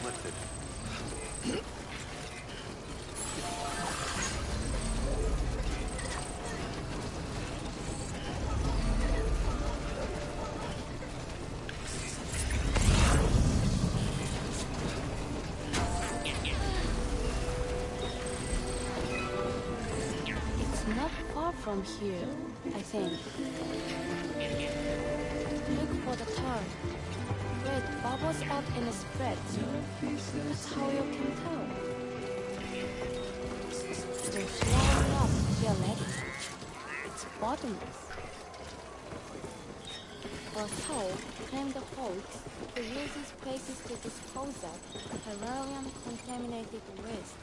afflicted. It's not far from here, I think. Look for the turn. Where it bubbles up and spreads. That's how you can tell. Then swirl up till let it. It's bottomless. Or so claim the hoax who uses places to dispose of Herarian contaminated waste.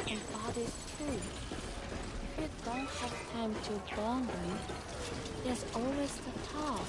And bodies too. If you don't have time to burn them, there's always the top.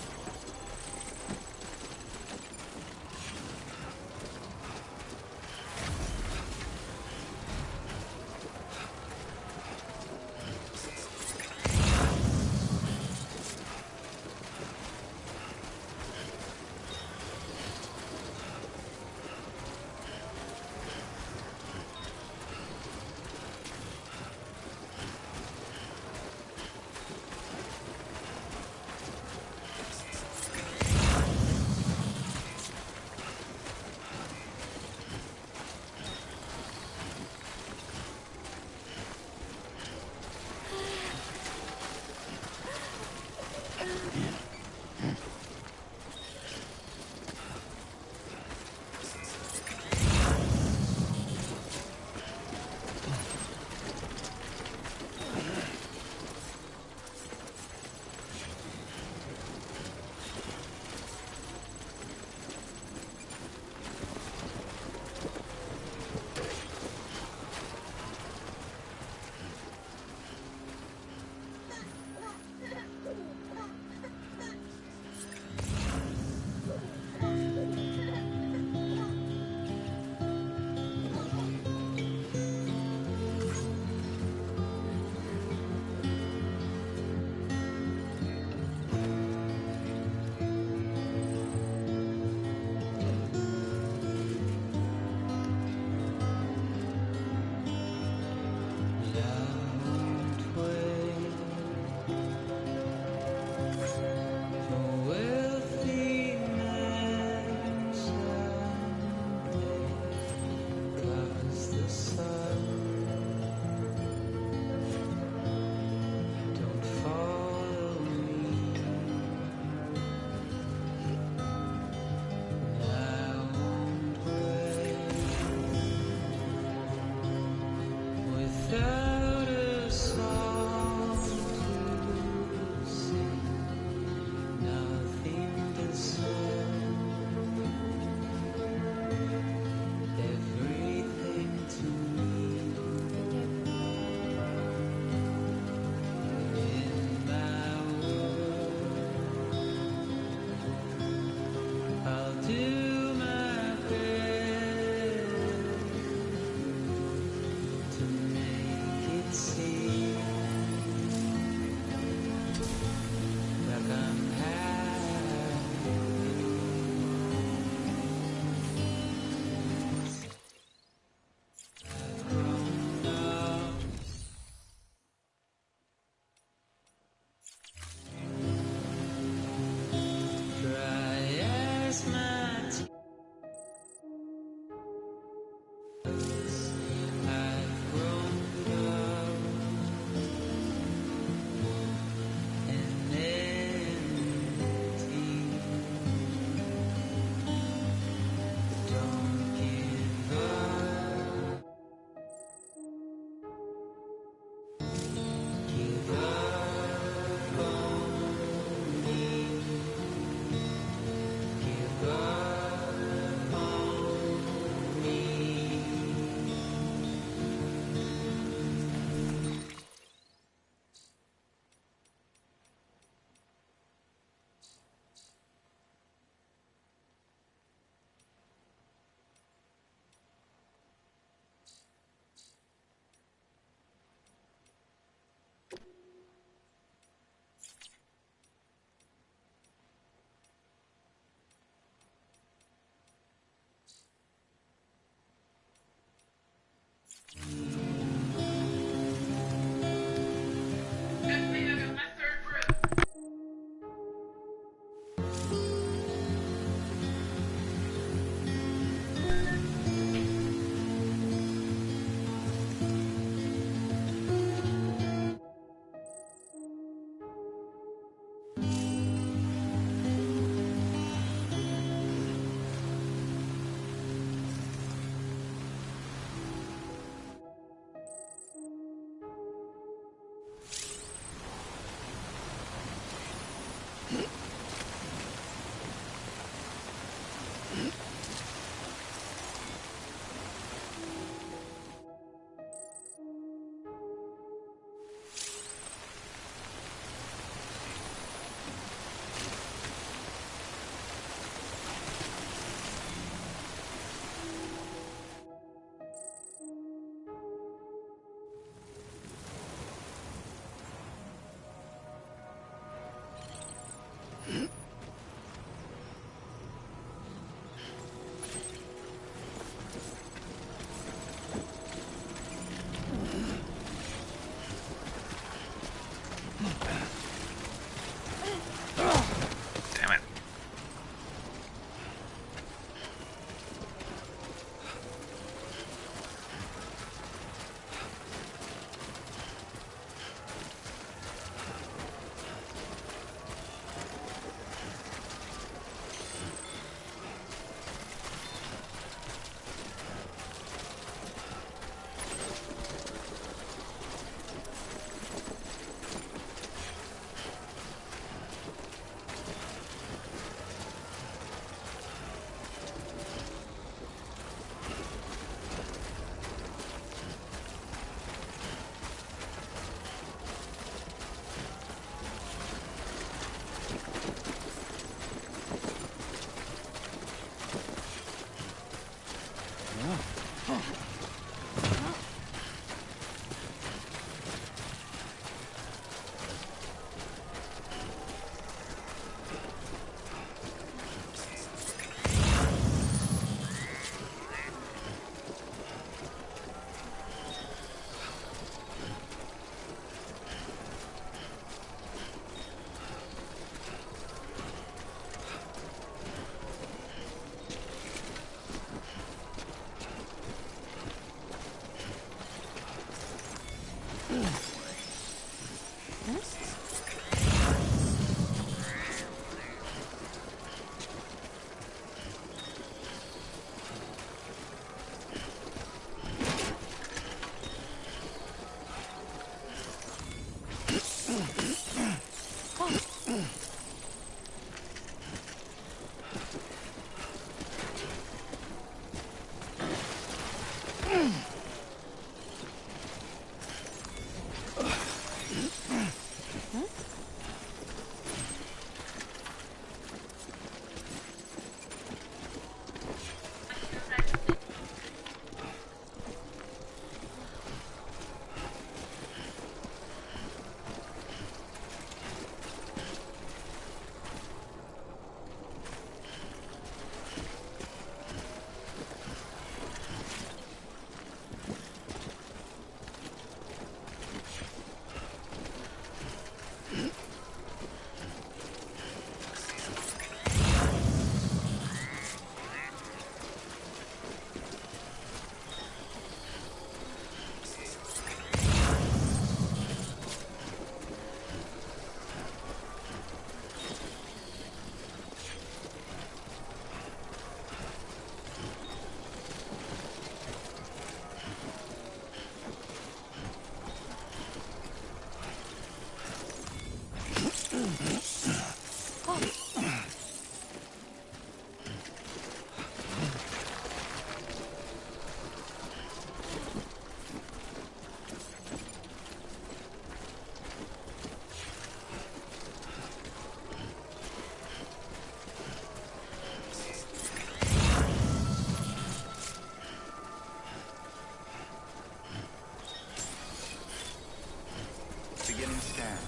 Beginning scan.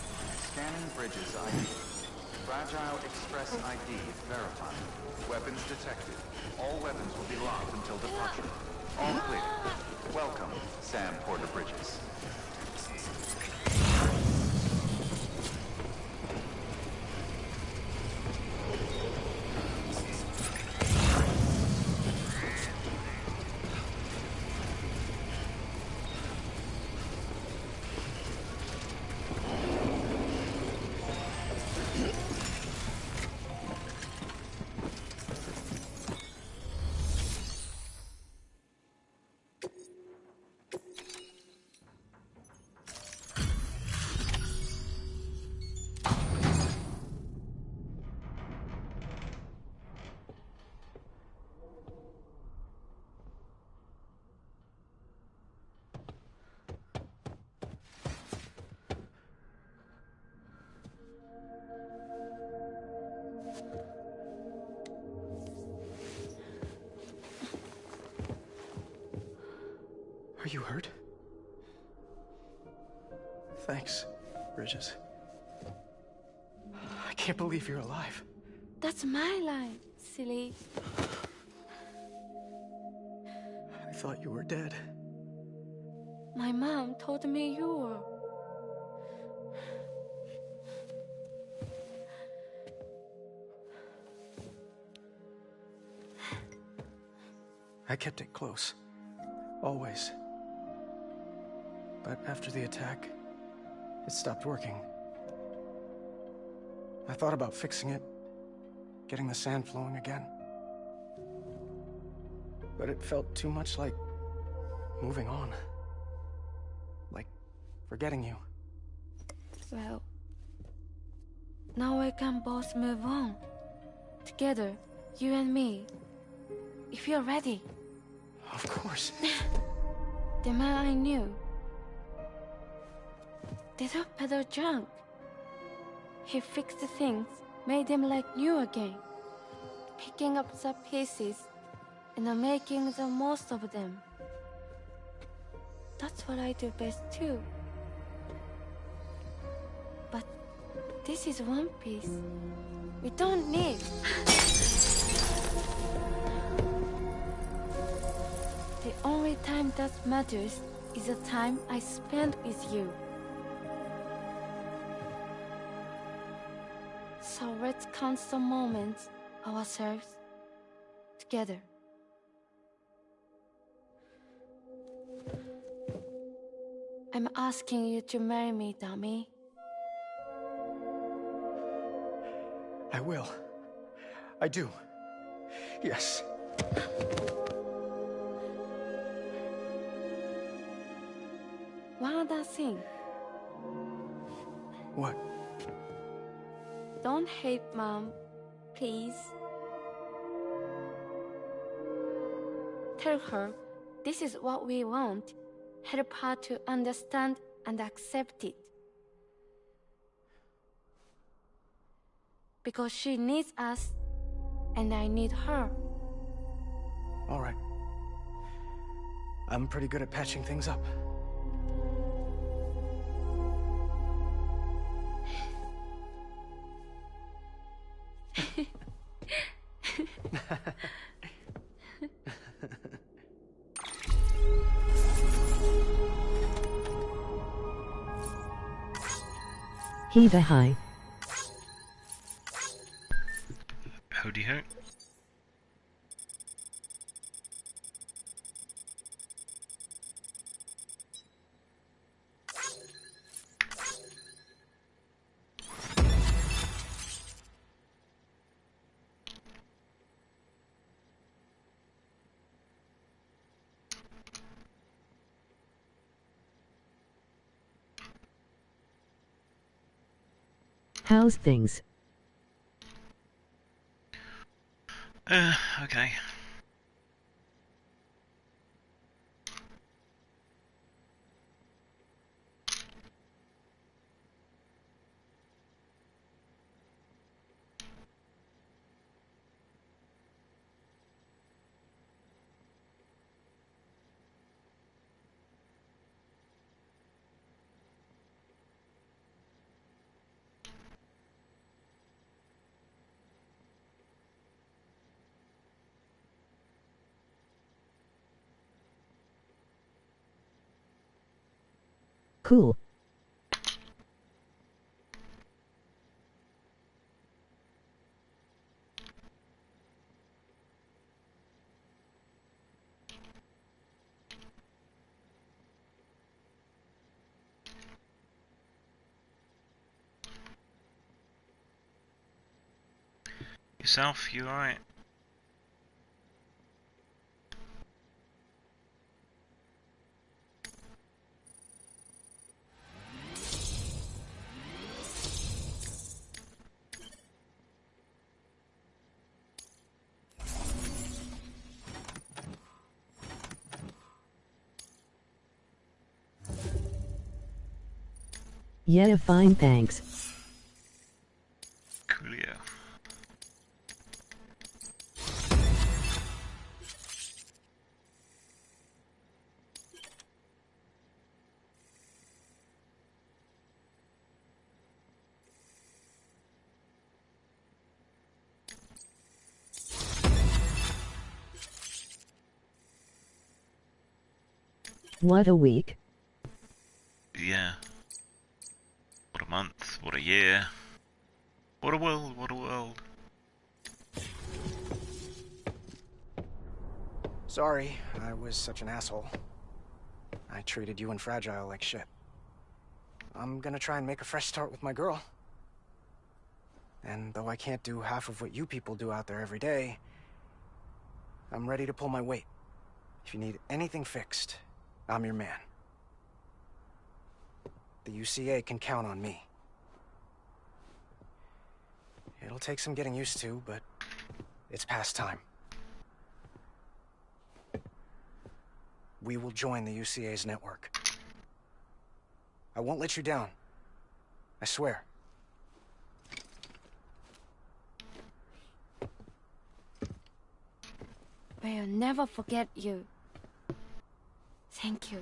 Scanning bridges ID. Fragile Express ID verified. Weapons detected. All weapons will be locked until departure. All clear. Welcome, Sam Porter Bridges. Are you hurt? Thanks, Bridges. I can't believe you're alive. That's my line, silly. I thought you were dead. My mom told me you were. I kept it close. Always. But after the attack, it stopped working. I thought about fixing it, getting the sand flowing again. But it felt too much like moving on. Like forgetting you. Well, now we can both move on. Together, you and me. If you're ready. Of course. The man I knew. Little Peter drunk. He fixed things, made them like new again. Picking up the pieces and making the most of them. That's what I do best too. But this is One Piece. We don't need... The only time that matters is the time I spend with you. So let's count the moments ourselves together. I'm asking you to marry me, dummy. I will. I do. Yes. One other thing. What? Don't hate Mom, please. Tell her this is what we want. Help her to understand and accept it. Because she needs us, and I need her. All right. I'm pretty good at patching things up. Heave a high. Howdy ho. How's things? Okay. Cool. Yourself, you alright? Yeah, fine, thanks. Coolio. What a week. Yeah. What a month, what a year. What a world, what a world. Sorry, I was such an asshole. I treated you and Fragile like shit. I'm gonna try and make a fresh start with my girl. And though I can't do half of what you people do out there every day, I'm ready to pull my weight. If you need anything fixed, I'm your man. The UCA can count on me. It'll take some getting used to, but it's past time. We will join the UCA's network. I won't let you down. I swear. will never forget you. Thank you.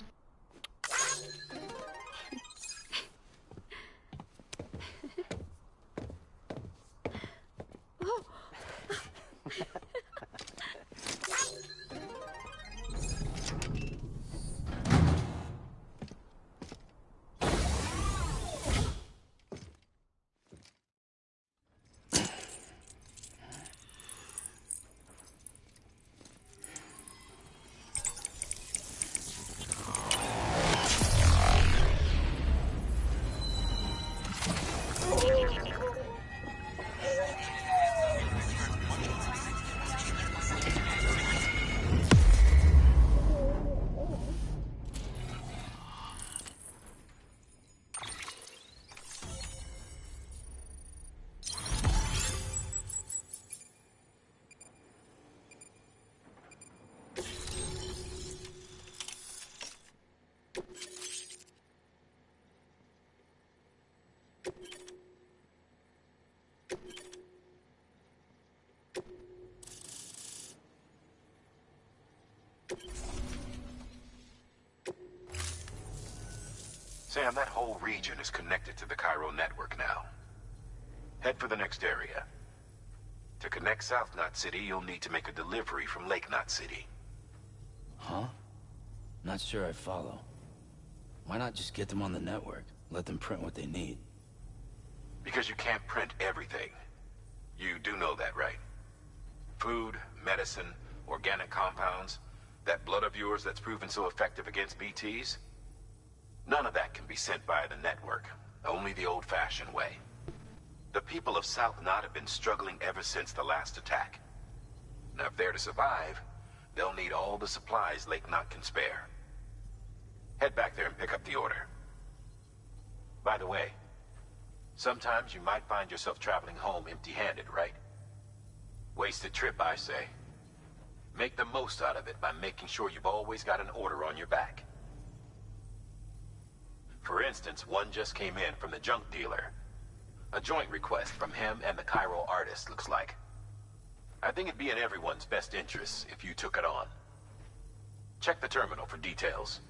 Sam, that whole region is connected to the Cairo network now. Head for the next area. To connect South Knot City, you'll need to make a delivery from Lake Knot City. Huh? Not sure I follow. Why not just get them on the network? Let them print what they need. Because you can't print everything. You do know that, right? Food, medicine, organic compounds, that blood of yours that's proven so effective against BTs? None of that can be sent via the network. Only the old-fashioned way. The people of South Knot have been struggling ever since the last attack. Now, if they're to survive, they'll need all the supplies Lake Knot can spare. Head back there and pick up the order. By the way, sometimes you might find yourself traveling home empty-handed, right? Wasted trip, I say. Make the most out of it by making sure you've always got an order on your back. For instance, one just came in from the junk dealer. A joint request from him and the Cairo artist, looks like. I think it'd be in everyone's best interest if you took it on. Check the terminal for details.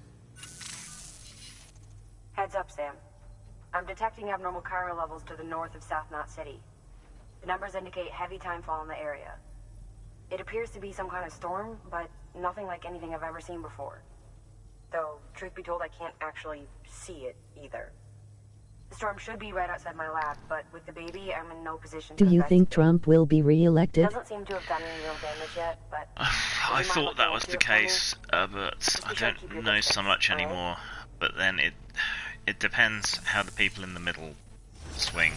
Heads up, Sam. I'm detecting abnormal Cairo levels to the north of South Knot City. The numbers indicate heavy timefall in the area. It appears to be some kind of storm, but nothing like anything I've ever seen before. Though, truth be told, I can't actually see it either. The storm should be right outside my lab, but with the baby, I'm in no position to Do you think investigate. Trump will be re-elected? Doesn't seem to have done any real damage yet, but... I thought that was the case, but I don't know so much anymore. But then it depends how the people in the middle swing.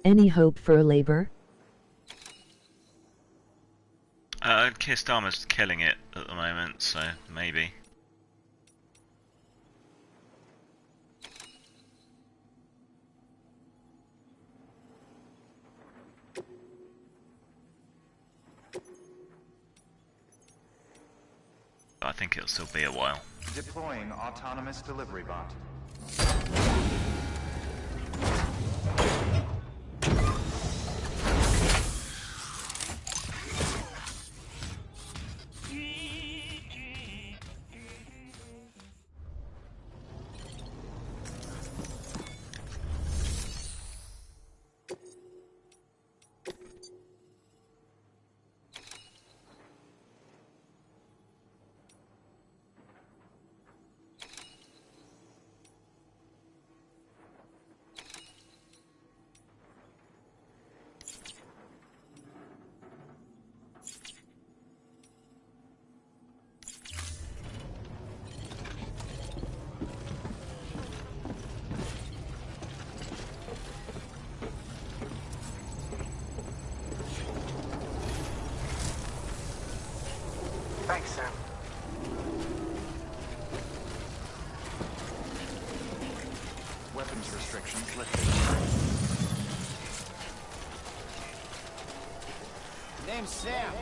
Any hope for labor? Kistama's killing it at the moment, so maybe. I think it'll still be a while. Deploying autonomous delivery bot. Thanks, Sam. Weapons restrictions lifted. Name's Sam.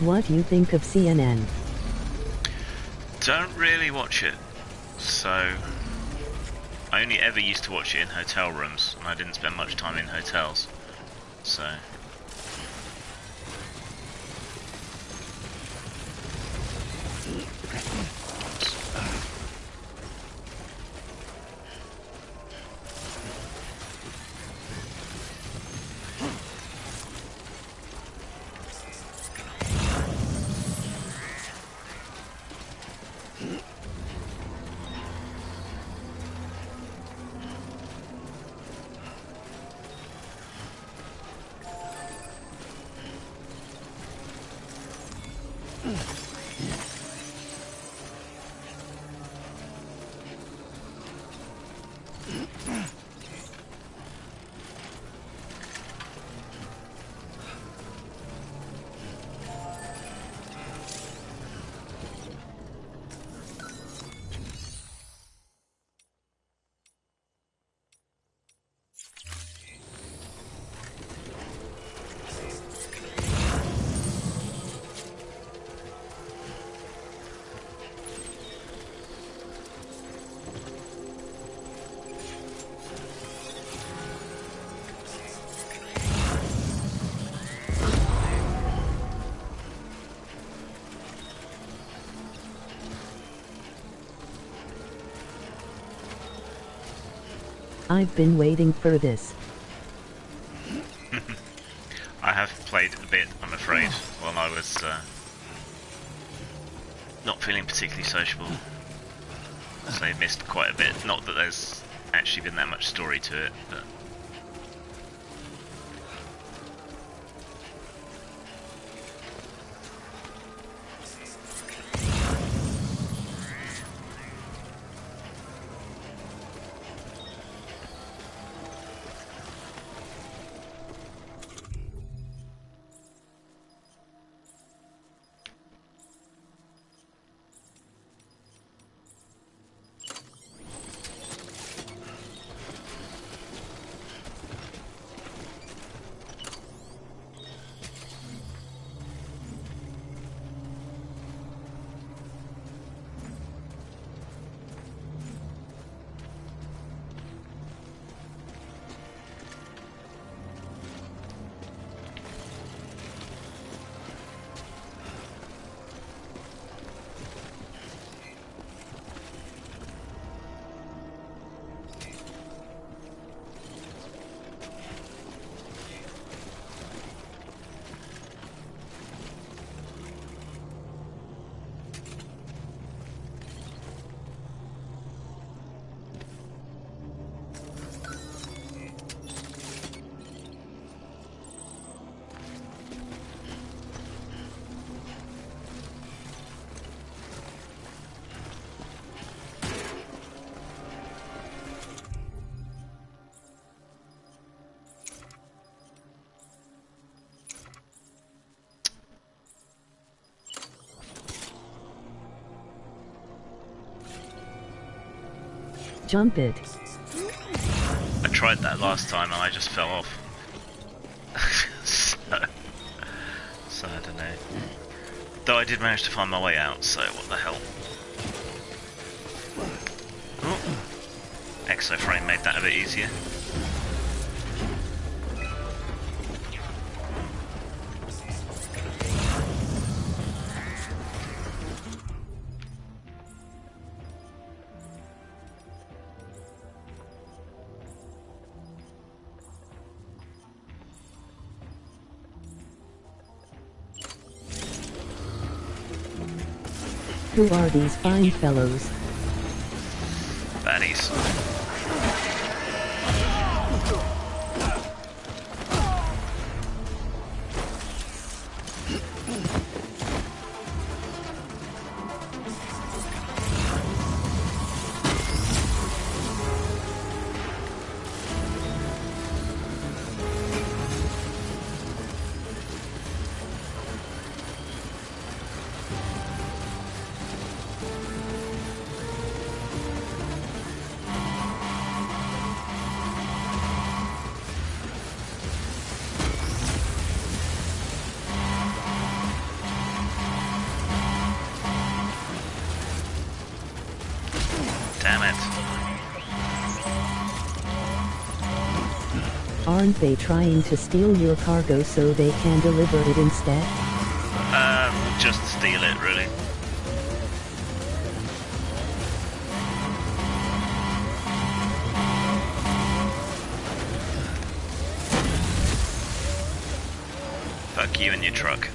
What do you think of CNN? Don't really watch it, so I only ever used to watch it in hotel rooms, and I didn't spend much time in hotels, so. I've been waiting for this. I have played a bit, I'm afraid, while I was not feeling particularly sociable. So I missed quite a bit. Not that there's actually been that much story to it, but... Jump it. I tried that last time and I just fell off. so I don't know. Though I did manage to find my way out, so what the hell. Oh. Exoframe made that a bit easier. Who are these fine fellows? Baddies. Damn it. Aren't they trying to steal your cargo so they can deliver it instead? Just steal it, really. Fuck you and your truck.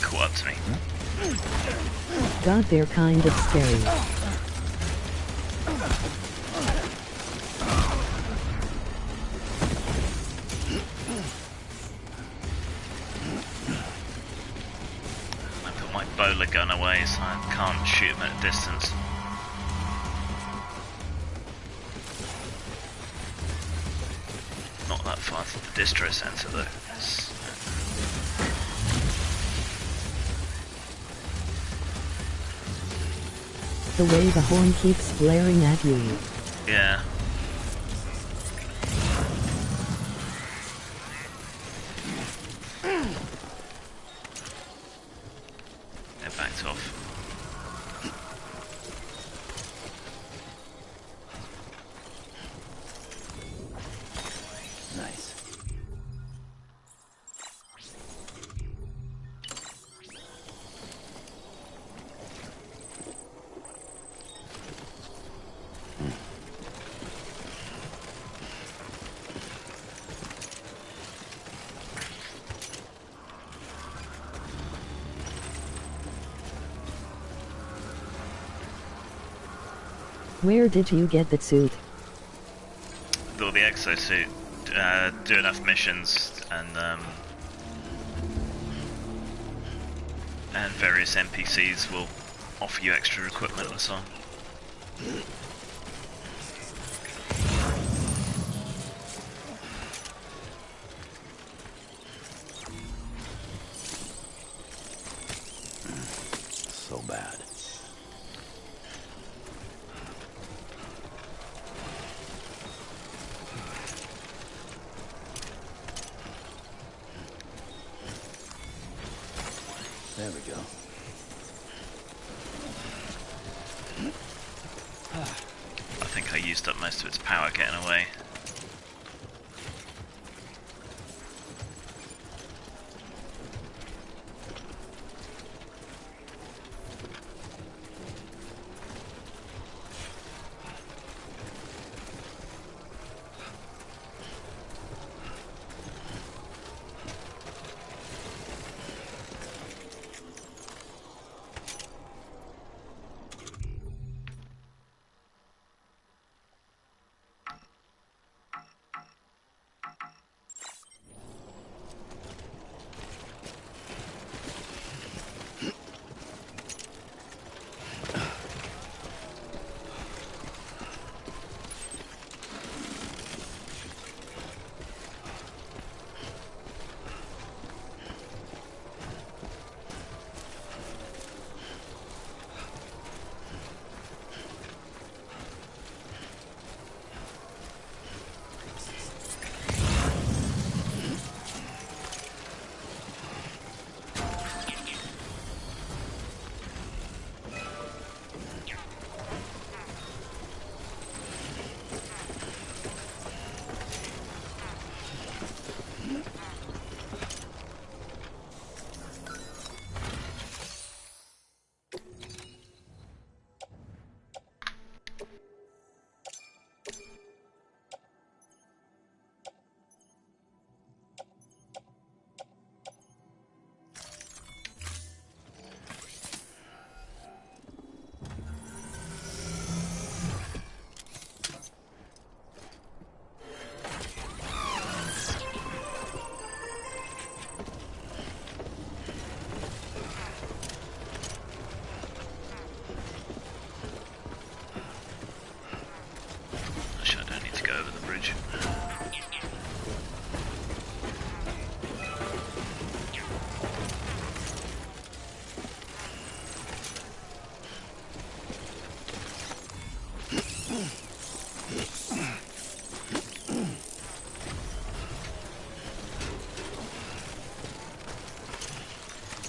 Caught up to me. God, they're kind of scary. I put my bowler gun away so I can't shoot them at a distance. Not that far to the distro center though. The way the horn keeps blaring at you. Yeah. It backed off. Nice. Where did you get that suit? Or the exosuit. Do enough missions and various NPCs will offer you extra equipment and so on. So bad. There we go. I think I used up most of its power getting away.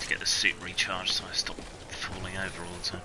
to get the suit recharged so I stop falling over all the time.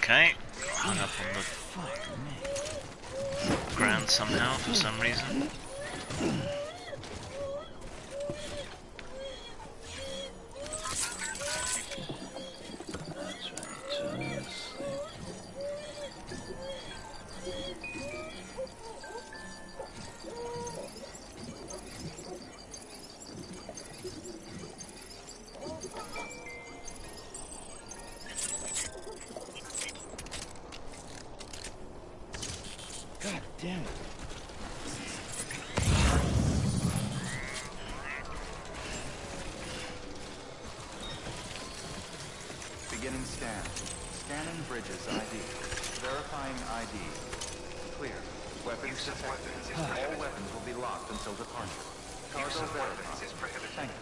Okay, hung up on the ground somehow for some reason. God damn it. Beginning scan. Scanning bridges ID. Verifying ID. Clear. Weapons detected. All weapons will be locked until departure. Cargo verified. Thank you.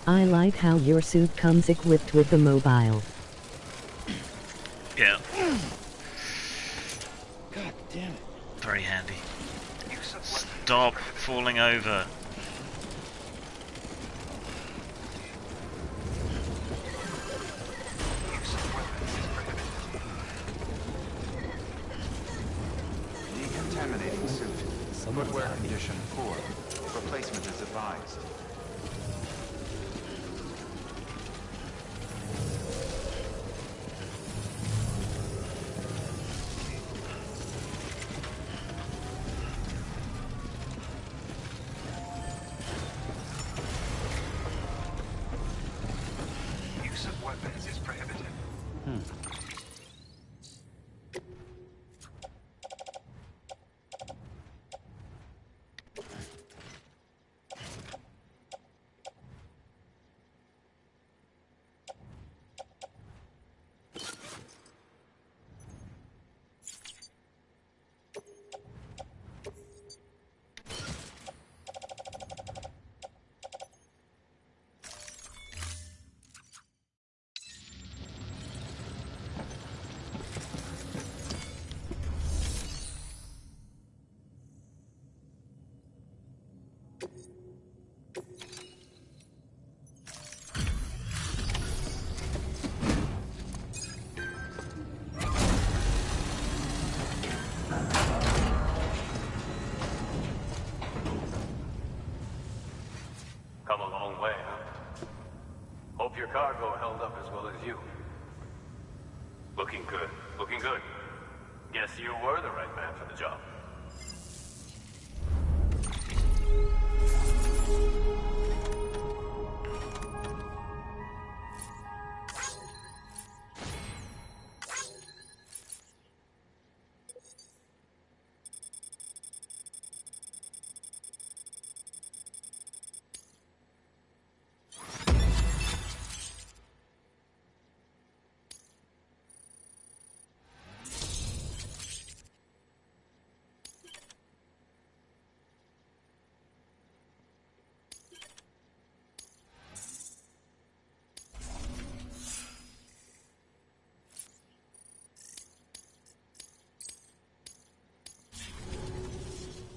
I like how your suit comes equipped with the mobile. Yeah, God damn it. very handy. Stop falling over. Decontaminating suit. Footwear condition poor. Replacement is advised. Use of weapons is prohibited. Come a long way, huh? Hope your cargo held up as well as you. Looking good, looking good. Guess you were the right man for the job.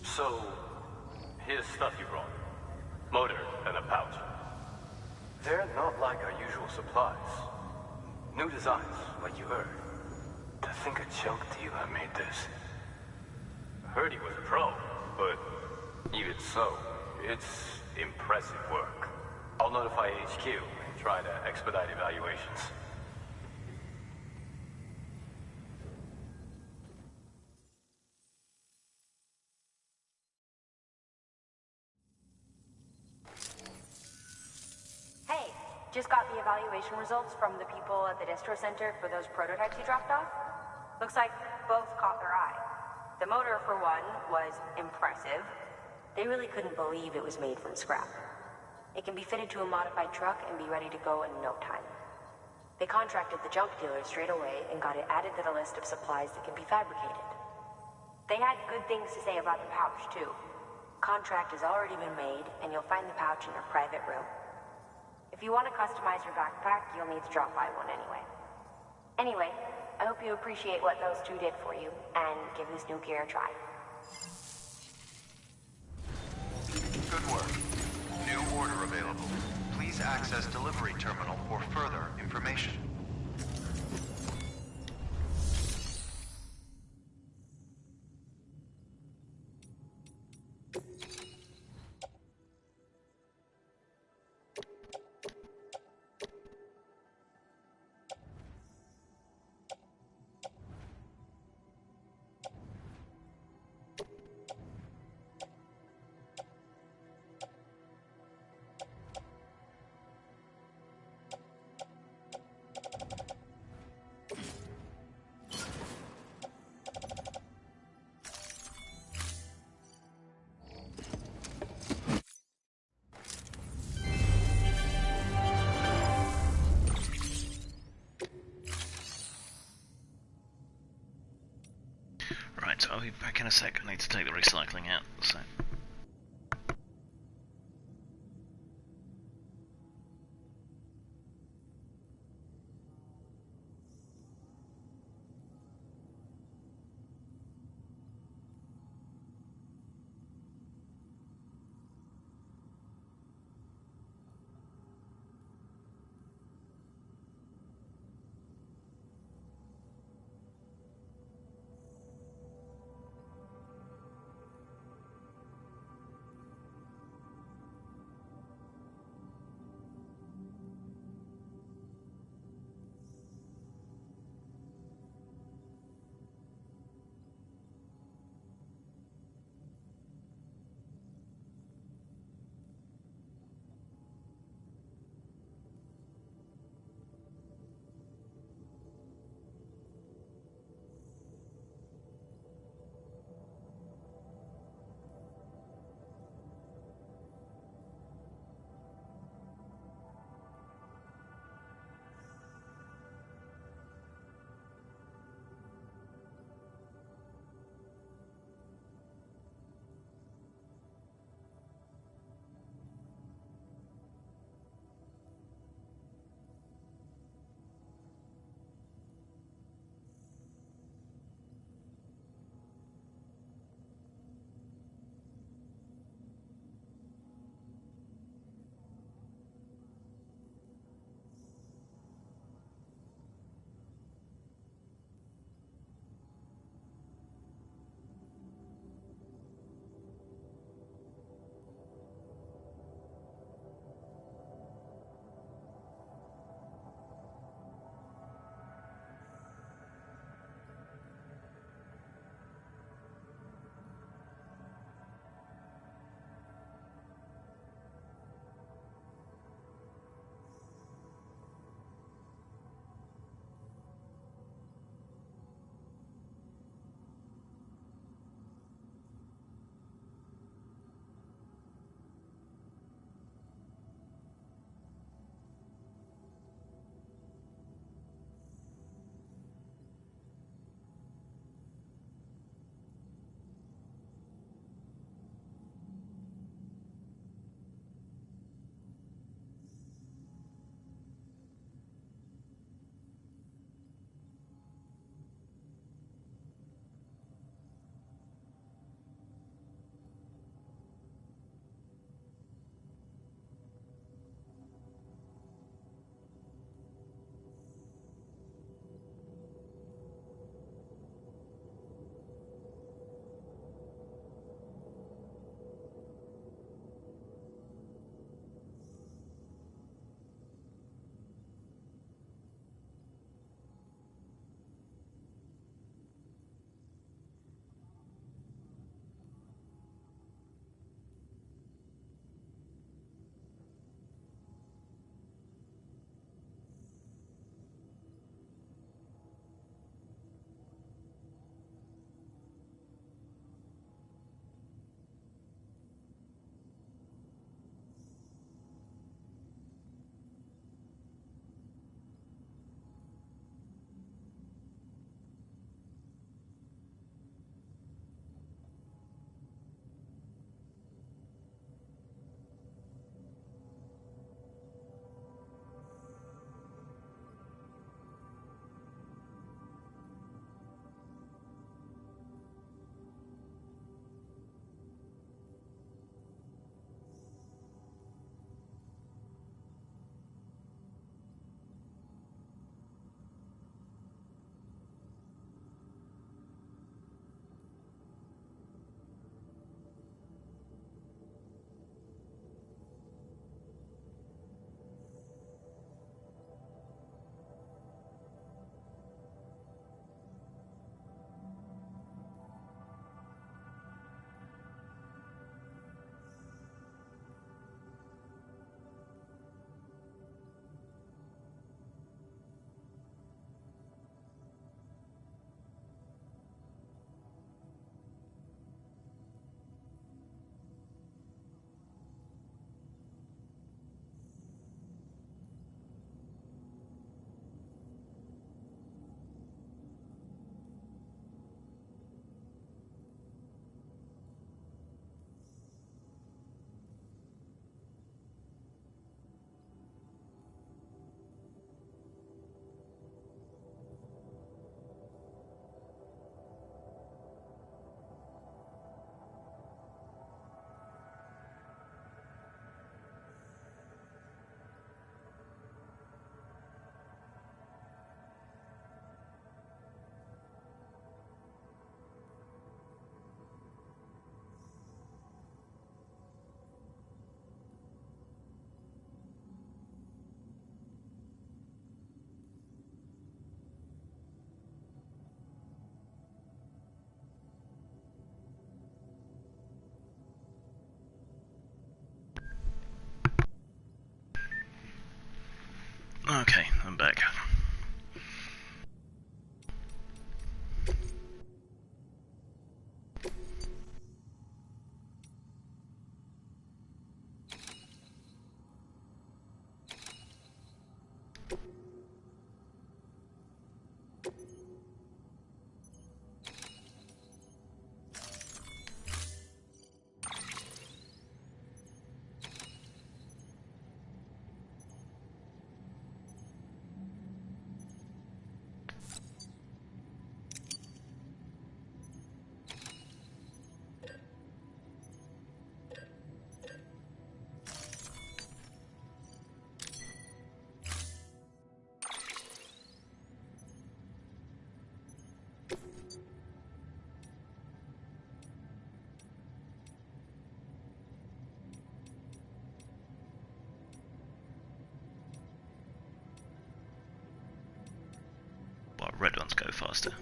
So, here's stuff you brought. Motor and a pouch. They're not like our usual supplies. New designs, like you heard. To think a joke dealer made this. I heard he was a pro, but even so, it's impressive work. I'll notify HQ and try to expedite evaluations. Hey, just got the evaluation results from the people at the distro center for those prototypes you dropped off. Looks like both caught their eye. The motor, for one, was impressive. They really couldn't believe it was made from scrap. It can be fitted to a modified truck and be ready to go in no time. They contracted the junk dealer straight away and got it added to the list of supplies that can be fabricated. They had good things to say about the pouch, too. Contract has already been made, and you'll find the pouch in your private room. If you want to customize your backpack, you'll need to drop by one anyway. Anyway, I hope you appreciate what those two did for you, and give this new gear a try. Good work. New order available. Please access delivery terminal for further information. Right, I'll be back in a sec. I need to take the recycling out, so... Okay, I'm back. Well, red ones go faster.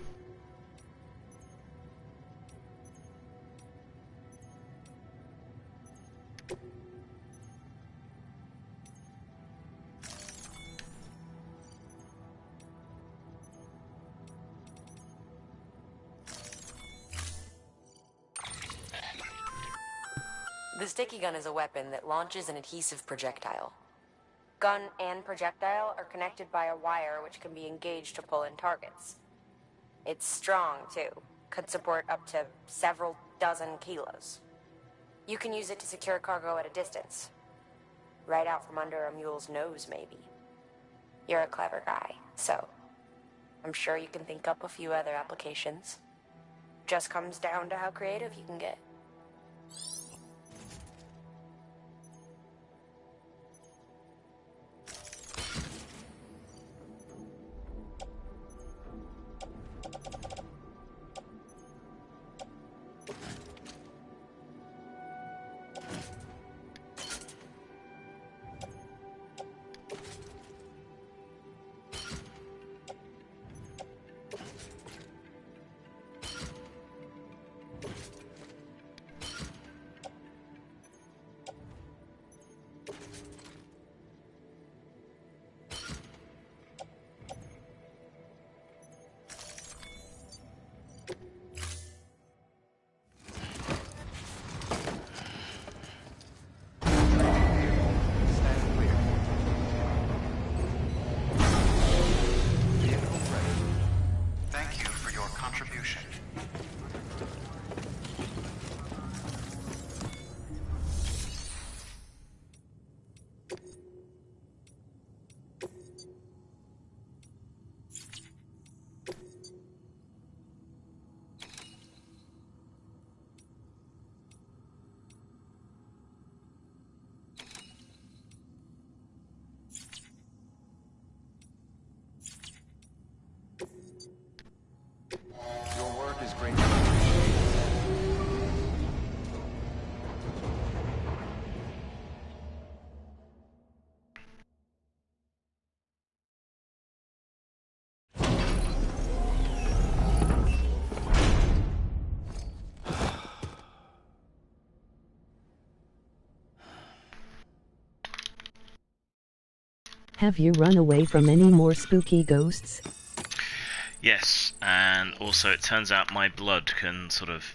The sticky gun is a weapon that launches an adhesive projectile. Gun and projectile are connected by a wire which can be engaged to pull in targets. It's strong, too. Could support up to several dozen kilos. You can use it to secure cargo at a distance. Right out from under a mule's nose, maybe. You're a clever guy, so I'm sure you can think up a few other applications. Just comes down to how creative you can get. Stand clear. Vehicle ready. Thank you for your contribution. Your work is greatly appreciated. Have you run away from any more spooky ghosts? Yes, and also it turns out my blood can sort of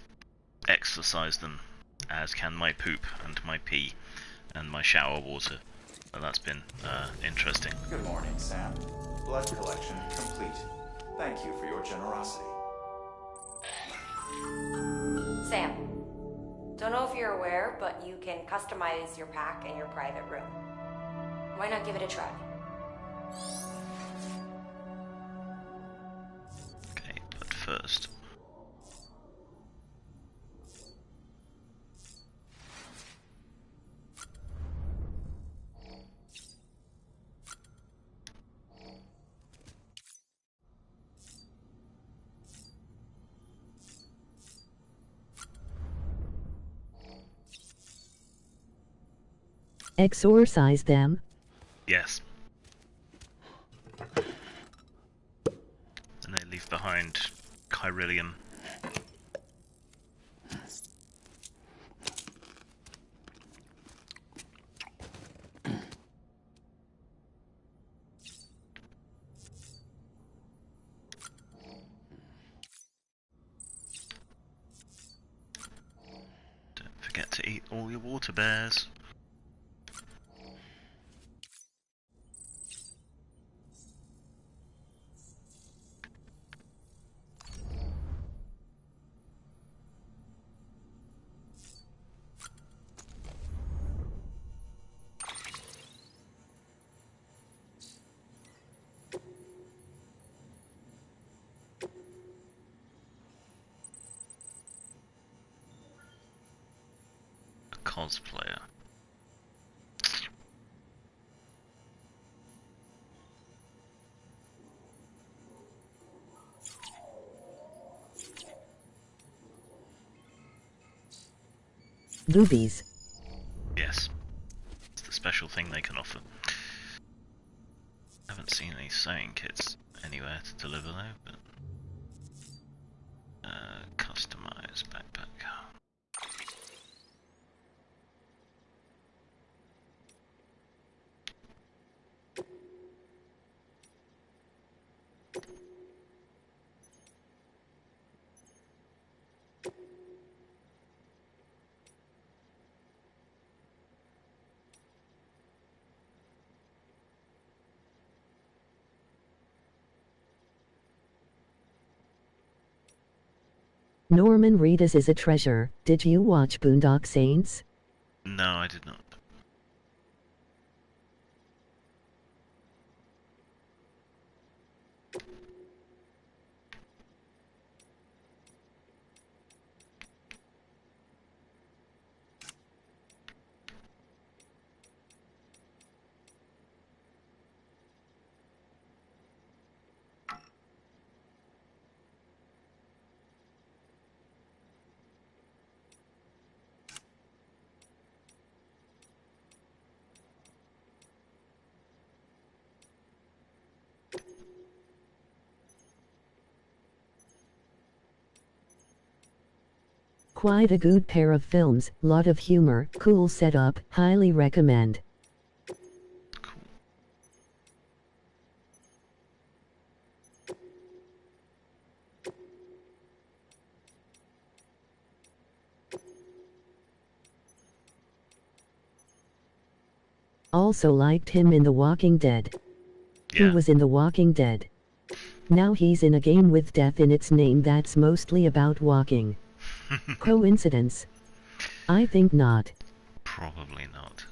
exorcise them, as can my poop and my pee and my shower water. So that's been interesting. Good morning, Sam. Blood collection complete. Thank you for your generosity. Sam, don't know if you're aware, but you can customize your pack in your private room. Why not give it a try? Okay, but first... Exorcise them? Yes. And they leave behind Chiralium. all your water bears. Cosplayer. Boobies. Yes. It's the special thing they can offer. Haven't seen any sewing kits anywhere to deliver though, but customize backpack. Norman Reedus is a treasure. Did you watch Boondock Saints? No, I did not. Quite a good pair of films, lot of humor, cool setup, highly recommend. Also liked him in The Walking Dead. Yeah. He was in The Walking Dead. Now he's in a game with death in its name that's mostly about walking. Coincidence? I think not. Probably not.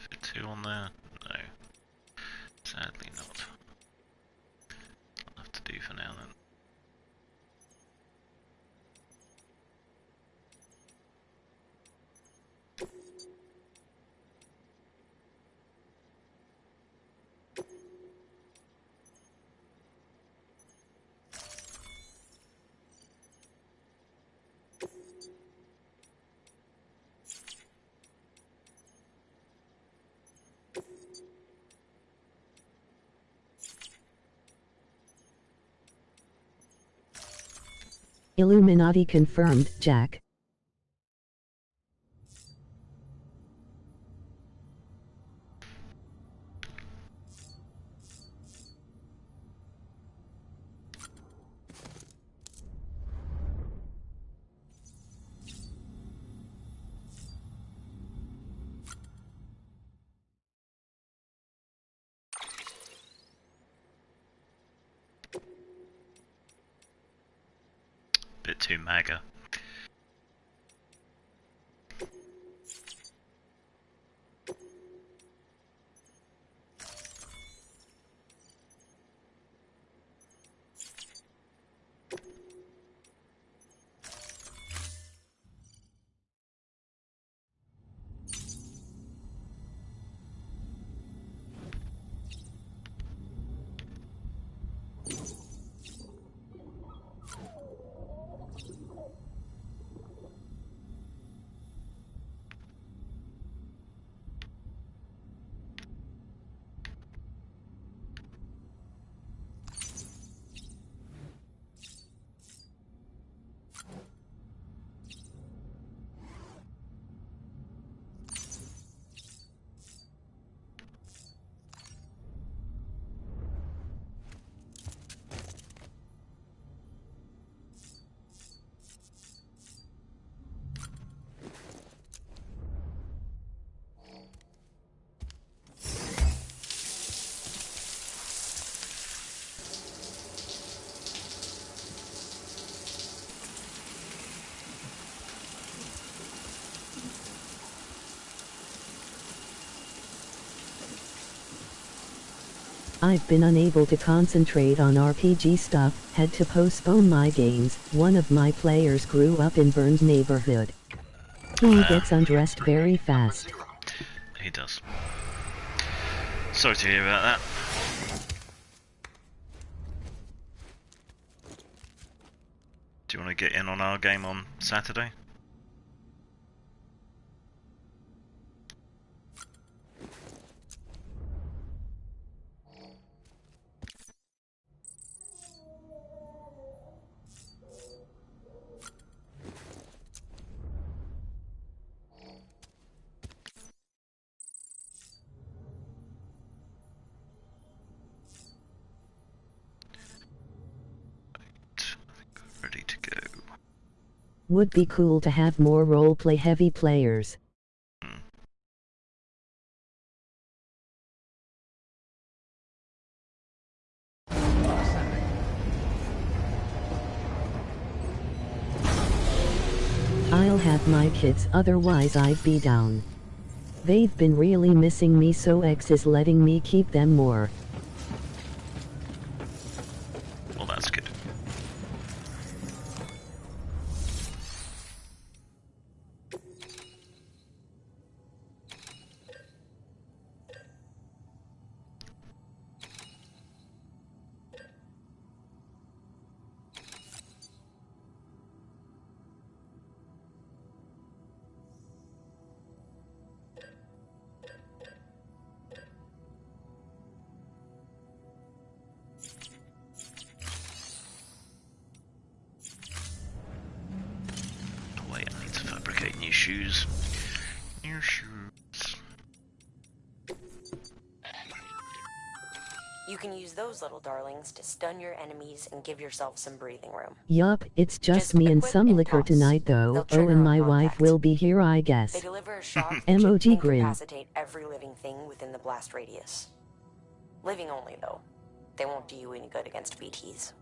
Fit 2 on there? No. Sadly not. I'll have to do for now then. Illuminati confirmed, Jack. Bit too MAGA. I've been unable to concentrate on RPG stuff, had to postpone my games. One of my players grew up in burned neighborhood. He gets undressed very fast. He does. Sorry to hear about that. Do you want to get in on our game on Saturday? Ready to go. Would be cool to have more roleplay heavy players. I'll have my kids, otherwise I'd be down. They've been really missing me, so X is letting me keep them more. Well, that's good. Wait, I need to fabricate new shoes. New shoes. You can use those little darlings to stun your enemies and give yourself some breathing room. Yup, it's just Just me and equip some and liquor toss. tonight They'll though. Oh, trigger and on my wife contact. will be here, I They guess. deliver a shock which Emoji can grin. incapacitate every living thing within the blast radius. Living only, though. They won't do you any good against BTs.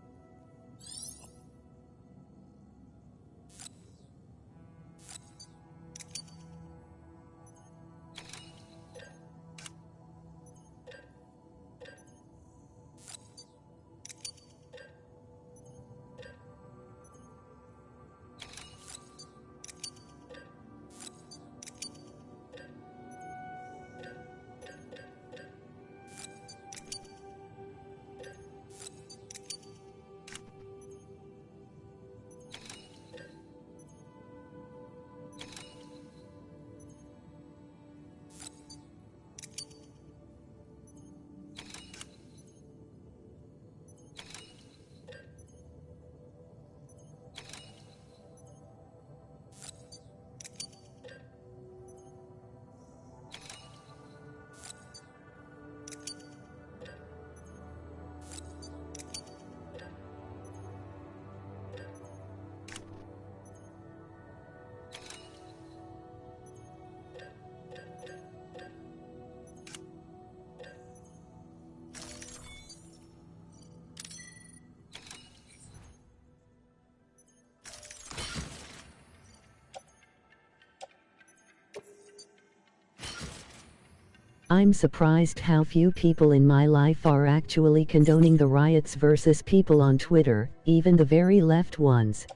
I'm surprised how few people in my life are actually condoning the riots versus people on Twitter, even the very left ones.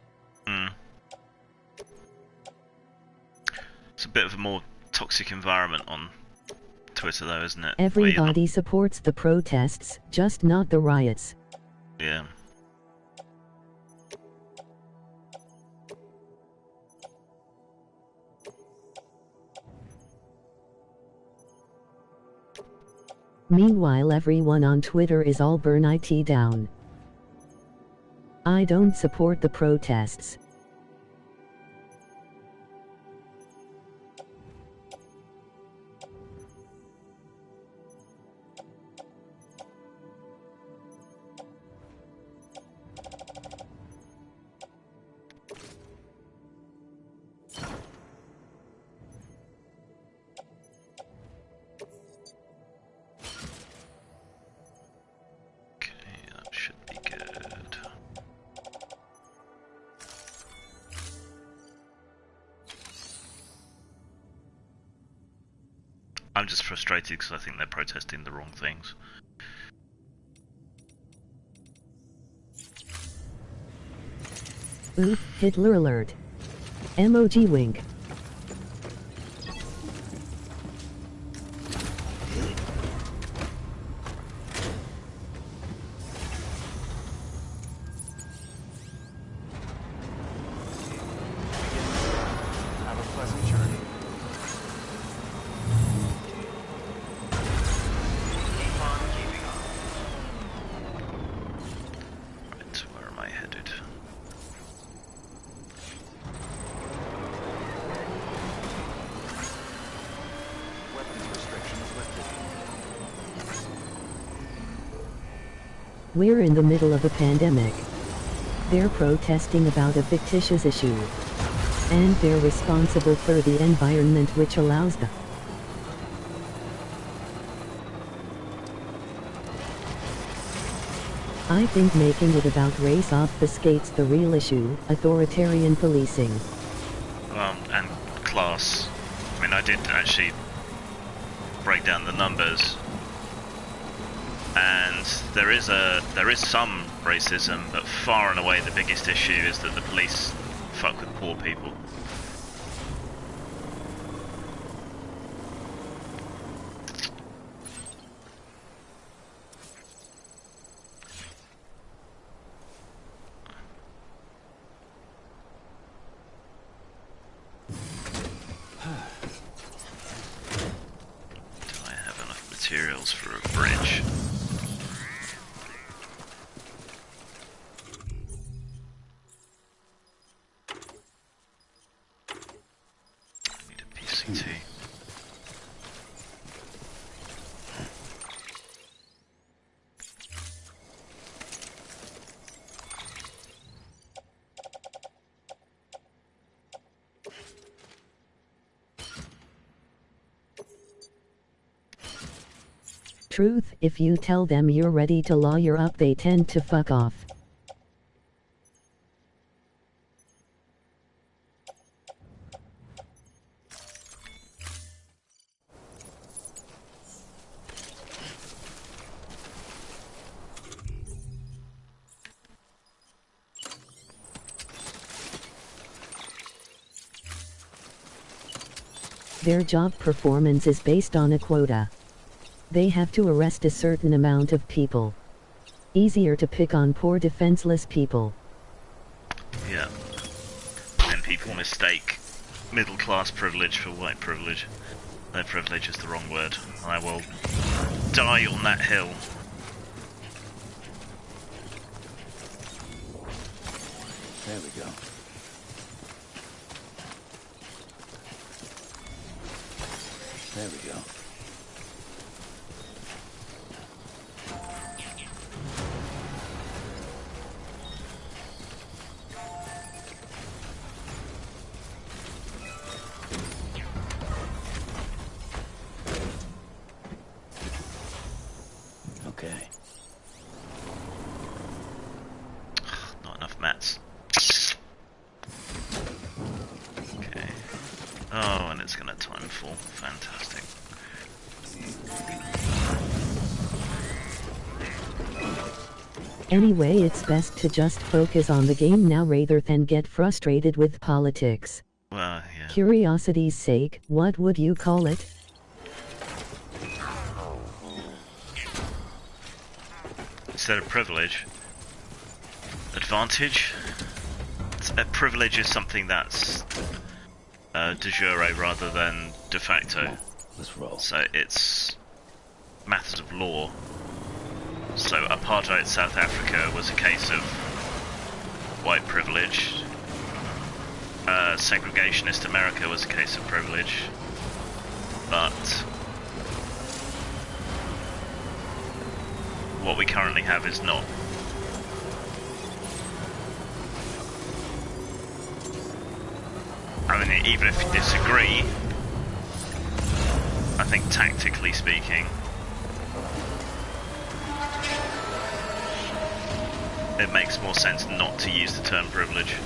It's a bit of a more toxic environment on Twitter though, isn't it? Everybody supports the protests, just not the riots. Yeah. Meanwhile, everyone on Twitter is all burn IT down. I don't support the protests. I'm just frustrated because I think they're protesting the wrong things. Oof, Hitler alert. Emoji wink. Have a pleasant journey. Keep on keeping on. Right, where am I headed? Weapons restrictions lifted. We're in the middle of a pandemic. They're protesting about a fictitious issue. And they're responsible for the environment which allows the I think making it about race obfuscates the real issue, authoritarian policing. And class. I mean, I did actually break down the numbers, and there is some racism, but far and away the biggest issue is that the police fuck with poor people. Do I have enough materials for a bridge? Need a PCT. Truth, if you tell them you're ready to lawyer up, they tend to fuck off. Their job performance is based on a quota. They have to arrest a certain amount of people. Easier to pick on poor defenseless people. Yeah. And people mistake middle class privilege for white privilege. Their privilege is the wrong word. I will die on that hill. There we go. There we go. Okay. Not enough mats. Okay. Oh, and it's gonna time fall. Fantastic. Anyway, it's best to just focus on the game now rather than get frustrated with politics. Well, yeah. Curiosity's sake, what would you call it? Instead of privilege, advantage. A privilege is something that's de jure rather than de facto. Let's roll. So it's matters of law. So apartheid South Africa was a case of white privilege. Segregationist America was a case of privilege. But what we currently have is not. I mean, even if you disagree, I think tactically speaking, it makes more sense not to use the term privilege.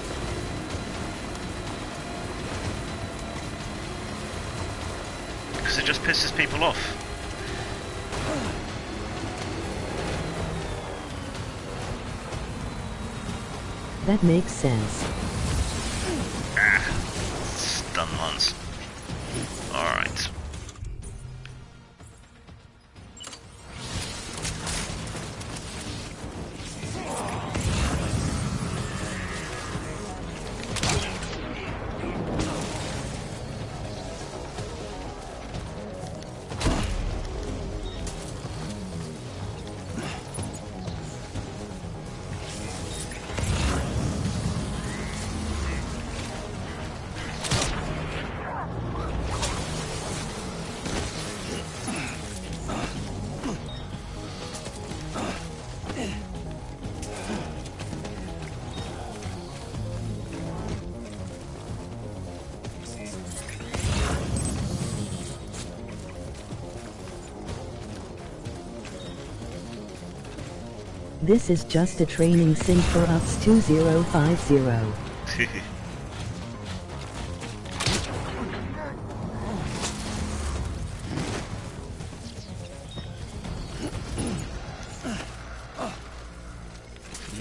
Because it just pisses people off. That makes sense. Stun once. Alright. This is just a training sim for UPS 2050.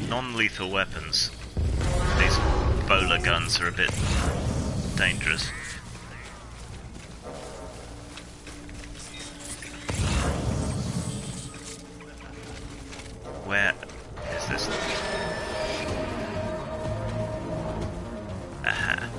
Non-lethal weapons. These bowler guns are a bit dangerous. Where is this? Aha.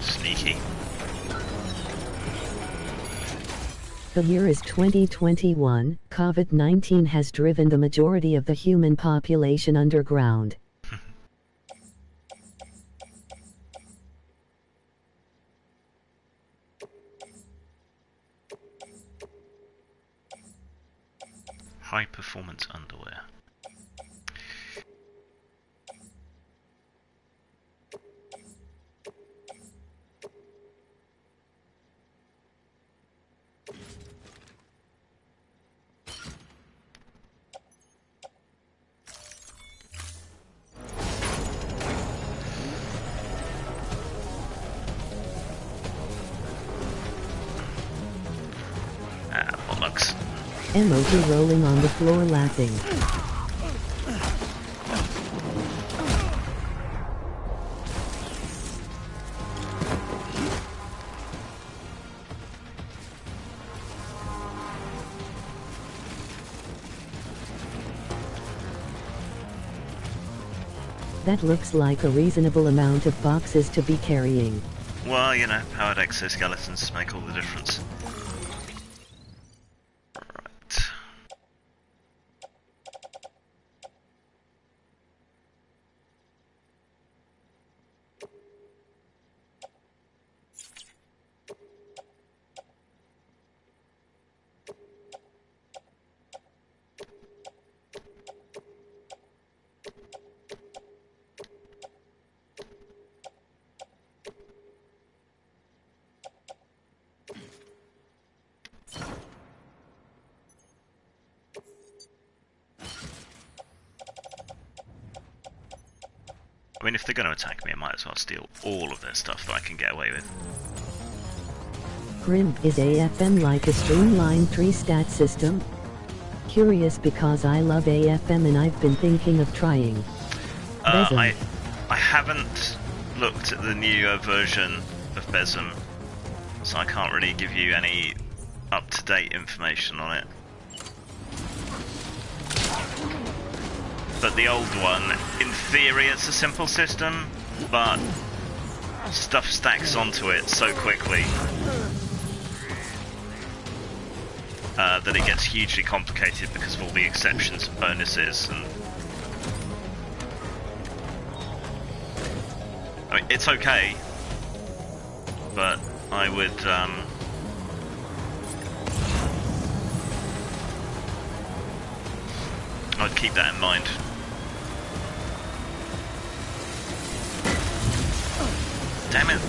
Sneaky. The year is 2021. COVID-19 has driven the majority of the human population underground. High performance underwear. Bollocks. Emoji rolling on the floor laughing. That looks like a reasonable amount of boxes to be carrying. Well, you know, powered exoskeletons make all the difference. Right. I mean, if they're going to attack me, I might as well steal all of their stuff that I can get away with. Grim, is AFM like a streamlined tree stat system? Curious because I love AFM and I've been thinking of trying. I haven't looked at the newer version of Besem, so I can't really give you any up-to-date information on it. But the old one, in theory it's a simple system, but stuff stacks onto it so quickly that it gets hugely complicated because of all the exceptions and bonuses. And I mean, it's okay, but I would I'd keep that in mind. Damn it!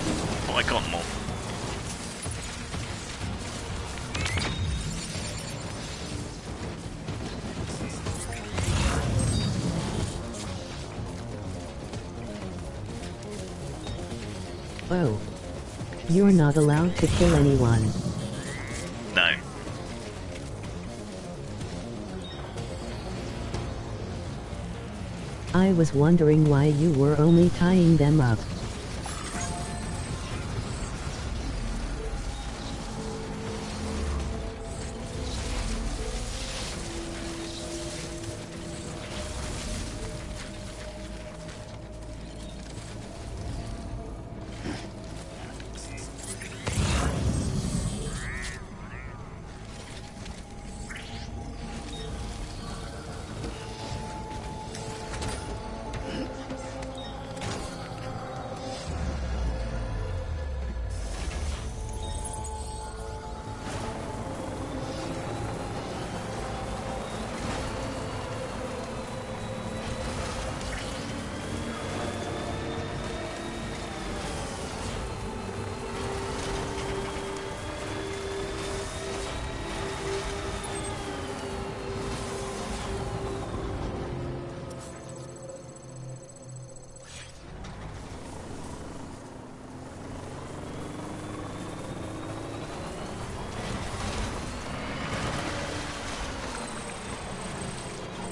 Oh, I got more. Oh. You're not allowed to kill anyone. No. I was wondering why you were only tying them up.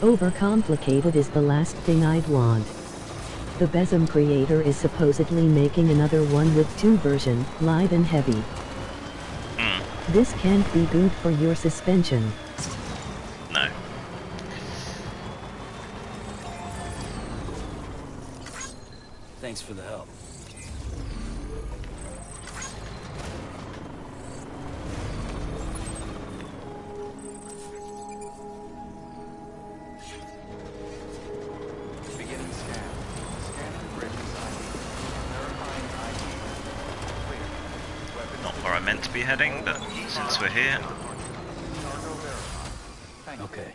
Overcomplicated is the last thing I'd want. The Besom creator is supposedly making another one with 2 version, light and heavy. This can't be good for your suspension. No. Thanks for the help. Beginning scan. Scanning bridges ID. Verifying ID. Clear. Weapons Not where I meant to be heading, but since we're here. Cargo verified. Thank you. Okay.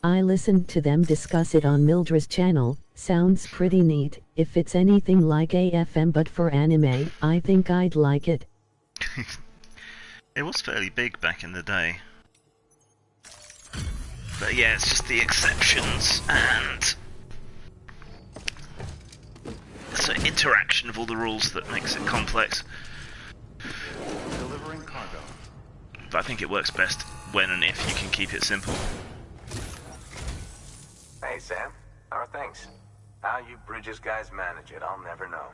I listened to them discuss it on Mildred's channel. Sounds pretty neat. If it's anything like AFM but for anime, I think I'd like it. It was fairly big back in the day. But yeah, it's just the exceptions and so interaction of all the rules that makes it complex. Delivering cargo. But I think it works best when and if you can keep it simple. Hey, Sam. How are things? How you Bridges guys manage it, I'll never know.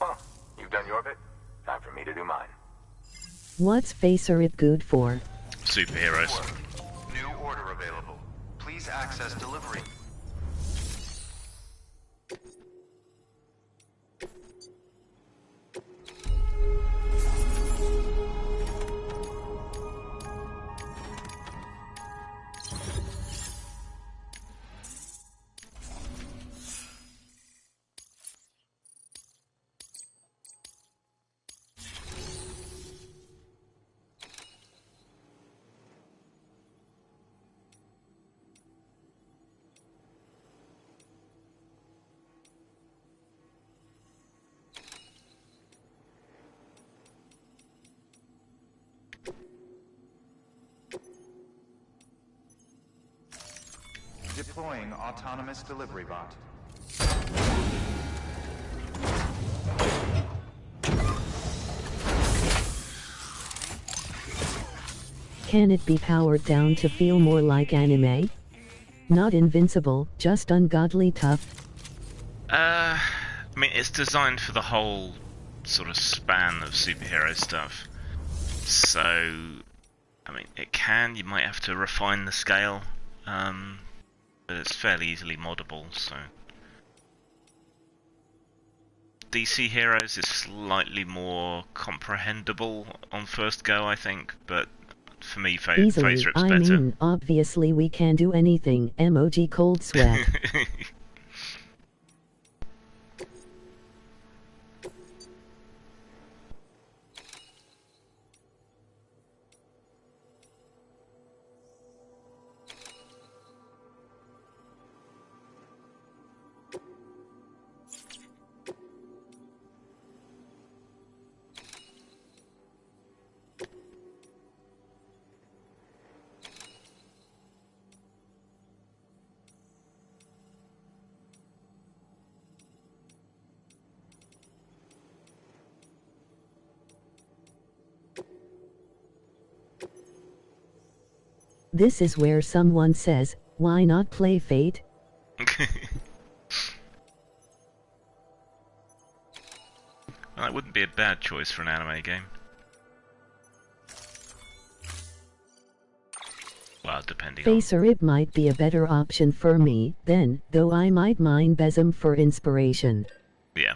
Well, you've done your bit. Time for me to do mine. What's Facer it good for? Superheroes. New order available. Please access delivery. Deploying autonomous delivery bot. Can it be powered down to feel more like anime? Not invincible, just ungodly tough. I mean, it's designed for the whole sort of span of superhero stuff. So, I mean, you might have to refine the scale, but it's fairly easily moddable, so. DC Heroes is slightly more comprehensible on first go, I think, but for me, Phaserip's better. I mean, obviously we can do anything, emoji cold sweat. This is where someone says, why not play Fate? Well, that wouldn't be a bad choice for an anime game. Well, depending on... Phaserip might be a better option for me, then, though I might mine Besem for inspiration. Yeah.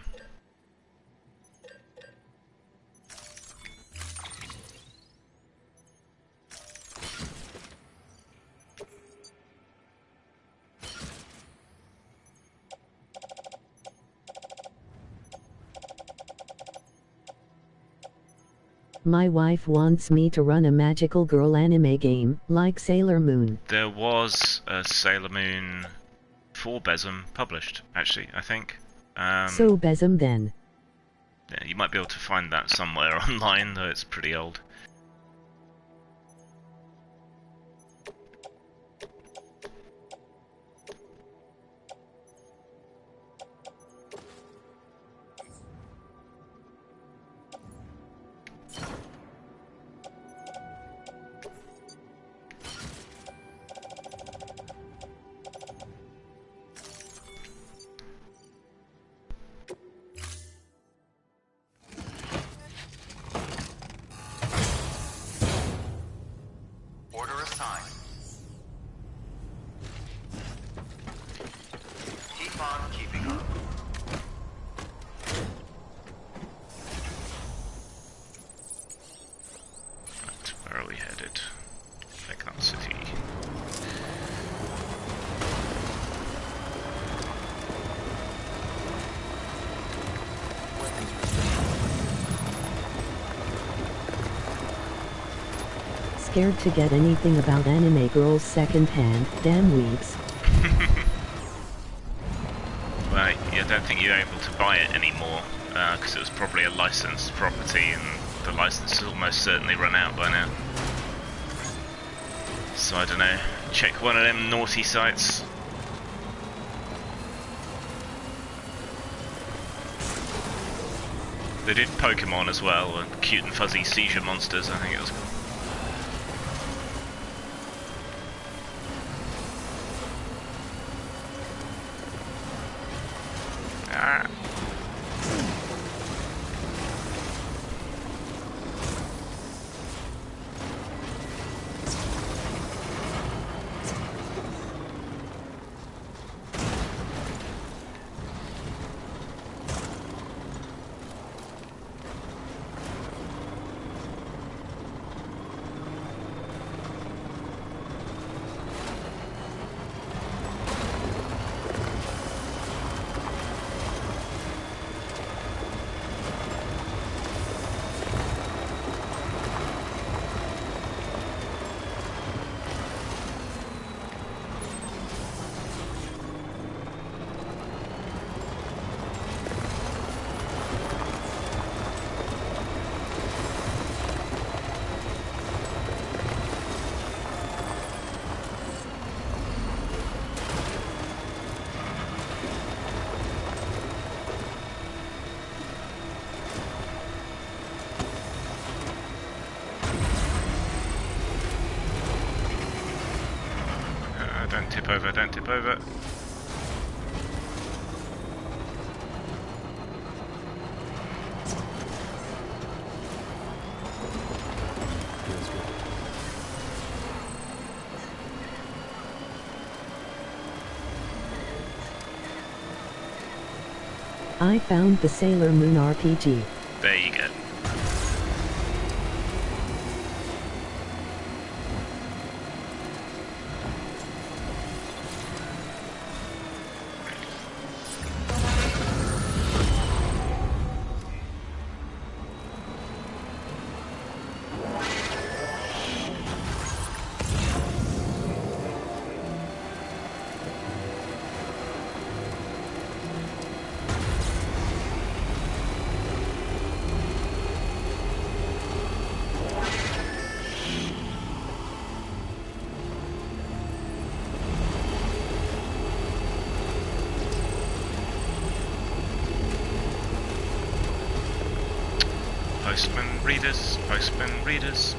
My wife wants me to run a magical girl anime game, like Sailor Moon. There was a Sailor Moon 4 Besem published, actually, I think. So Besem then. Yeah, you might be able to find that somewhere online, though it's pretty old. Scared to get anything about anime girls secondhand, damn weebs. Well, yeah, I don't think you're able to buy it anymore, because it was probably a licensed property, and the license has almost certainly run out by now. So I don't know, check one of them naughty sites. They did Pokemon as well, and cute and fuzzy seizure monsters, I think it was called. Don't tip over, don't tip over. I found the Sailor Moon RPG. There you go.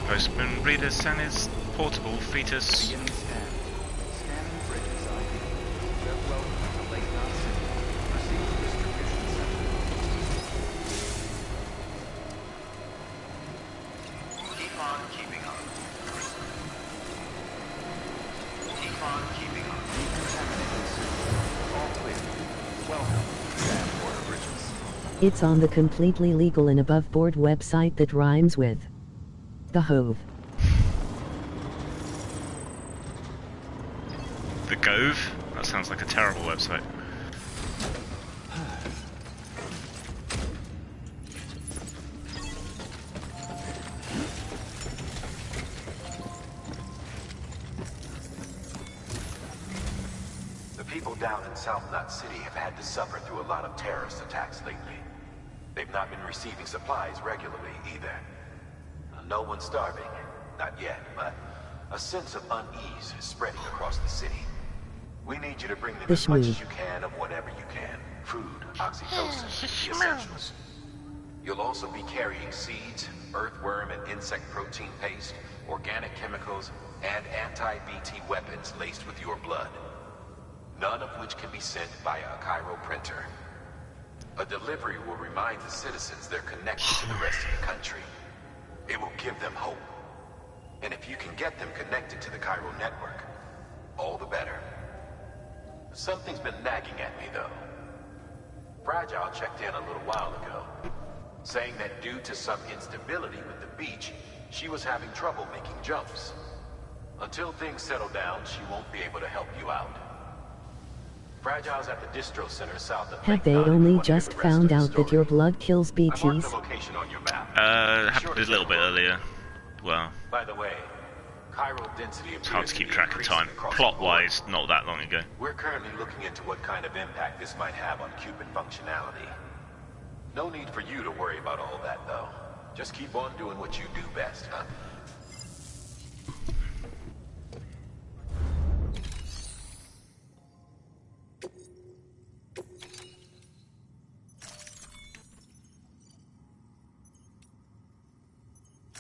Postman Readers and his portable fetus. Beginning scan. Scanning bridges ID. Welcome to Lake Knot City. Proceed to distribution center. Keep on keeping on. Keep on keeping on. Decontaminating soon. All clear. Welcome to Dam Border Bridges. It's on the completely legal and above board website that rhymes with The Hove. The Gove? That sounds like a terrible website. The people down in South Knot City have had to suffer through a lot of terrorist attacks lately. They've not been receiving supplies regularly either. No one's starving, not yet, but a sense of unease is spreading across the city. We need you to bring them as much as you can of whatever you can. Food, oxytocin, the essentials. You'll also be carrying seeds, earthworm and insect protein paste, organic chemicals, and anti-BT weapons laced with your blood. None of which can be sent via a Cairo printer. A delivery will remind the citizens they're connected to the rest of the country. It will give them hope. And if you can get them connected to the Cairo network, all the better. Something's been nagging at me, though. Fragile checked in a little while ago, saying that due to some instability with the beach, she was having trouble making jumps. Until things settle down, she won't be able to help you out. Fragile's at the distro center south of Have they only just found out that your blood kills BTs? Happened a little bit earlier. Well, by the way, chiral density it's hard to keep track of time. Plot-wise, not that long ago. We're currently looking into what kind of impact this might have on Cuban functionality. No need for you to worry about all that, though. Just keep on doing what you do best, huh?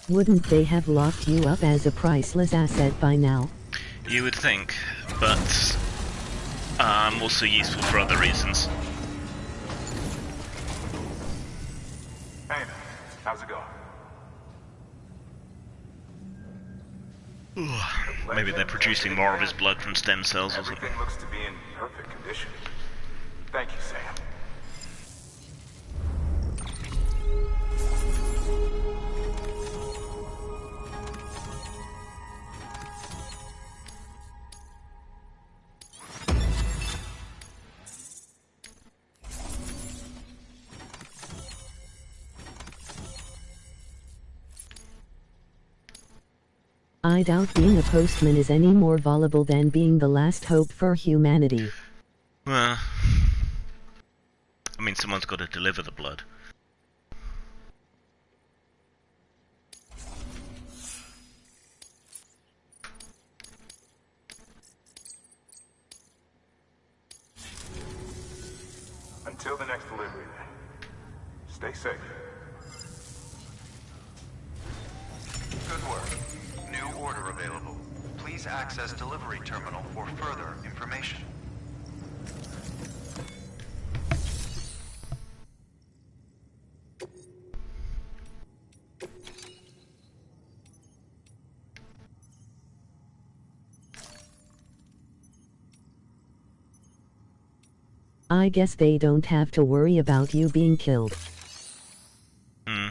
Wouldn't they have locked you up as a priceless asset by now? You would think, but also useful for other reasons. Hey, how's it going? Maybe they're producing more of his blood from stem cells or something. Everything looks to be in perfect condition. Thank you, Sam. I doubt being a postman is any more valuable than being the last hope for humanity. Well, I mean, someone's got to deliver the blood. Until the next delivery, stay safe. Good work. New order available. Please Please access delivery terminal for further information. I guess they don't have to worry about you being killed. Hmm.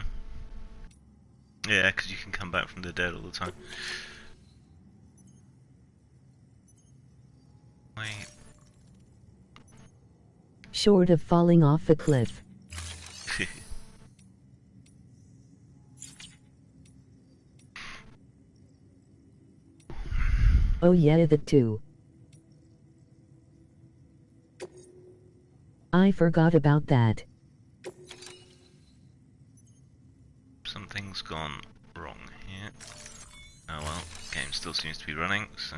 Yeah, because you can come back from the dead all the time. Wait. Short of falling off a cliff. Oh yeah, the two. I forgot about that. Something's gone wrong here. Oh well, game still seems to be running, so...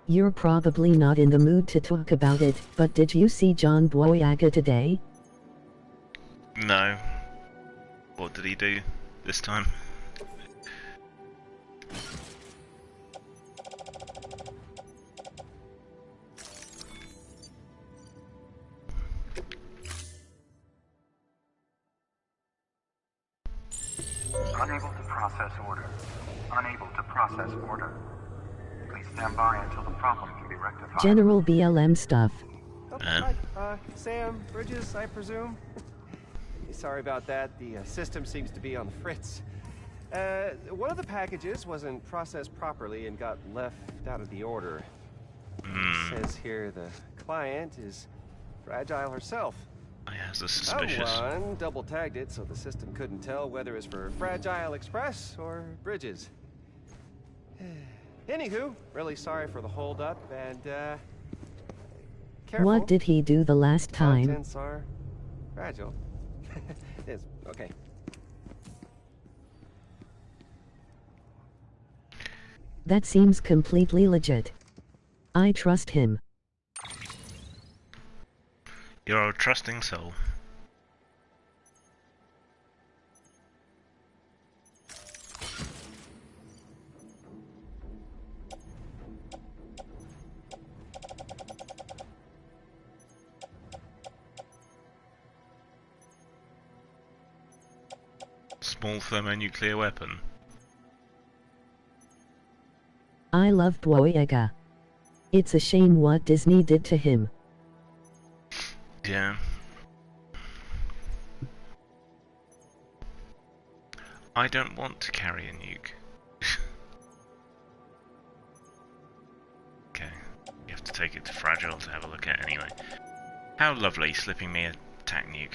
You're probably not in the mood to talk about it, but did you see John Boyega today? No. What did he do this time? Unable to process order. Unable to process order. Please stand by until the problem can be rectified. General BLM stuff. Oh, hi. Sam, Bridges, I presume? Sorry about that. The system seems to be on the fritz. One of the packages wasn't processed properly and got left out of the order. It says here the client is Fragile herself. I has a suspicious. Someone double-tagged it so the system couldn't tell whether it's for Fragile Express or Bridges. Anywho, really sorry for the hold-up, and, careful. What did he do the last time? Contents are fragile. Yes, okay. That seems completely legit. I trust him. You're a trusting soul. Small thermonuclear weapon. I love Boyega. It's a shame what Disney did to him. Yeah. I don't want to carry a nuke. Okay. You have to take it to Fragile to have a look at anyway. How lovely, slipping me a tac nuke.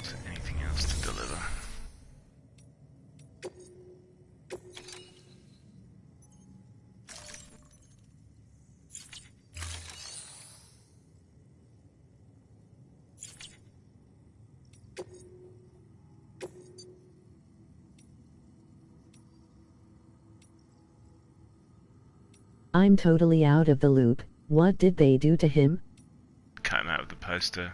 Is there anything else to deliver? I'm totally out of the loop. What did they do to him? Cut him out of the poster.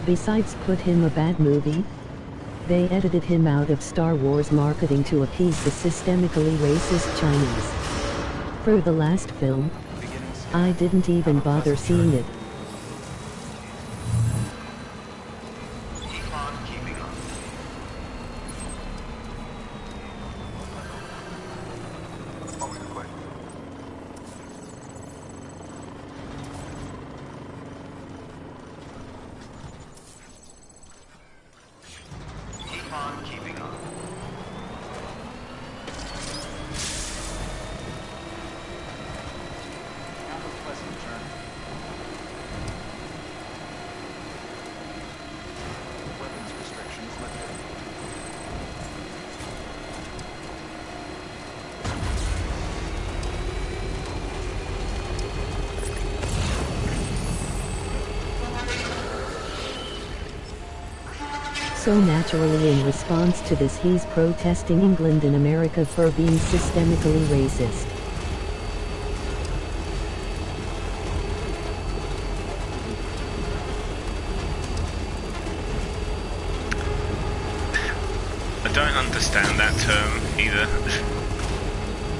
Besides put him a bad movie? They edited him out of Star Wars marketing to appease the systemically racist Chinese. For the last film, I didn't even bother seeing it. Keep on keeping on. What was the question? Keep on keeping on. Have a pleasant journey. Weapons restrictions lifted. So naturally in response to this he's protesting England and America for being systemically racist. I don't understand that term either.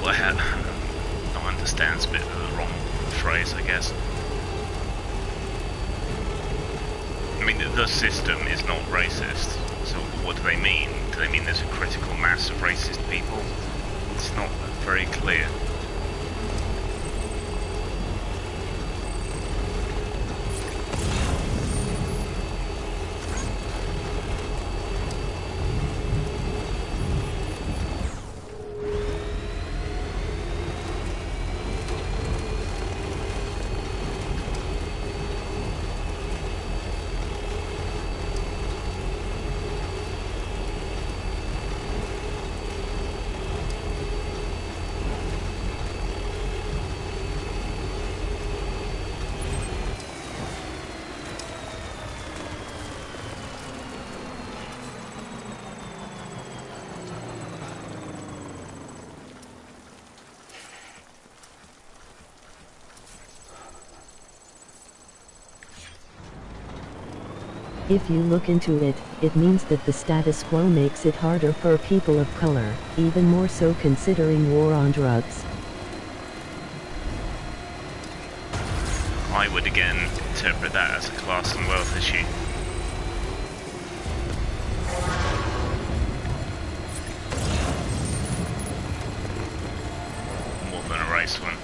Well, I understand's a bit of the wrong phrase, I guess. I mean, the system is not racist, so what do they mean? Do they mean there's a critical mass of racist people? It's not very clear. If you look into it, it means that the status quo makes it harder for people of color, even more so considering war on drugs. I would again interpret that as a class and wealth issue. More than a race one.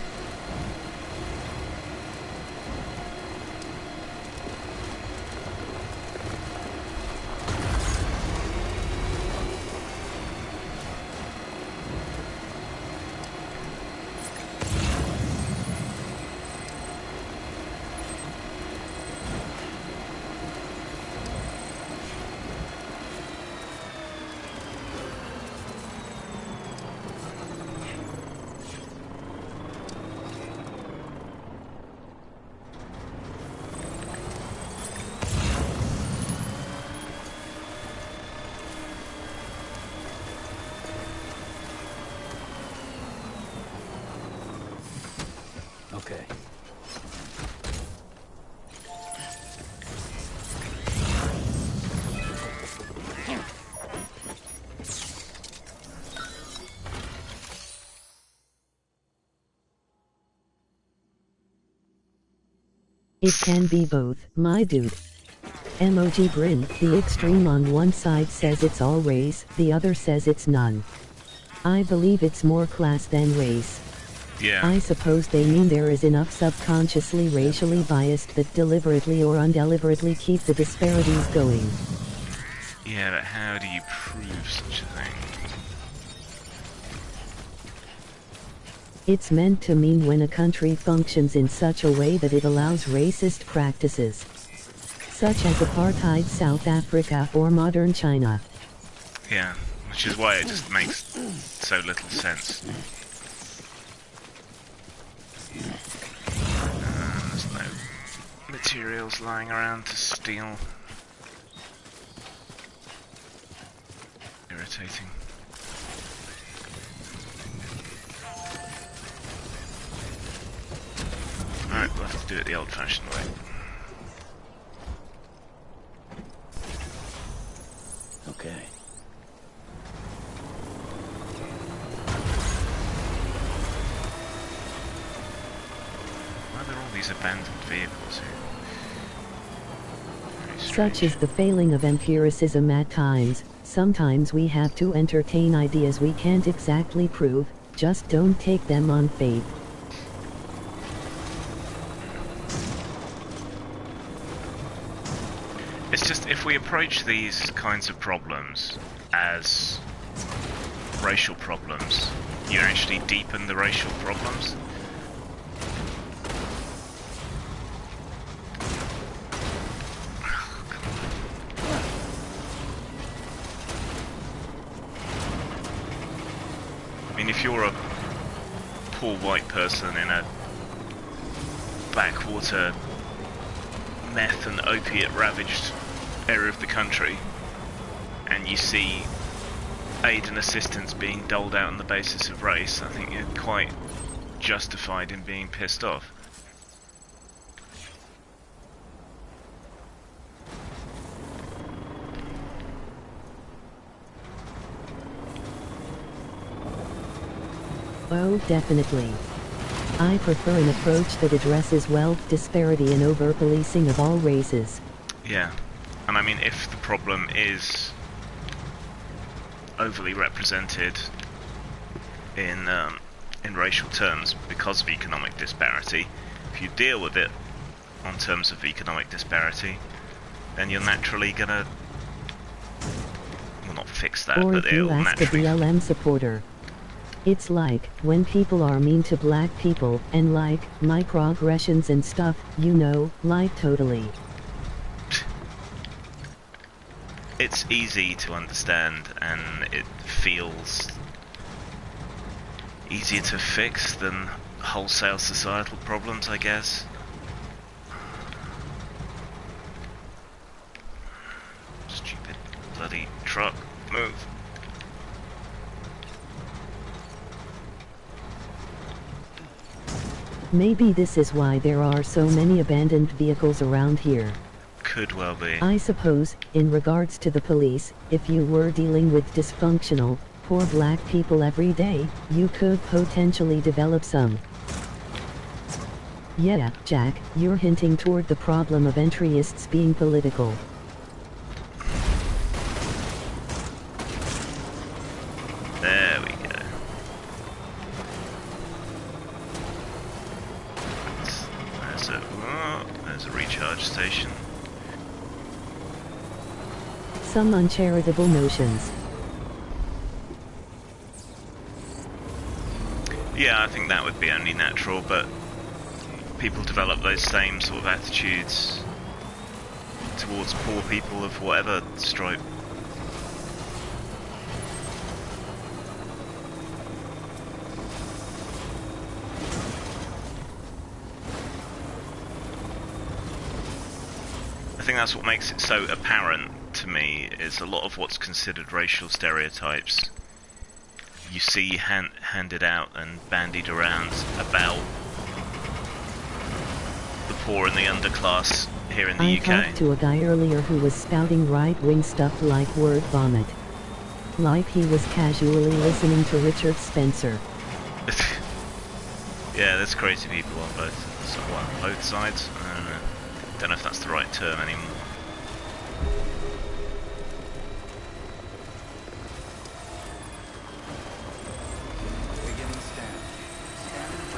Okay. It can be both, my dude. Emoji grin, the extreme on one side says it's all race, the other says it's none. I believe it's more class than race. Yeah. I suppose they mean there is enough subconsciously racially biased that deliberately or undeliberately keep the disparities going. Yeah, but how do you prove such a thing? It's meant to mean when a country functions in such a way that it allows racist practices, such as apartheid South Africa or modern China. Yeah, which is why it just makes so little sense. There's no materials lying around to steal. Irritating. Alright, we'll have to do it the old-fashioned way. Okay. Why are there all these abandoned vehicles here? Very Such strange. is the failing of empiricism at times. Sometimes we have to entertain ideas we can't exactly prove, just don't take them on faith. It's just, if we approach these kinds of problems as racial problems, you actually deepen the racial problems. I mean, if you're a poor white person in a backwater meth and opiate ravaged area of the country, and you see aid and assistance being doled out on the basis of race, I think you're quite justified in being pissed off. Oh, definitely. I prefer an approach that addresses wealth disparity and over-policing of all races. Yeah, and I mean, if the problem is overly represented in racial terms because of economic disparity, if you deal with it on terms of economic disparity, then you're naturally gonna, well, not fix that, Or but if you it'll ask a naturally. BLM supporter. It's like, when people are mean to black people, and like, microaggressions and stuff, you know, like totally. It's easy to understand, and it feels easier to fix than wholesale societal problems, I guess. Stupid bloody truck, move. Maybe this is why there are so many abandoned vehicles around here. Could well be. I suppose, in regards to the police, if you were dealing with dysfunctional, poor black people every day, you could potentially develop some. Yeah, Jack, you're hinting toward the problem of entryists being political. There we go. There's a recharge station. Some uncharitable notions. Yeah, I think that would be only natural, but people develop those same sort of attitudes towards poor people of whatever stripe. I think that's what makes it so apparent to me, is a lot of what's considered racial stereotypes you see handed out and bandied around about the poor and the underclass here in the I UK. talked to a guy earlier who was spouting right-wing stuff like word vomit. Like he was casually listening to Richard Spencer. Yeah, there's crazy people on both sides. I don't know. Don't know if that's the right term anymore. Beginning scan. Scanning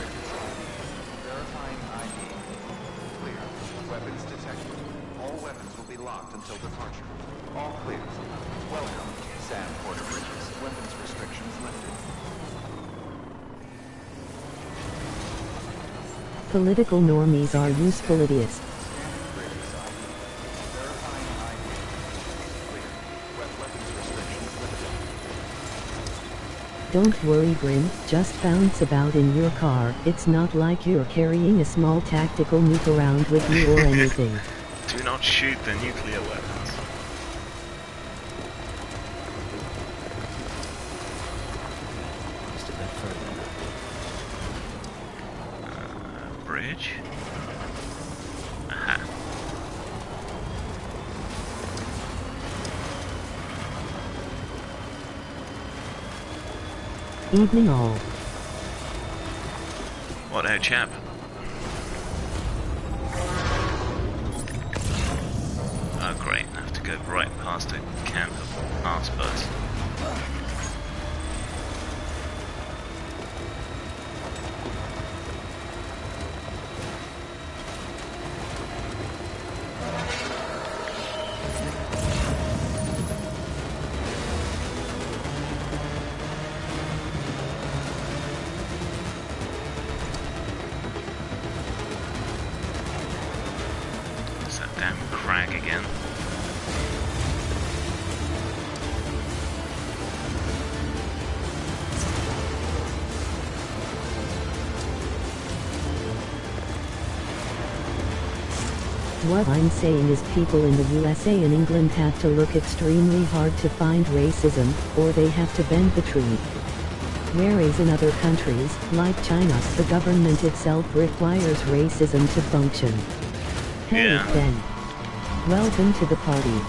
locked until departure. All clear. Welcome, Sam Porter Bridges. Weapons restrictions lifted. Political normies are useful idiots. Scanning bridges ID. Verifying ID. Clear. Weapons restrictions lifted. Don't worry, Grim, just bounce about in your car. It's not like you're carrying a small tactical nuke around with you or anything. Do not shoot the nuclear weapons. Just a bit further. Bridge? Aha. Evening all. What ho, chap? Oh great, I have to go right past a camp of arsebuds. Is that damn crag again? What I'm saying is people in the USA and England have to look extremely hard to find racism, or they have to bend the truth. Whereas in other countries, like China, the government itself requires racism to function. Hey, Yeah. Ben. Welcome to the party.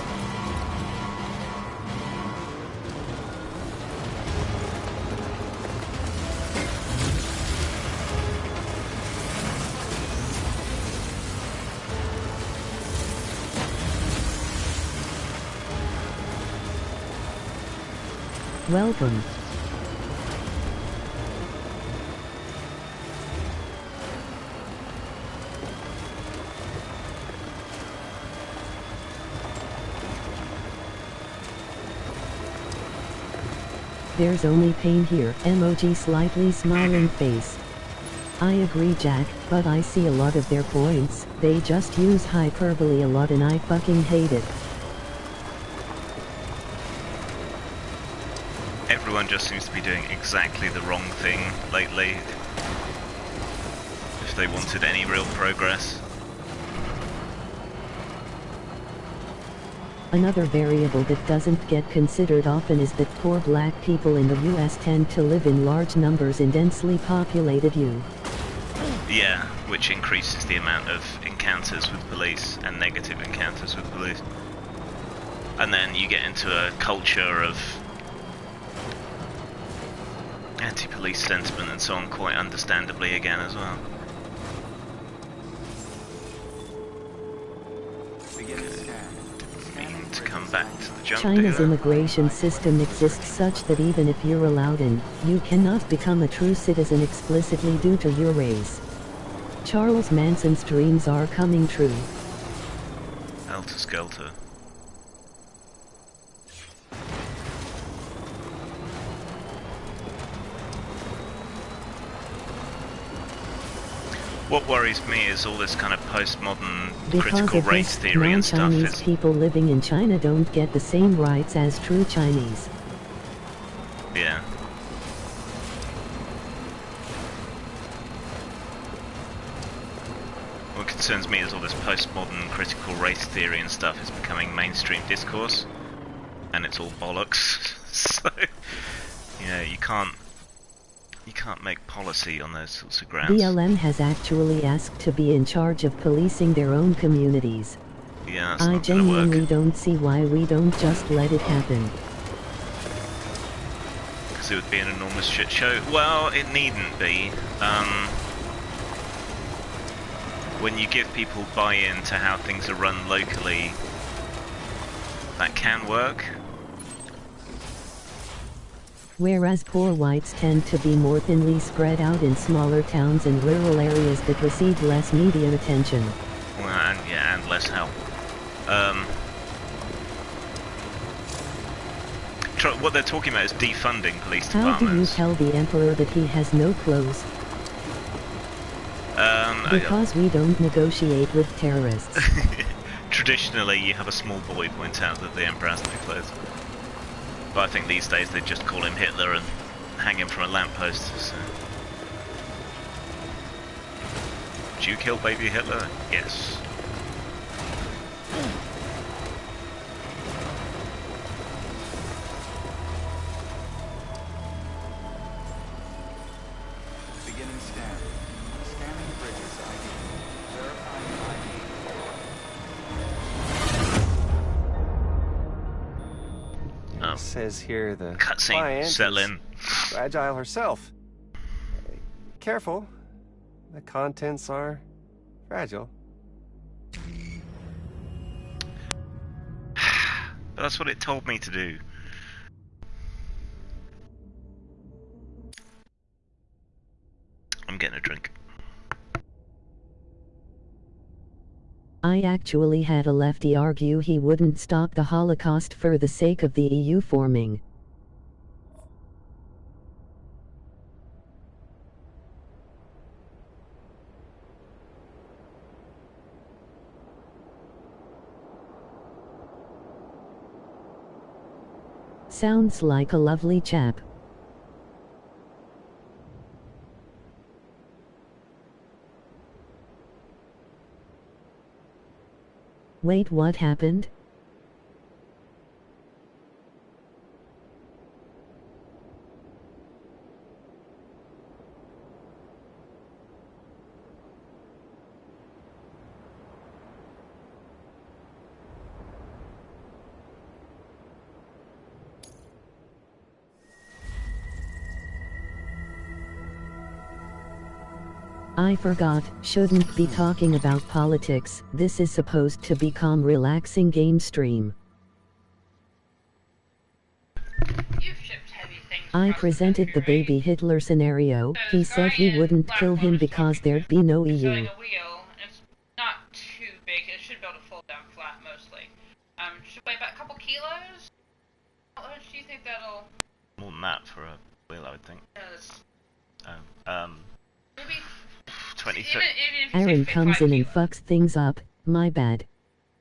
Welcome. There's only pain here, emoji slightly smiling face. I agree, Jack, but I see a lot of their points. They just use hyperbole a lot and I fucking hate it. Everyone just seems to be doing exactly the wrong thing lately. If they wanted any real progress. Another variable that doesn't get considered often is that poor black people in the US tend to live in large numbers in densely populated U. Yeah, which increases the amount of encounters with police and negative encounters with police. And then you get into a culture of anti-police sentiment and so on, quite understandably again as well. Begin scan. Meaning to come back to the jump China's dealer. immigration system exists such that even if you're allowed in, you cannot become a true citizen explicitly due to your race. Charles Manson's dreams are coming true. Helter Skelter. What worries me is all this kind of postmodern Because critical of race this, theory and stuff non-Chinese is... people living in China don't get the same rights as true Chinese. Yeah. What concerns me is all this postmodern critical race theory and stuff is becoming mainstream discourse, and it's all bollocks. So, yeah, you can't make policy on those sorts of grounds. BLM has actually asked to be in charge of policing their own communities. Yeah, that's I not gonna work. genuinely don't see why we don't just let it happen. Because it would be an enormous shit show. Well, it needn't be. When you give people buy-in to how things are run locally, that can work. Whereas poor whites tend to be more thinly spread out in smaller towns and rural areas that receive less media attention. Well, and less help. what they're talking about is defunding police How do you departments. tell the Emperor that he has no clothes? Because we don't negotiate with terrorists. Traditionally, you have a small boy point out that the Emperor has no clothes. But I think these days they just call him Hitler and hang him from a lamppost. So. Did you kill baby Hitler? Yes. Beginning scan. Scanning bridges ID. Verifying ID. Oh. It says here the Cutscene. client Settle is in. Fragile herself. Careful. The contents are fragile. But that's what it told me to do. I'm getting a drink. I actually had a lefty argue he wouldn't stop the Holocaust for the sake of the EU forming. Sounds like a lovely chap. Wait, what happened? I forgot, shouldn't be talking about politics, this is supposed to become relaxing game stream. I presented the baby Hitler scenario, he said he wouldn't kill him because there'd be no EU. A wheel. It's not too big, it should be able to fold down flat mostly. Should weigh about a couple kilos? How much do you think that'll... More than that for a wheel, I would think. Maybe 20, even if you Aaron say comes 5 in and kilos. fucks things up, my bad.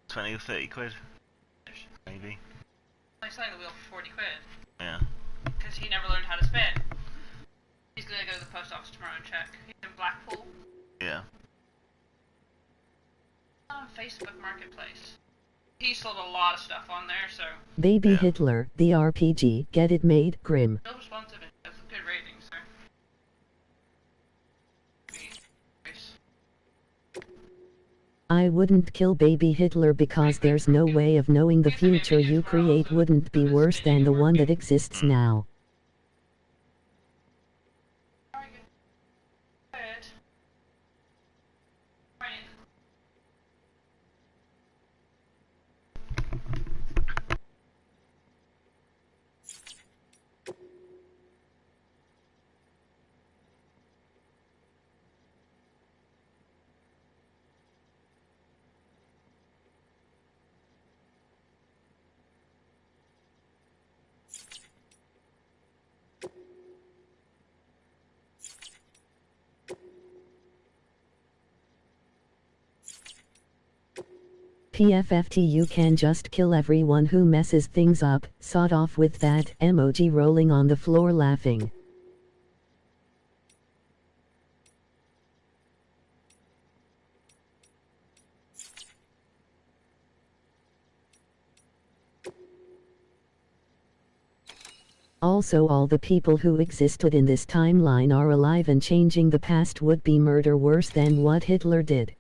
20 or 30 quid, maybe. He's selling the wheel for 40 quid. Yeah. Because he never learned how to spin. He's gonna go to the post office tomorrow and check. He's in Blackpool. Yeah. On Facebook Marketplace. He sold a lot of stuff on there, so... Baby Hitler, the RPG, get it made, Grim. No responsive. That's a good rating, sir. I wouldn't kill baby Hitler because there's no way of knowing the future you create wouldn't be worse than the one that exists now. Good. Right. PFFT, you can just kill everyone who messes things up, sawed off with that emoji rolling on the floor laughing. Also, all the people who existed in this timeline are alive, and changing the past would be murder worse than what Hitler did.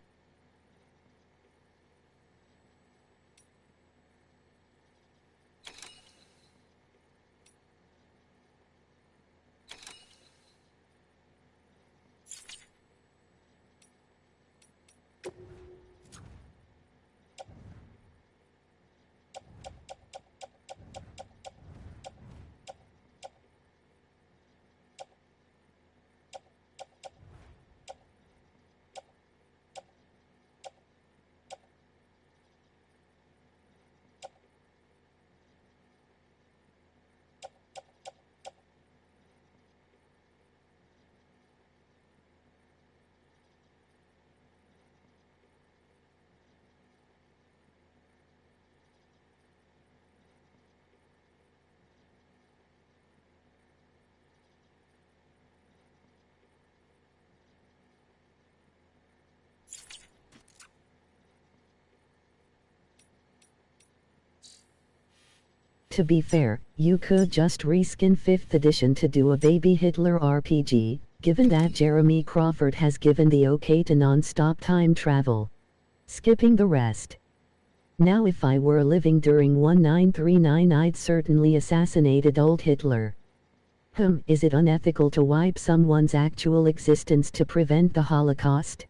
To be fair, you could just reskin 5th edition to do a Baby Hitler RPG, given that Jeremy Crawford has given the okay to non-stop time travel. Skipping the rest. Now if I were living during 1939 I'd certainly assassinate Adult Hitler. Is it unethical to wipe someone's actual existence to prevent the Holocaust?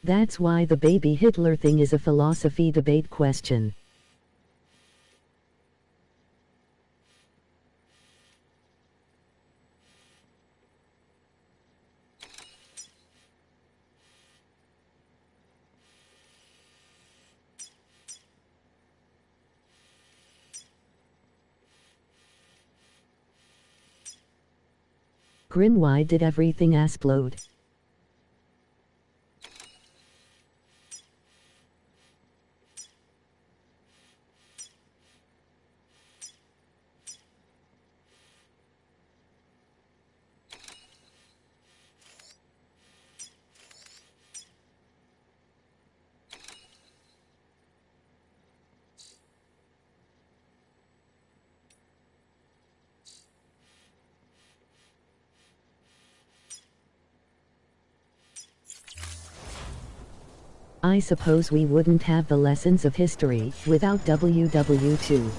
That's why the Baby Hitler thing is a philosophy debate question. Grim, why did everything explode? I suppose we wouldn't have the lessons of history without WW2.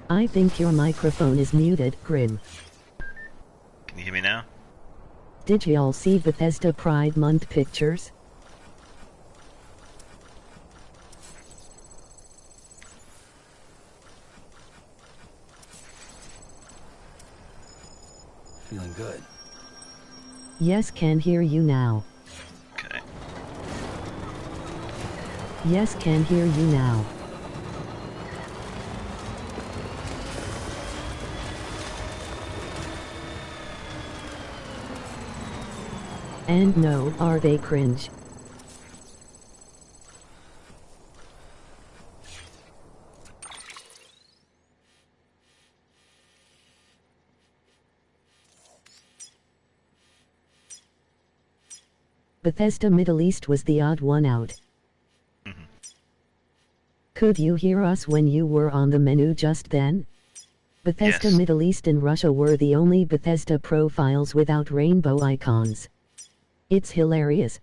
I think your microphone is muted, Grim. Can you hear me now? Did y'all see Bethesda Pride Month pictures? Feeling good. Yes, can hear you now. Okay. Yes, can hear you now. And no, are they cringe? Bethesda Middle East was the odd one out. Mm-hmm. Could you hear us when you were on the menu just then? Bethesda Yes. Middle East and Russia were the only Bethesda profiles without rainbow icons. It's hilarious.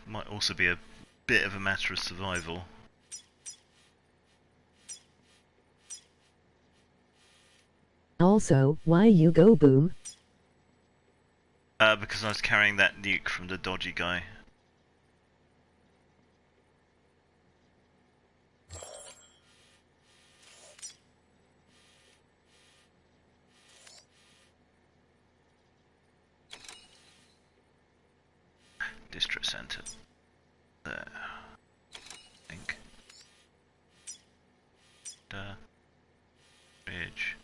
Might also be a bit of a matter of survival. Also, why you go boom? Because I was carrying that nuke from the dodgy guy. District center. There. I think. Bridge.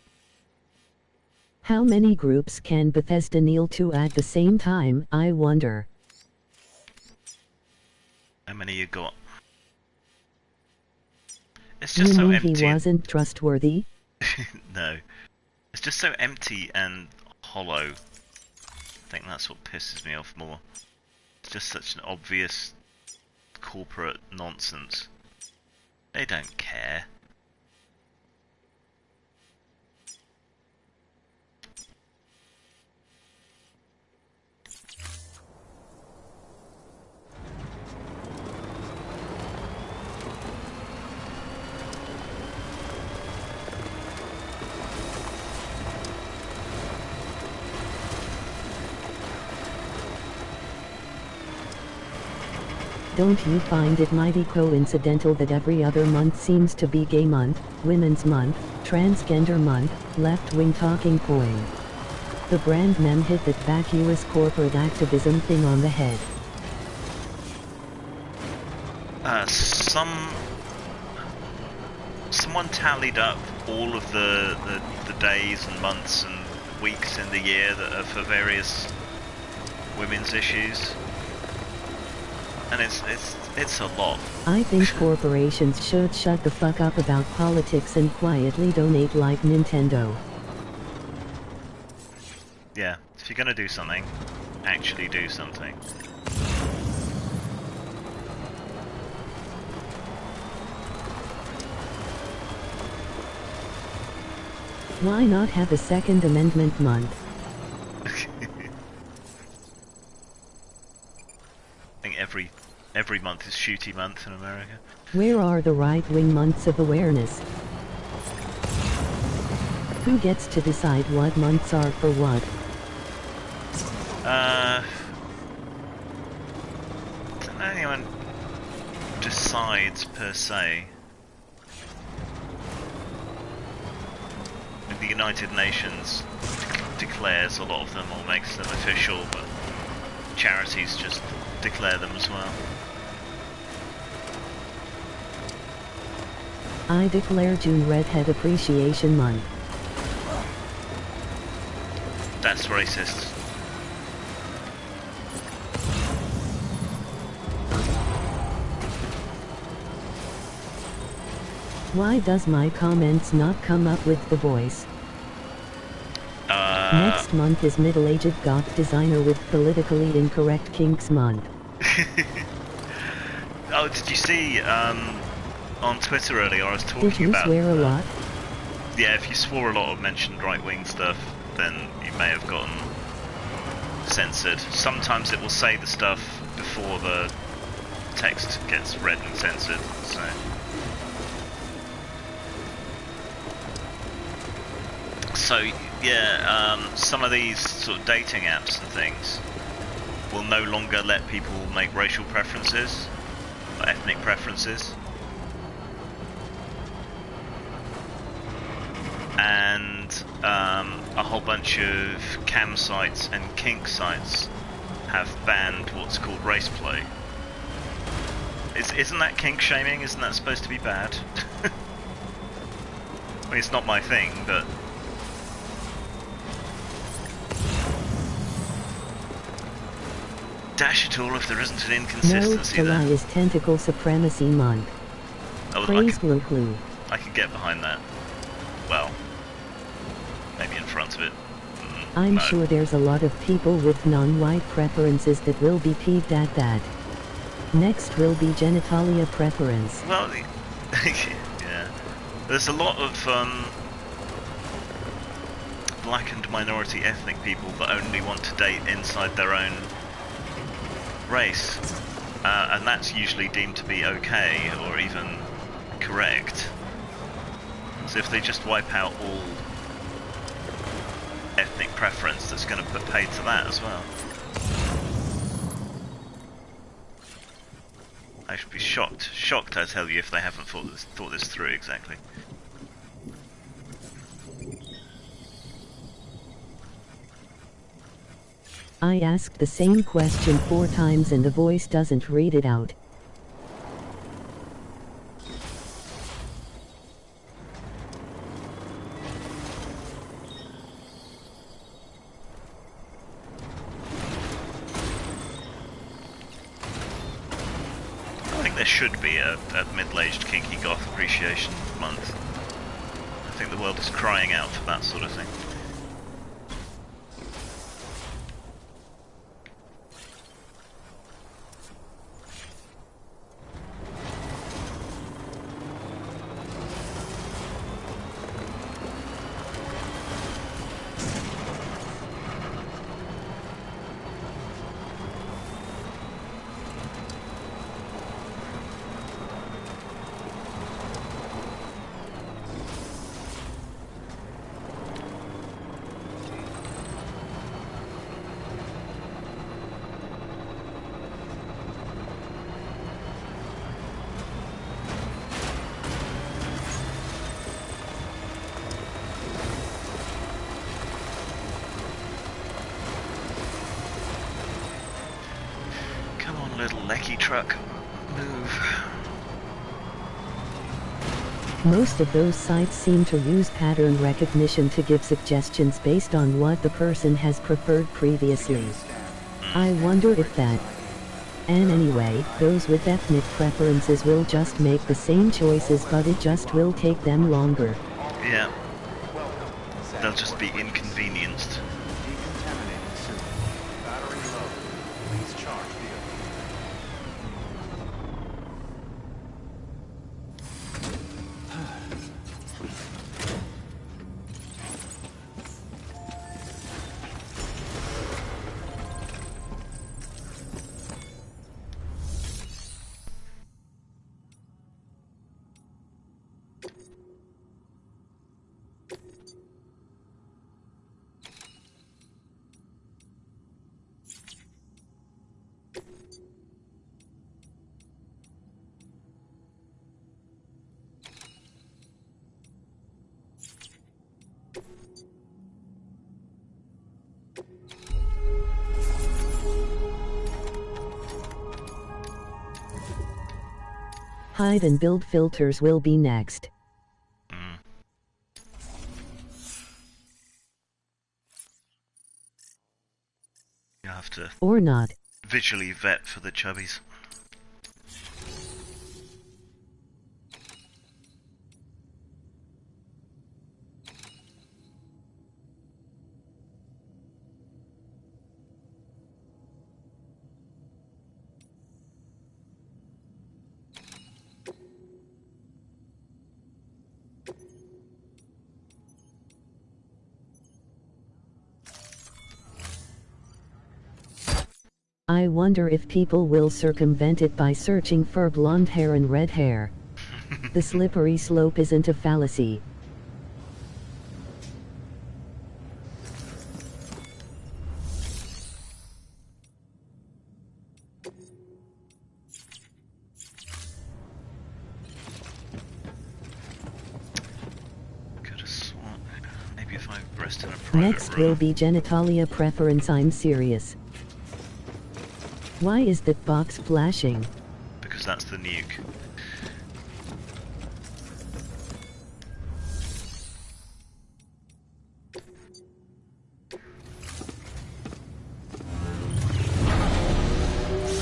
How many groups can Bethesda kneel to at the same time, I wonder? How many you got? It's You just so mean empty. he wasn't trustworthy? No. It's just so empty and hollow. I think that's what pisses me off more. It's just such an obvious corporate nonsense. They don't care. Don't you find it mighty coincidental that every other month seems to be Gay Month, Women's Month, Transgender Month, left-wing talking point? The brand mem hit that vacuous corporate activism thing on the head. Someone tallied up all of the days and months and weeks in the year that are for various women's issues, and it's a lot. I think corporations should shut the fuck up about politics and quietly donate like Nintendo. Yeah, if you're gonna do something, actually do something. Why not have a Second Amendment month? I think every month is shooty month in America. Where are the right-wing months of awareness? Who gets to decide what months are for what? Don't know anyone decides per se. The United Nations declares a lot of them or makes them official, but charities just declare them as well. I declare June Redhead Appreciation Month. That's racist. Why does my comments not come up with the voice? Next month is Middle-Aged Goth Designer with Politically Incorrect Kinks Month. Oh, did you see on Twitter earlier I was talking about... Did you swear a lot? Yeah, if you swore a lot or mentioned right-wing stuff, then you may have gotten censored. Sometimes it will say the stuff before the text gets read and censored, so... So, yeah, some of these sort of dating apps and things will no longer let people make racial preferences, or ethnic preferences. And a whole bunch of cam sites and kink sites have banned what's called race play. Isn't that kink shaming? Isn't that supposed to be bad? I mean, it's not my thing, but... Dash it all if there isn't an inconsistency No, there. July is Tentacle Supremacy Month. Praise Blue Clue. I could get behind that. Well, maybe in front of it. I'm no. sure there's a lot of people with non-white preferences that will be peeved at that. Next will be genitalia preference. Well, yeah. There's a lot of black and minority ethnic people that only want to date inside their own race, and that's usually deemed to be okay or even correct. So if they just wipe out all ethnic preference, that's going to put paid to that as well. I should be shocked, I tell you, if they haven't thought this through exactly. I asked the same question 4 times and the voice doesn't read it out. I think there should be a middle-aged kinky goth appreciation month. I think the world is crying out for that sort of thing. Little lecky truck. Move. Most of those sites seem to use pattern recognition to give suggestions based on what the person has preferred previously. I wonder if that... And anyway, those with ethnic preferences will just make the same choices, but it just will take them longer. Yeah. They'll just be inconvenienced. Decontaminating soon. Battery low. Please charge vehicle. Hide and build filters will be next. You have to Or not. visually vet for the chubbies. I wonder if people will circumvent it by searching for blonde hair and red hair. The slippery slope isn't a fallacy. Could have sworn. Maybe if I rest in a private Next room. will be genitalia preference. I'm serious. Why is that box flashing? Because that's the nuke.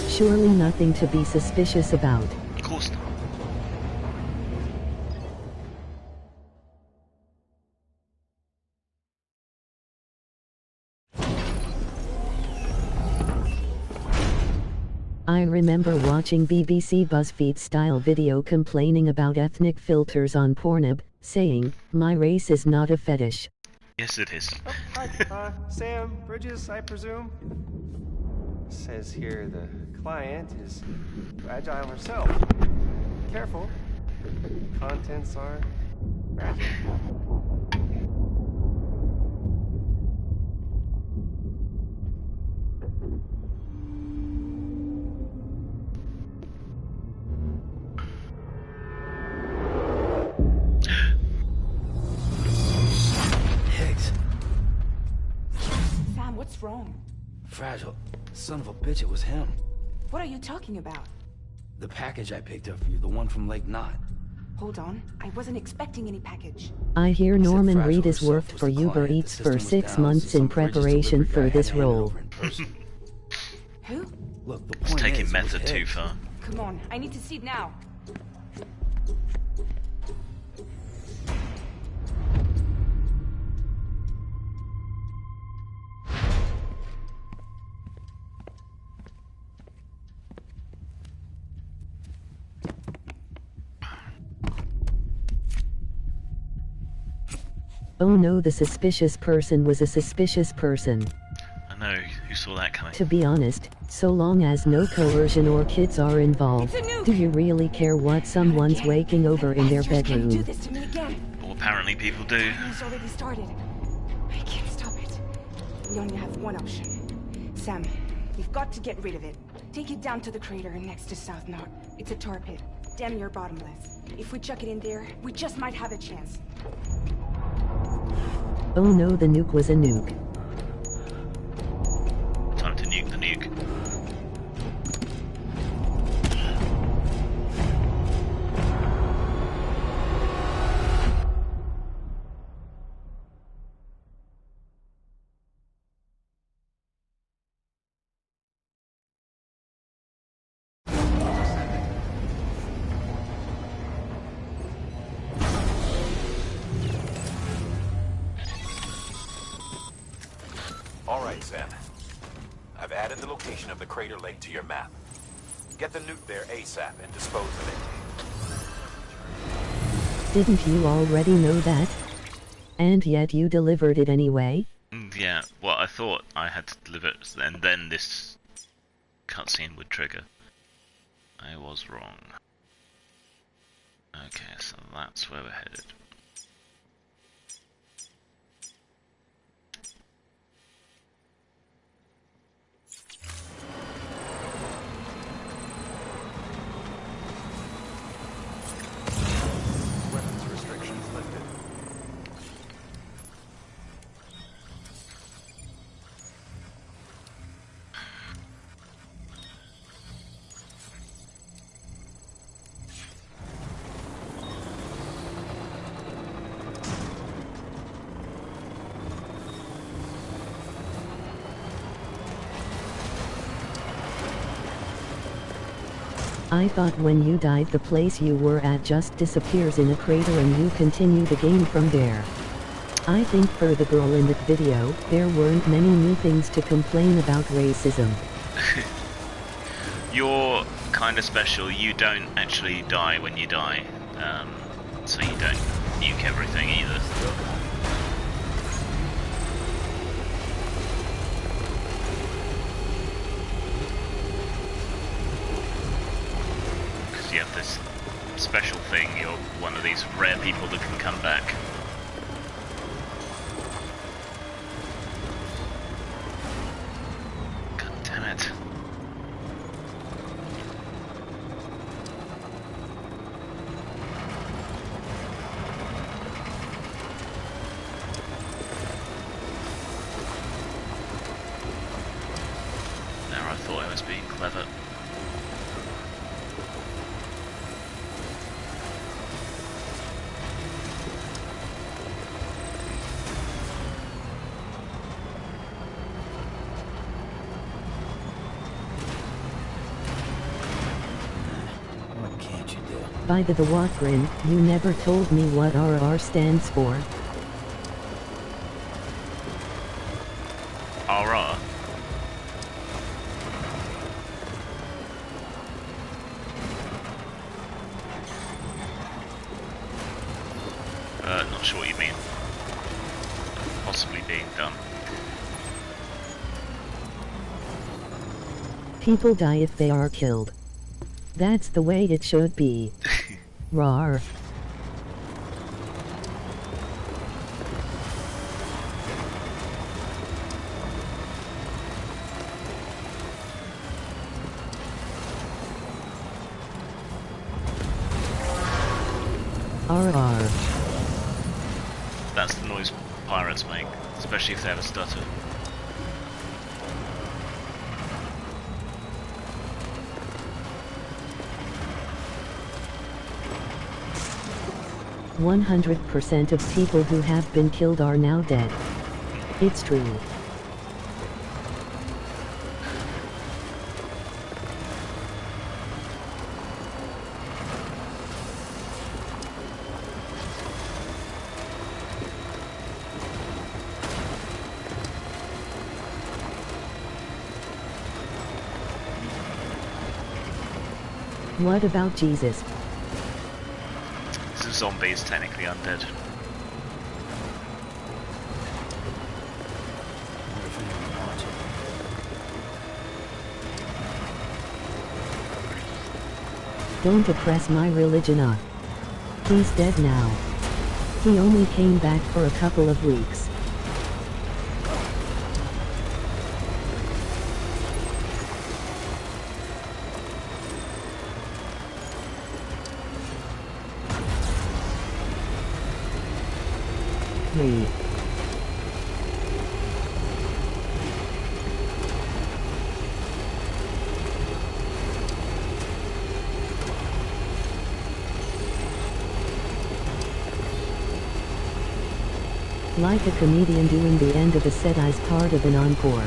Surely nothing to be suspicious about. Of course not. I remember watching BBC BuzzFeed-style video complaining about ethnic filters on Pornhub, saying, "My race is not a fetish." Yes, it is. Oh, hi. Sam, Bridges, I presume? Says here the client is fragile herself. Careful. Contents are fragile. Higgs. Sam, what's wrong? Fragile. Son of a bitch, it was him. What are you talking about? The package I picked up for you, the one from Lake Knot. Hold on. I wasn't expecting any package. I hear Said Norman Fragile Reed has herself worked was for the Uber client. The Eats system for was 6 down, so months some in Bridges preparation delivery for guy had this to hand it role. over in person. Who? Look, the It's point taking is, it was method too Higgs. far. Come on. I need to see it now. Oh no, the suspicious person was a suspicious person. I know, who saw that coming? To be honest, so long as no coercion or kids are involved, It's a nuke! do you really care what someone's Again. waking over in their Bastards can't do bedroom? this to me again. Well, apparently people do. It's already started. I can't stop it. We only have one option. Sam, we've got to get rid of it. Take it down to the crater next to South Knot. It's a tar pit. Damn near bottomless. If we chuck it in there, we just might have a chance. Oh no, the nuke was a nuke. Time to nuke the nuke. All right, Sam. I've added the location of the crater lake to your map. Get the nuke there ASAP and dispose of it. Didn't you already know that? And yet you delivered it anyway? Yeah, well, I thought I had to deliver it, and then this cutscene would trigger. I was wrong. Okay, so that's where we're headed. Weapons restrictions lifted. I thought when you died the place you were at just disappears in a crater and you continue the game from there. I think for the girl in that video, there weren't many new things to complain about racism. You're kind of special. You don't actually die when you die, so you don't nuke everything either. You have this special thing, you're one of these rare people that can come back. God damn it. Now I thought I was being clever. By the Watgrin, you never told me what RR stands for. RR? Not sure what you mean. Possibly being dumb. People die if they are killed. That's the way it should be. Rawr. RR. That's the noise pirates make, especially if they have a stutter. %100% of people who have been killed are now dead. It's true. What about Jesus? The zombie is technically undead. Don't oppress my religion up. He's dead now. He only came back for a couple of weeks. Me. Like a comedian doing the end of a set as part of an encore.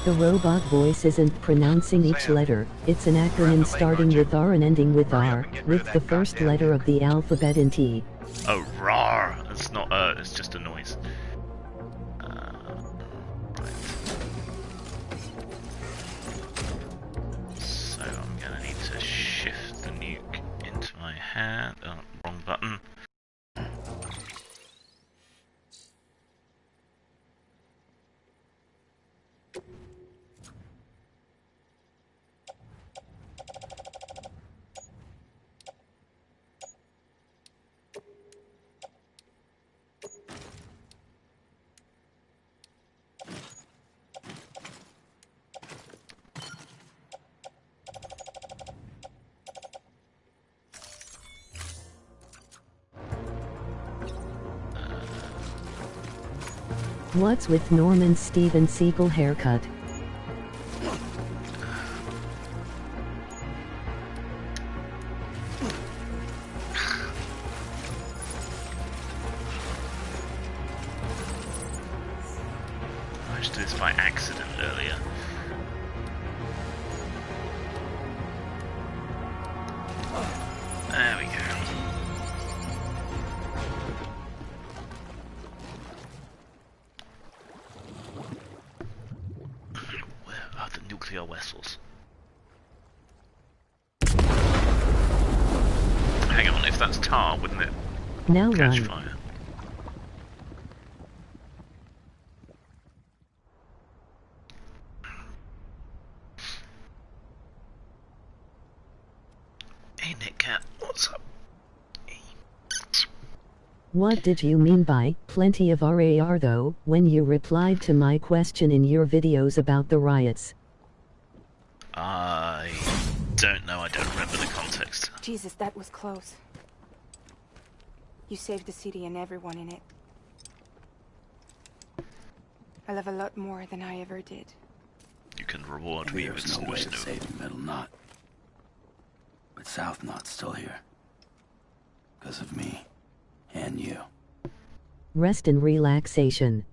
The robot voice isn't pronouncing each letter, it's an acronym starting with R and ending with R, with the first letter of the alphabet in T. Oh, rawr! It's not, it's just a noise. Right. So I'm gonna need to shift the nuke into my hand. Oh, wrong button. What's with Norman's Steven Seagal haircut? I just did this by accident earlier. There we go. Where are the nuclear vessels? Hang on, if that's tar, wouldn't it Now catch run. fire? Hey Nick Cat, what's up? What did you mean by plenty of RAR though, when you replied to my question in your videos about the riots? I don't know, I don't remember the context. Jesus, that was close. You saved the city and everyone in it. I love a lot more than I ever did. You can reward me with There's some no way to wisdom. save the Middle Knot. But South Knot's still here. Because of me. And you. Rest and relaxation.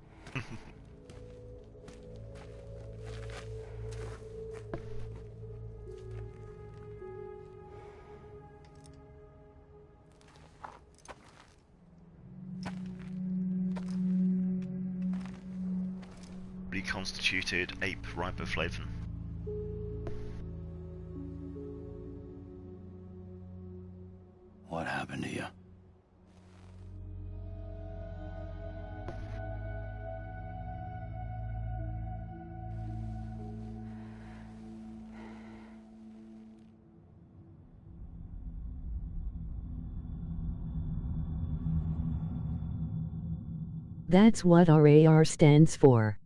Reconstituted ape riboflavin. What happened to you? That's what RAR stands for.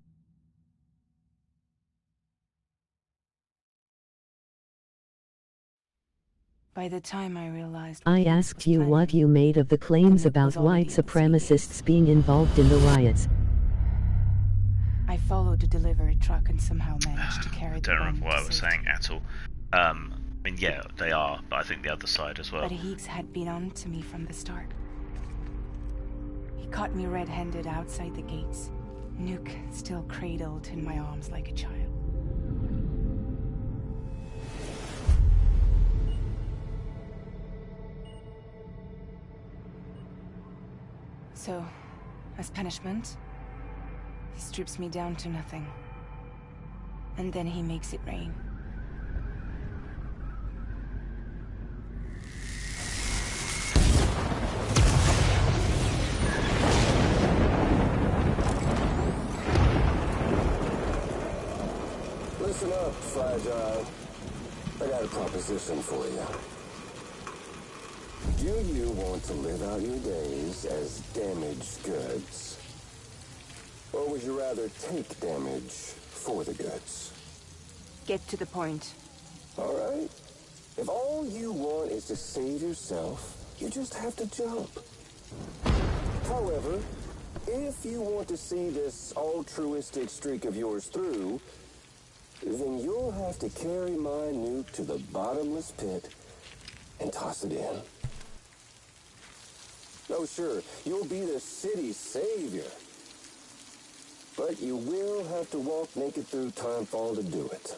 By the time I realized... I asked you what you made of the claims about white supremacists being involved in the riots. I followed the delivery truck and somehow managed to carry I the don't bomb remember what to I was safety. saying at all. I mean, yeah, they are, but I think the other side as well. But Higgs had been on to me from the start. He caught me red-handed outside the gates. Nuke still cradled in my arms like a child. So, as punishment, he strips me down to nothing. And then he makes it rain. Listen up, Fragile. I got a proposition for you. Do you want to live out your days as damaged goods? Or would you rather take damage for the goods? Get to the point. All right. If all you want is to save yourself, you just have to jump. However, if you want to see this altruistic streak of yours through, then you'll have to carry my nuke to the bottomless pit and toss it in. Oh, sure, you'll be the city's savior. But you will have to walk naked through Timefall to do it.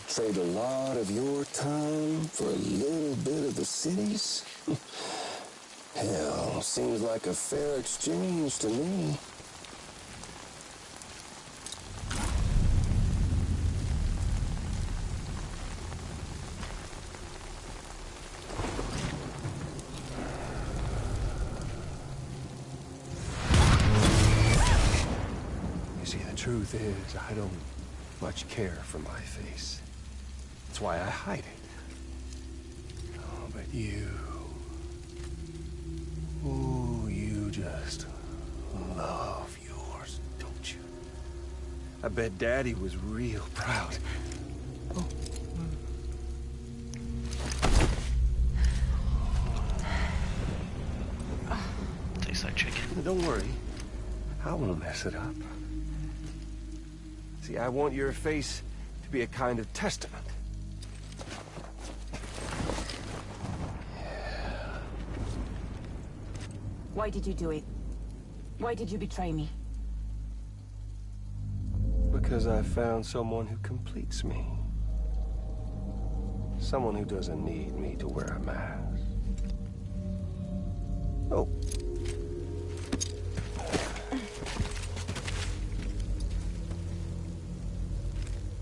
Trade a lot of your time for a little bit of the city's? Hell, seems like a fair exchange to me. You see, the truth is, I don't much care for my face. That's why I hide it. Oh, but you... Ooh, you just love yours, don't you? I bet Daddy was real proud. Oh. Tastes like chicken. Don't worry. I won't mess it up. See, I want your face to be a kind of testament. Why did you do it? Why did you betray me? Because I found someone who completes me. Someone who doesn't need me to wear a mask. Oh.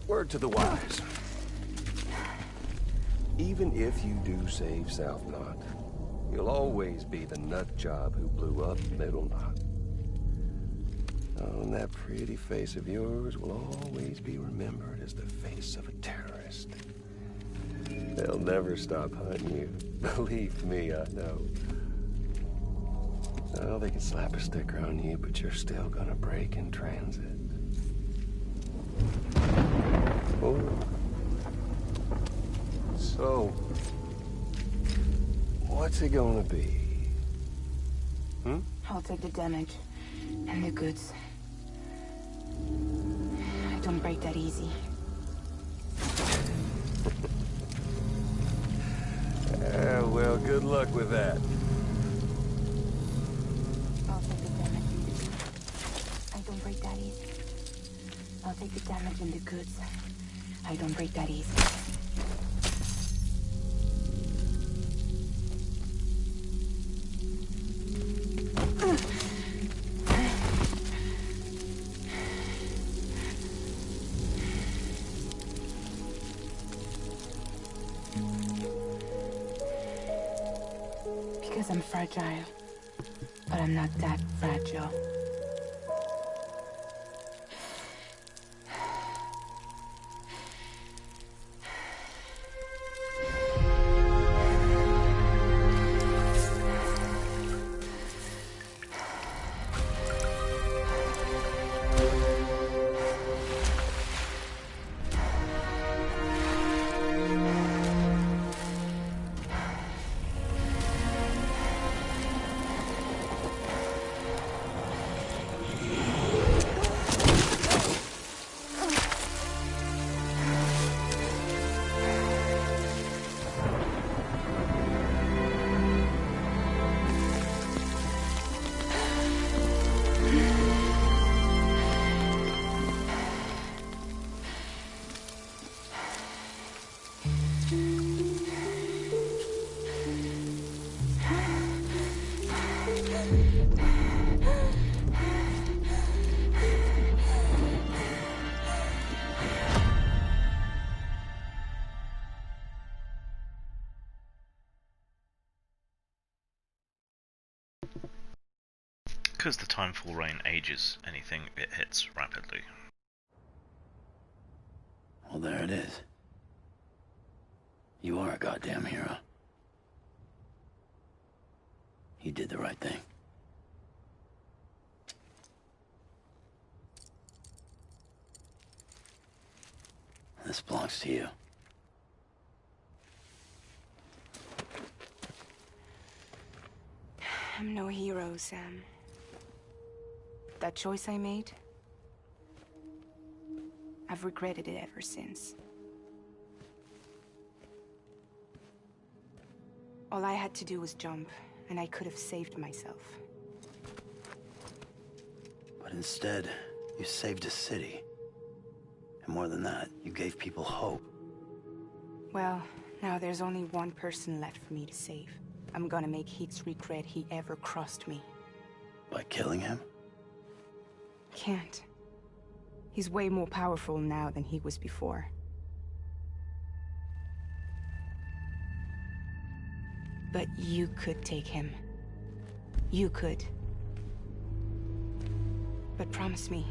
Word to the wise. Even if you do save South Knot, you'll always be the nut job who blew up Middle Knot. Oh, and that pretty face of yours will always be remembered as the face of a terrorist. They'll never stop hunting you. Believe me, I know. Oh, they can slap a sticker on you, but you're still gonna break in transit. Oh. So, what's it gonna be? Hmm? I'll take the damage and the goods. I don't break that easy. Well, good luck with that. I'll take the damage. I don't break that easy. I'll take the damage and the goods. I don't break that easy. Because I'm fragile. But I'm not that fragile. Because the Timefall rain ages anything it hits rapidly. Well, there it is. You are a goddamn hero. You did the right thing. This belongs to you. I'm no hero, Sam. That choice I made, I've regretted it ever since. All I had to do was jump, and I could have saved myself. Instead, you saved a city. And more than that, you gave people hope. Well, now there's only one person left for me to save. I'm gonna make Hicks regret he ever crossed me. By killing him? Can't. He's way more powerful now than he was before. But you could take him. You could. But promise me.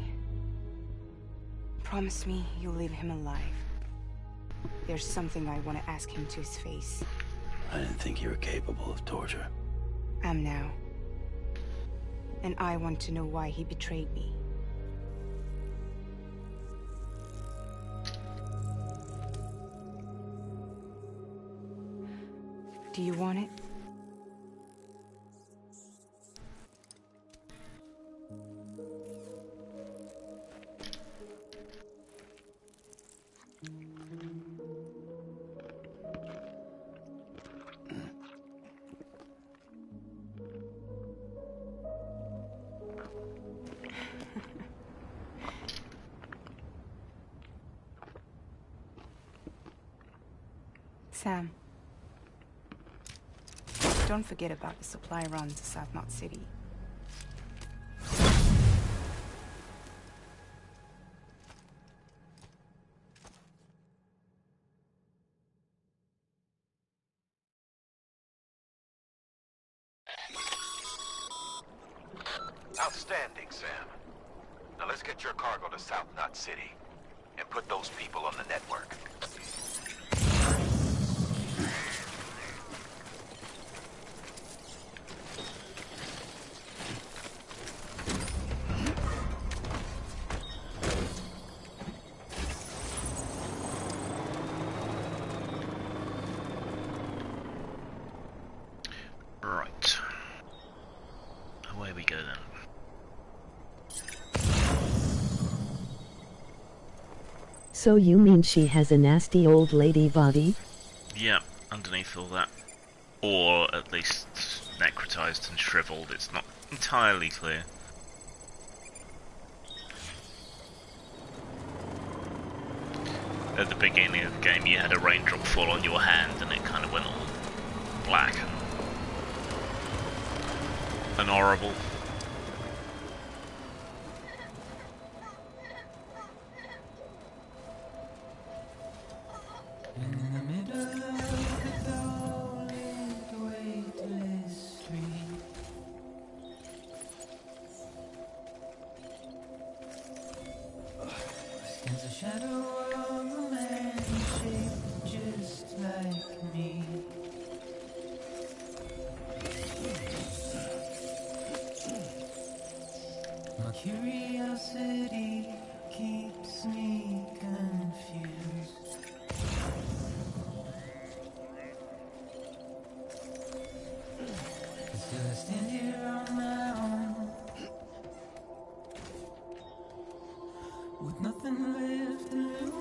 Promise me you'll leave him alive. There's something I want to ask him to his face. I didn't think you were capable of torture. Am now. And I want to know why he betrayed me. Do you want it? Sam. Don't forget about the supply runs to South Knot City. Outstanding, Sam. Now let's get your cargo to South Knot City and put those people on the network. Right. Away we go then. So you mean she has a nasty old lady body? Yeah, underneath all that. Or at least necrotized and shriveled, it's not entirely clear. At the beginning of the game you had a raindrop fall on your hand and it kind of went all black and horrible. Curiosity keeps me confused. Still I stand here on my own, with nothing left to lose.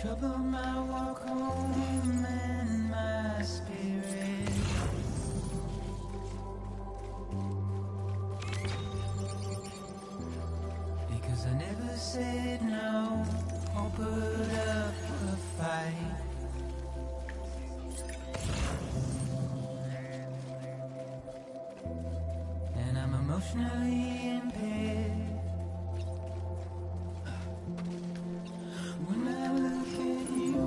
Trouble my walk home and my spirit. Because I never said no or put up a fight. And I'm emotionally impaired. When I look at you,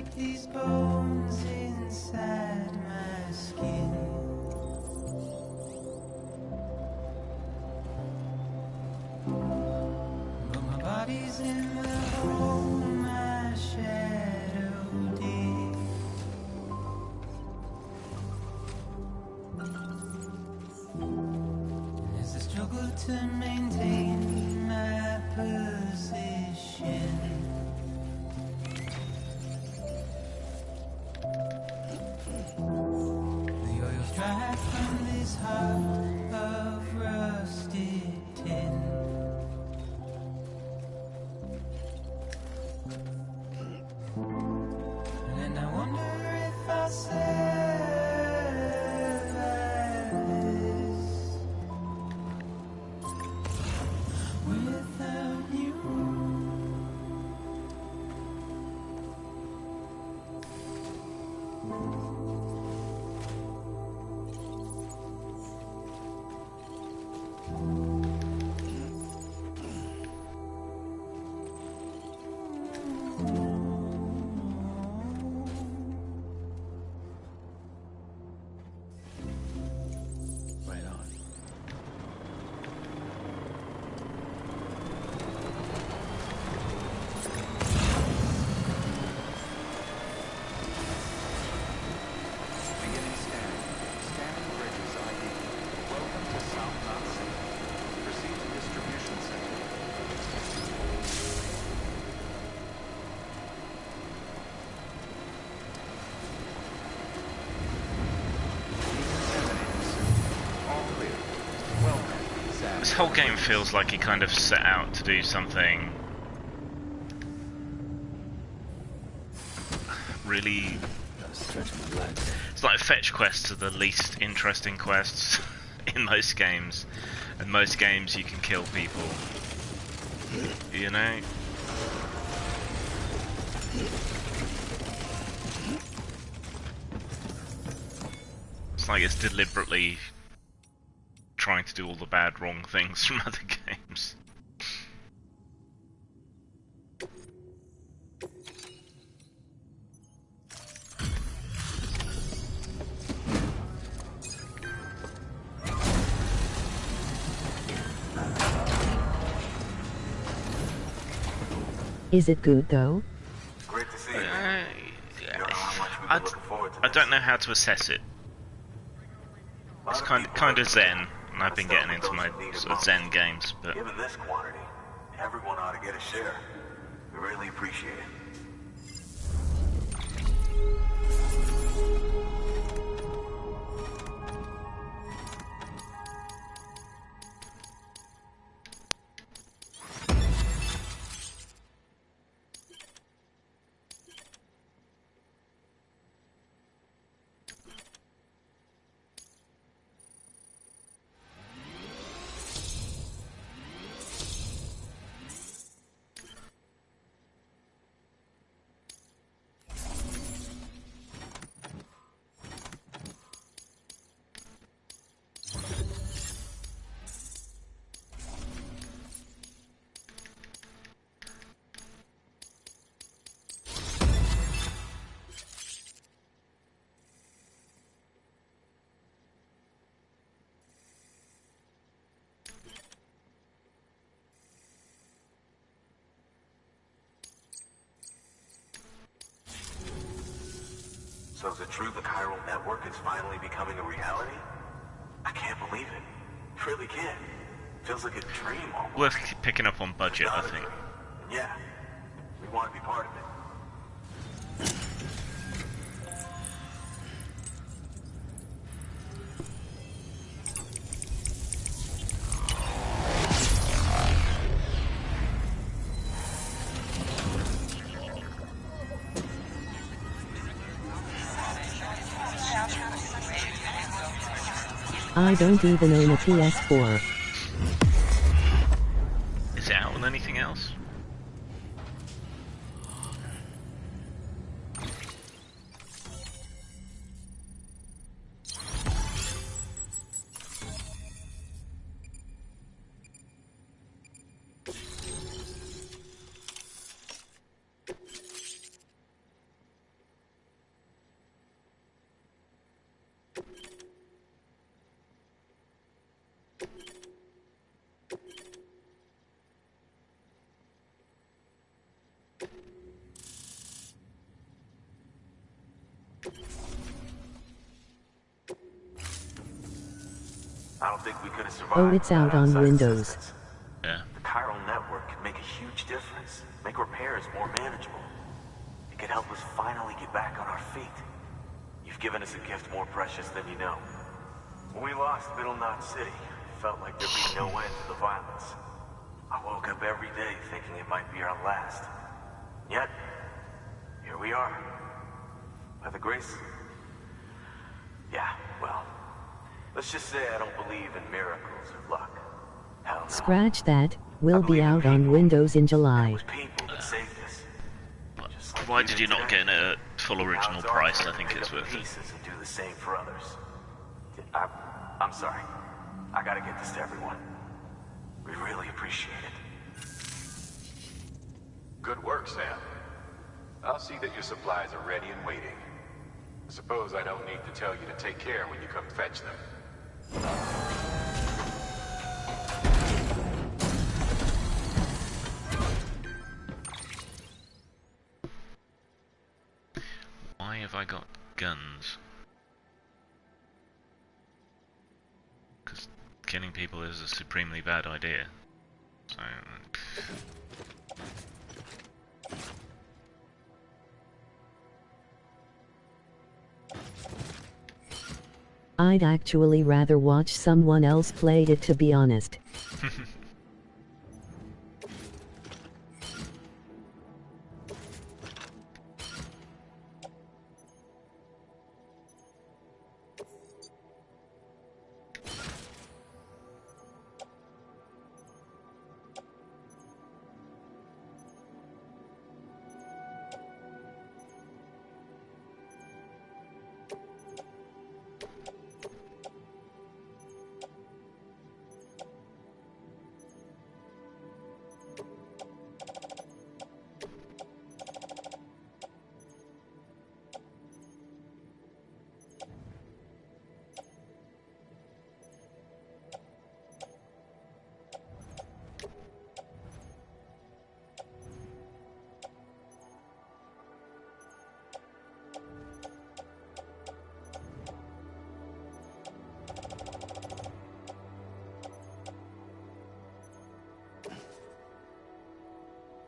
keep these bones inside my skin. But my body's in the hole my shadow did. As I struggle to maintain my position, the oil's dry from this heart of rusted tin. And I wonder if I'll survive this without you. Right on. Beginning scanning. Scanning bridges ID. Welcome to South Knot City. Proceed to distribution center. Decontaminating suit. All clear. Welcome, Sam. This whole game feels like it kind of set out to do something really. Stretching my legs. It's like fetch quests are the least interesting quests in most games. In most games you can kill people. You know? It's like it's deliberately trying to do all the bad, wrong things from other games. Is it good though? Great to see you. I don't know how to assess it. It's kind of zen, and I've been getting into my sort of zen games, but Given this quantity, everyone ought to get a share. We really appreciate it. So is it true the chiral network is finally becoming a reality? I can't believe it. Really can't. Feels like a dream almost. worth picking up on budget, I think. Yeah. We want to be part of it. I don't even own a PS4. Is it out on anything else? I don't think we could have survived. Oh, it's out on outside Windows. assistance. Yeah. The chiral network could make a huge difference, make repairs more manageable. It could help us finally get back on our feet. You've given us a gift more precious than you know. When we lost Middle Knot City, it felt like there'd be no end to the violence. I woke up every day thinking it might be our last. Yet, here we are. By the grace... Yeah, well, let's just say I don't believe in miracles or luck. Hell no. Scratch that. Will be out on Windows in July. People that saved us. Just like Why you did did you not today. get it at full original Now it's our price? turn I to think pick it's up the worth it. pieces and do the same for others. I'm sorry. I gotta get this to everyone. We really appreciate it. Good work, Sam. I'll see that your supplies are ready and waiting. I suppose I don't need to tell you to take care when you come fetch them. Why have I got guns? Because killing people is a supremely bad idea. So... I'd actually rather watch someone else play it, to be honest.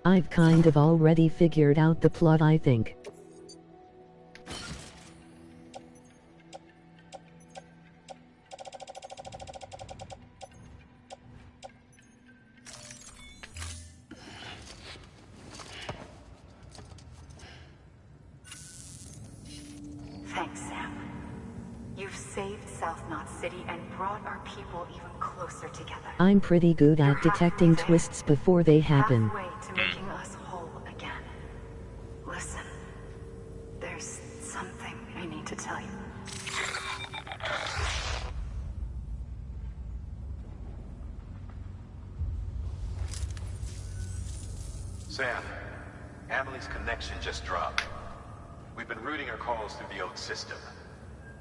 I've kind of already figured out the plot, I think. Thanks, Sam. You've saved South Knot City and brought our people even closer together. I'm pretty good at detecting twists before they happen. Halfway to making us whole again. Listen, there's something I need to tell you. Sam, Emily's connection just dropped. We've been routing her calls through the old system.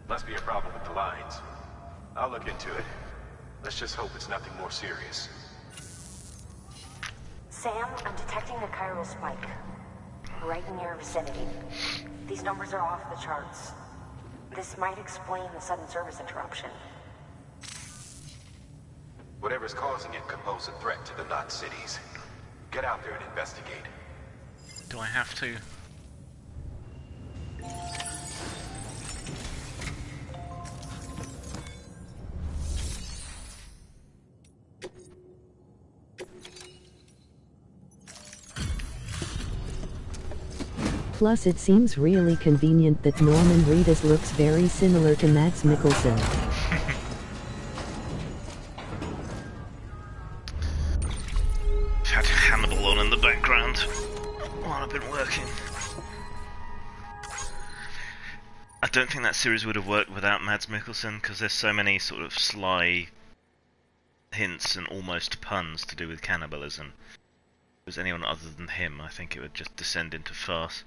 Must be a problem with the lines. I'll look into it. Let's just hope it's nothing more serious. Sam, I'm detecting a chiral spike. Right in your vicinity. These numbers are off the charts. This might explain the sudden service interruption. Whatever's causing it could pose a threat to the Knot cities. Get out there and investigate. Do I have to? Plus it seems really convenient that Norman Reedus looks very similar to Mads Mikkelsen. I've had Hannibal on in the background while I've been working. I don't think that series would have worked without Mads Mikkelsen, because there's so many sort of sly hints and almost puns to do with cannibalism. If it was anyone other than him, I think it would just descend into farce.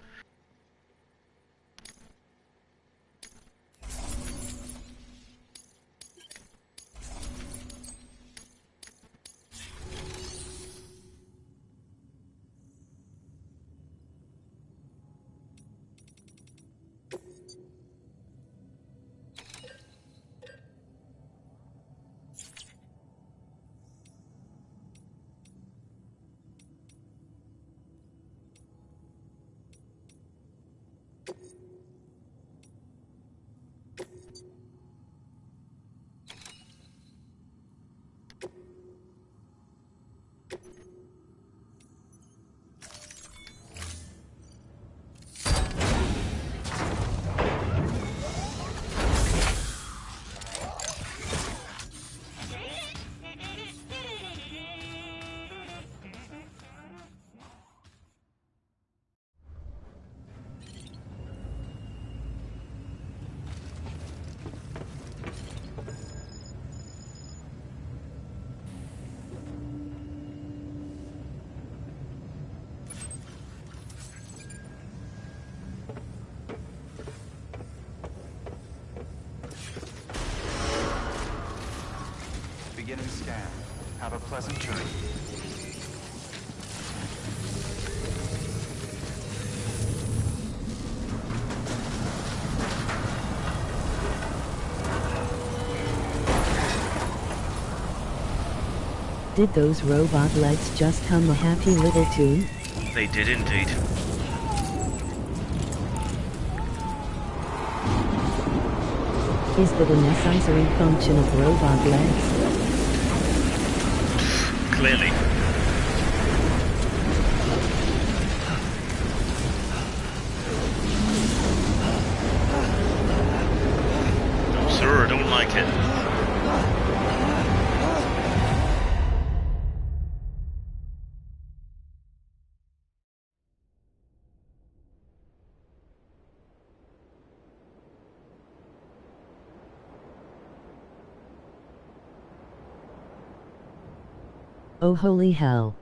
pleasant journey. Did those robot legs just hum a happy little tune? They did indeed. Is that a necessary function of robot legs? Clearly. No sir, I don't like it. Oh holy hell.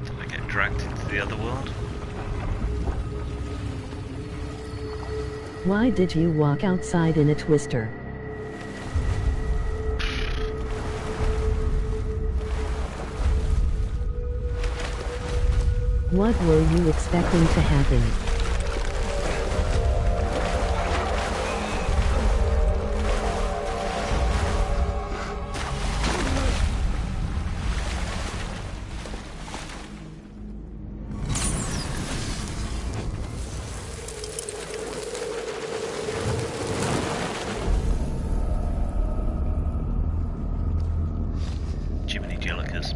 Did I get dragged into the other world? Why did you walk outside in a twister? What were you expecting to happen? Jiminy Jellicers.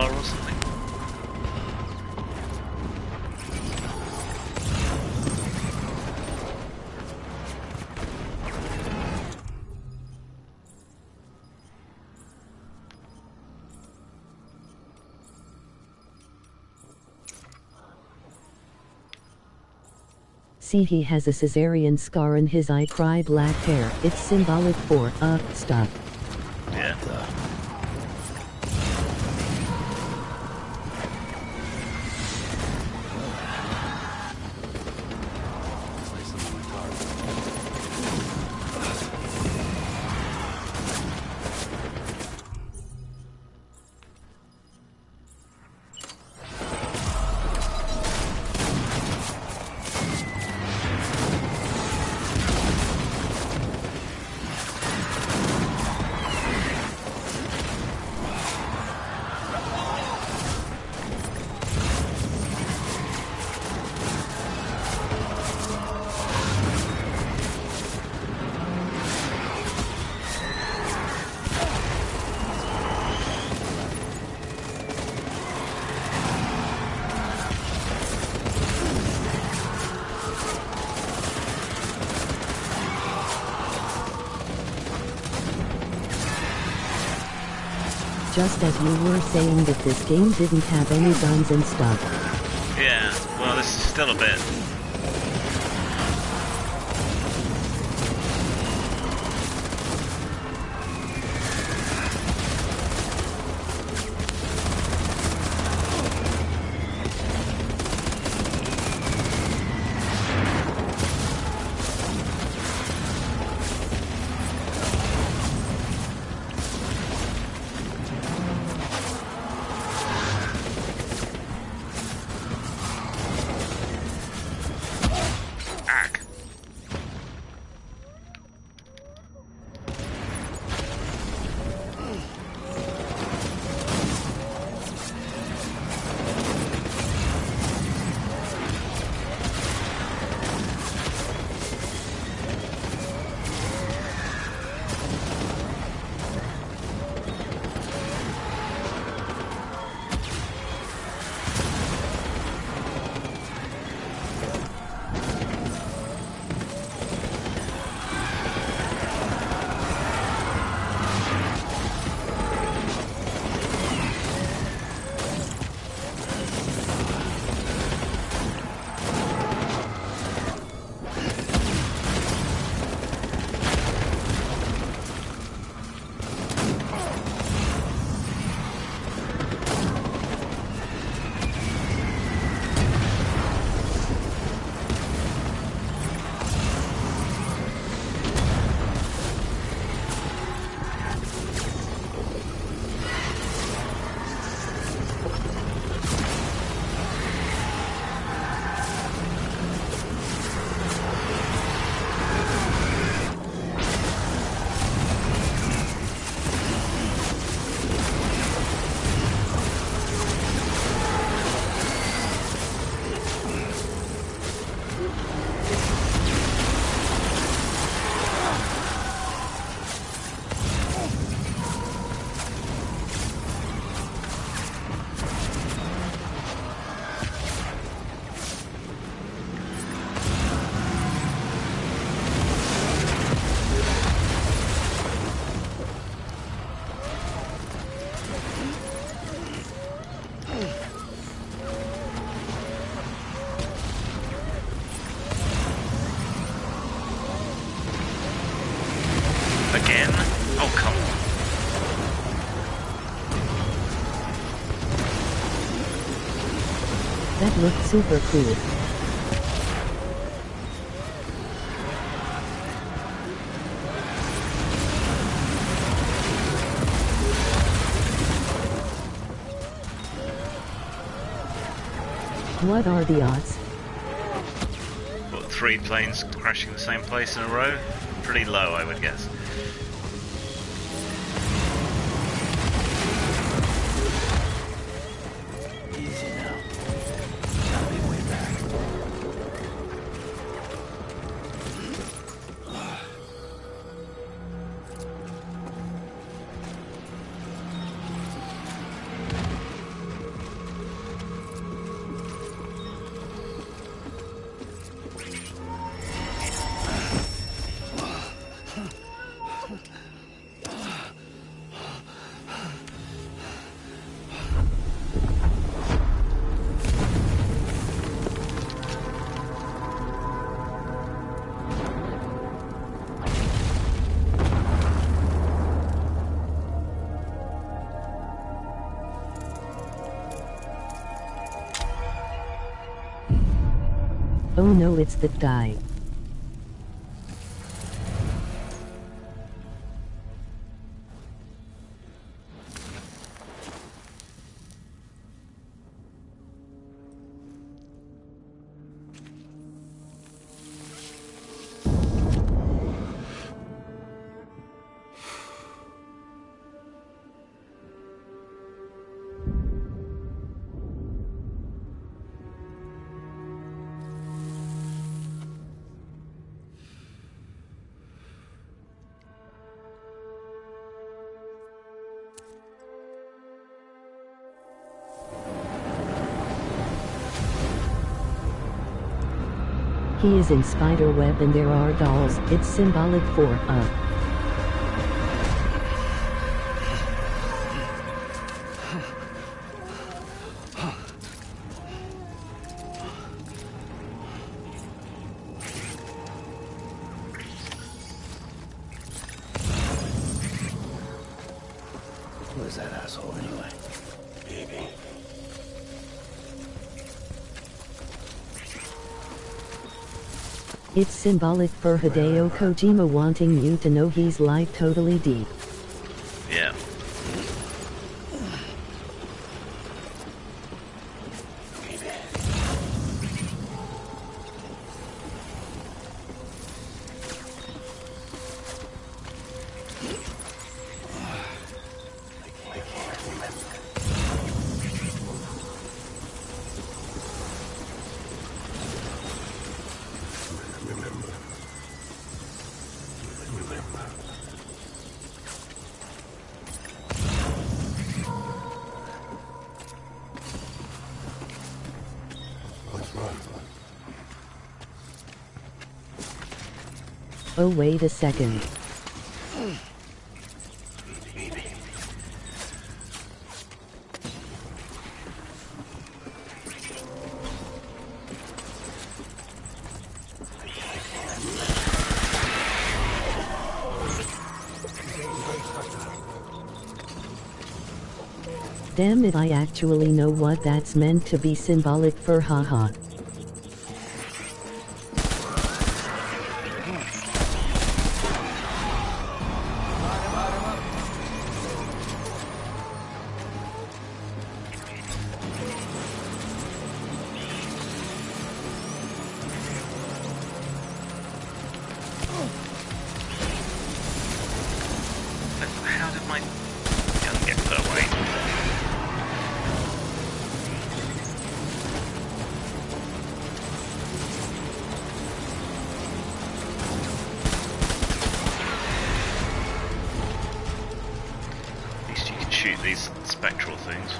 Or something. See, he has a cesarean scar in his eye. Cry black hair. It's symbolic for, stuff. Yeah. just as you were saying that this game didn't have any guns and stuff. Yeah, well, this is still a bit. Again? Oh, come on. That looked super cool. What are the odds? What, 3 planes crashing the same place in a row? Pretty low, I would guess. Oh no, it's that guy. He is in Spiderweb and there are dolls. It's symbolic for It's symbolic for Hideo Kojima wanting you to know he's like totally deep. Yeah. Oh wait a second. Damn it, I actually know what that's meant to be symbolic for, haha. How did my gun get put away? At least you can shoot these spectral things.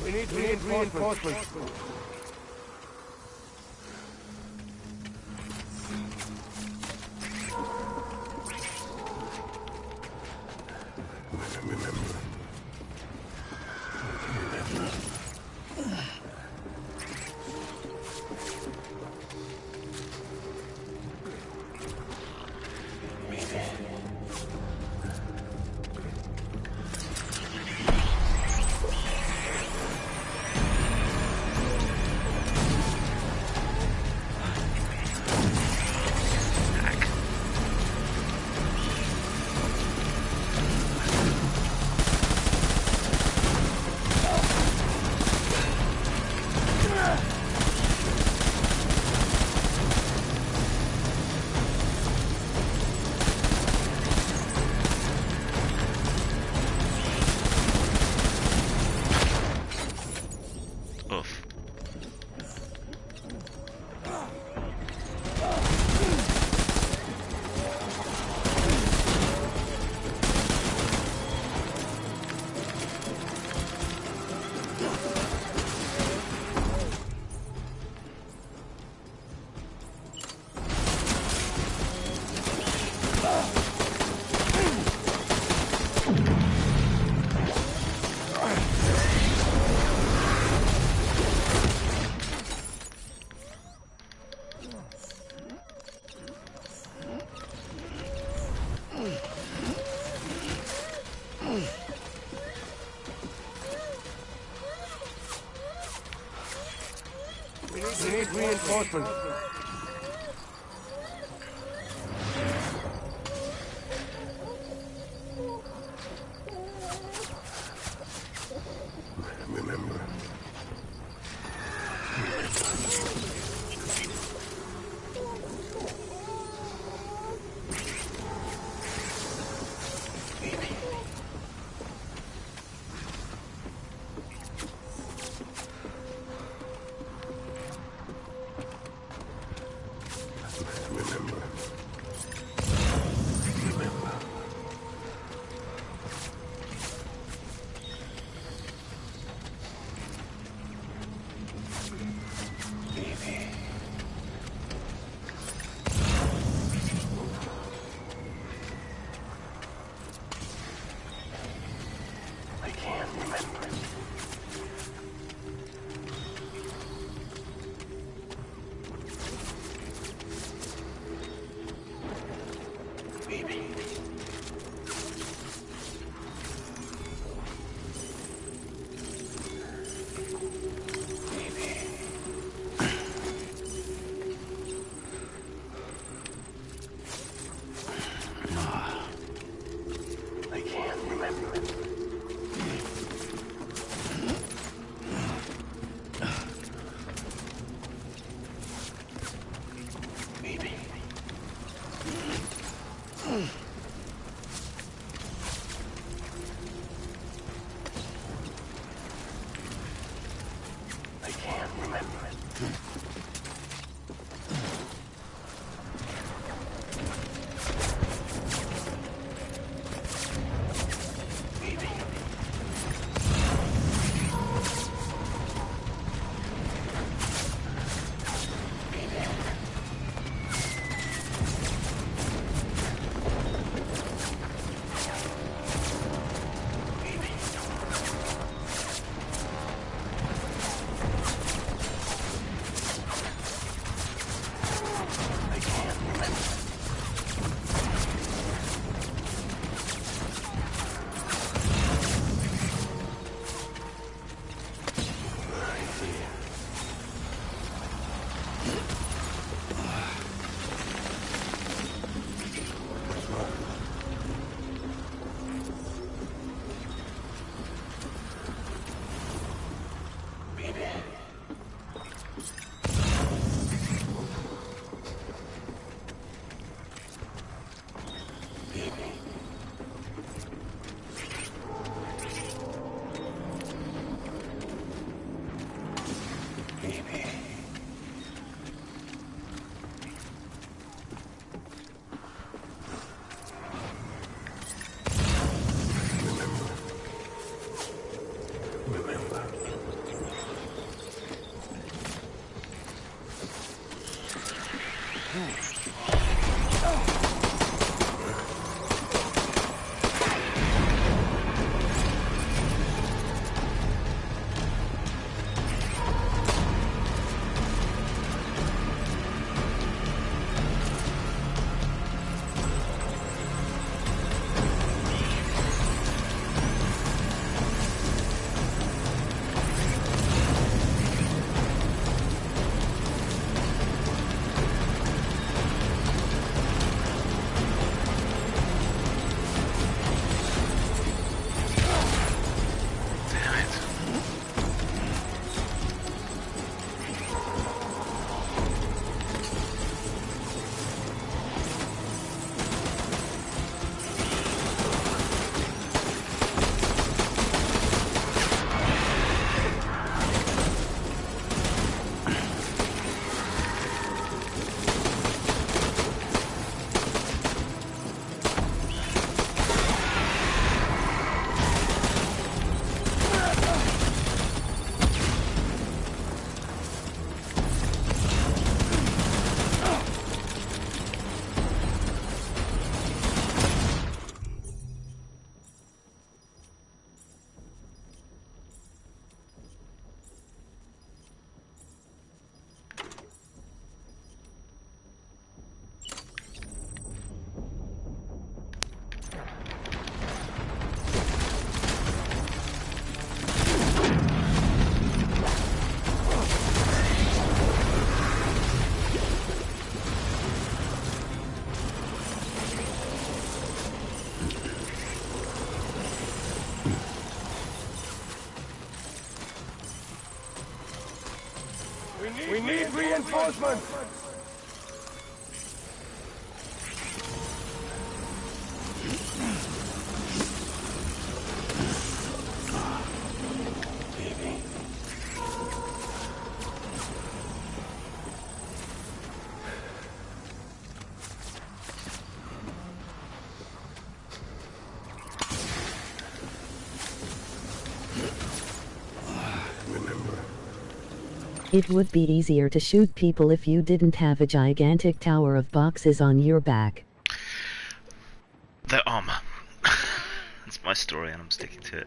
We need reinforcements. We need reinforcements. Remember. reinforcements! It would be easier to shoot people if you didn't have a gigantic tower of boxes on your back. Their armor. That's my story and I'm sticking to it.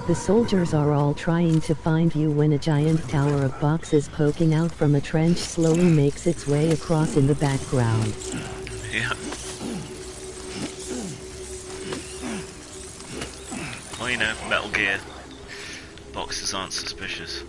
The soldiers are all trying to find you when a giant tower of boxes poking out from a trench slowly makes its way across in the background. Yeah. Well, you know, Metal Gear. Boxes aren't suspicious.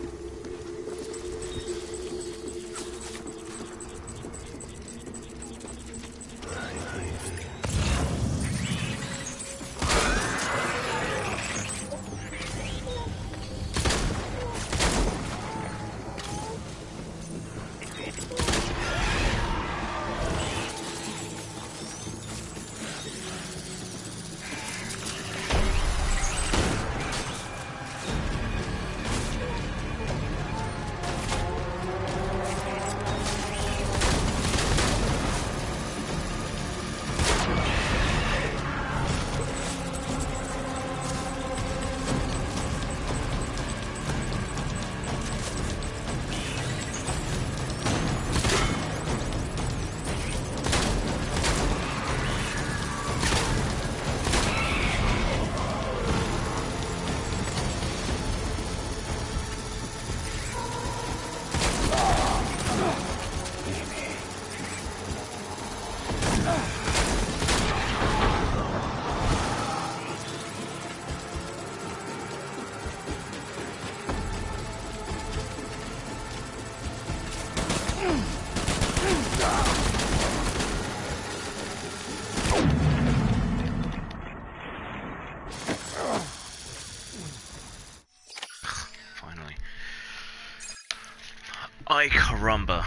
Ay caramba.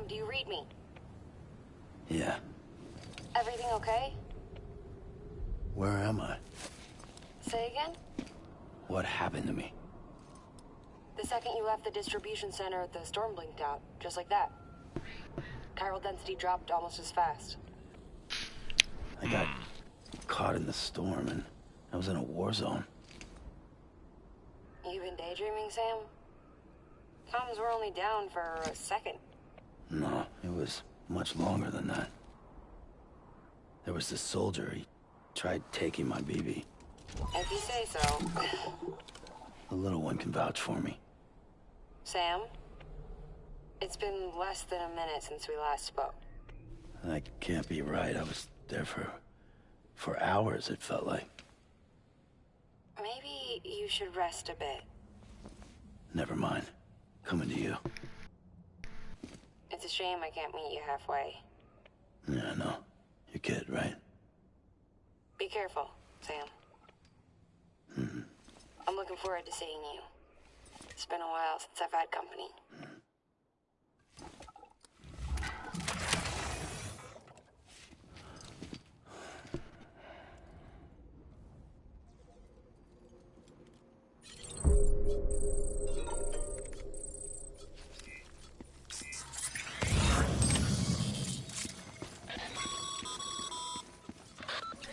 Sam, do you read me? Yeah. Everything okay? Where am I? Say again? What happened to me? The second you left the distribution center, the storm blinked out, just like that. Chiral density dropped almost as fast. I got caught in the storm and I was in a war zone. You been daydreaming, Sam? Comms were only down for a second. No, it was much longer than that. There was this soldier, he tried taking my BB. If you say so. The little one can vouch for me. Sam? It's been less than a minute since we last spoke. That can't be right. I was there for hours, it felt like. Maybe you should rest a bit. Never mind. Coming to you. It's a shame I can't meet you halfway. Yeah, I know. Your kid, right? Be careful, Sam. I'm looking forward to seeing you. It's been a while since I've had company.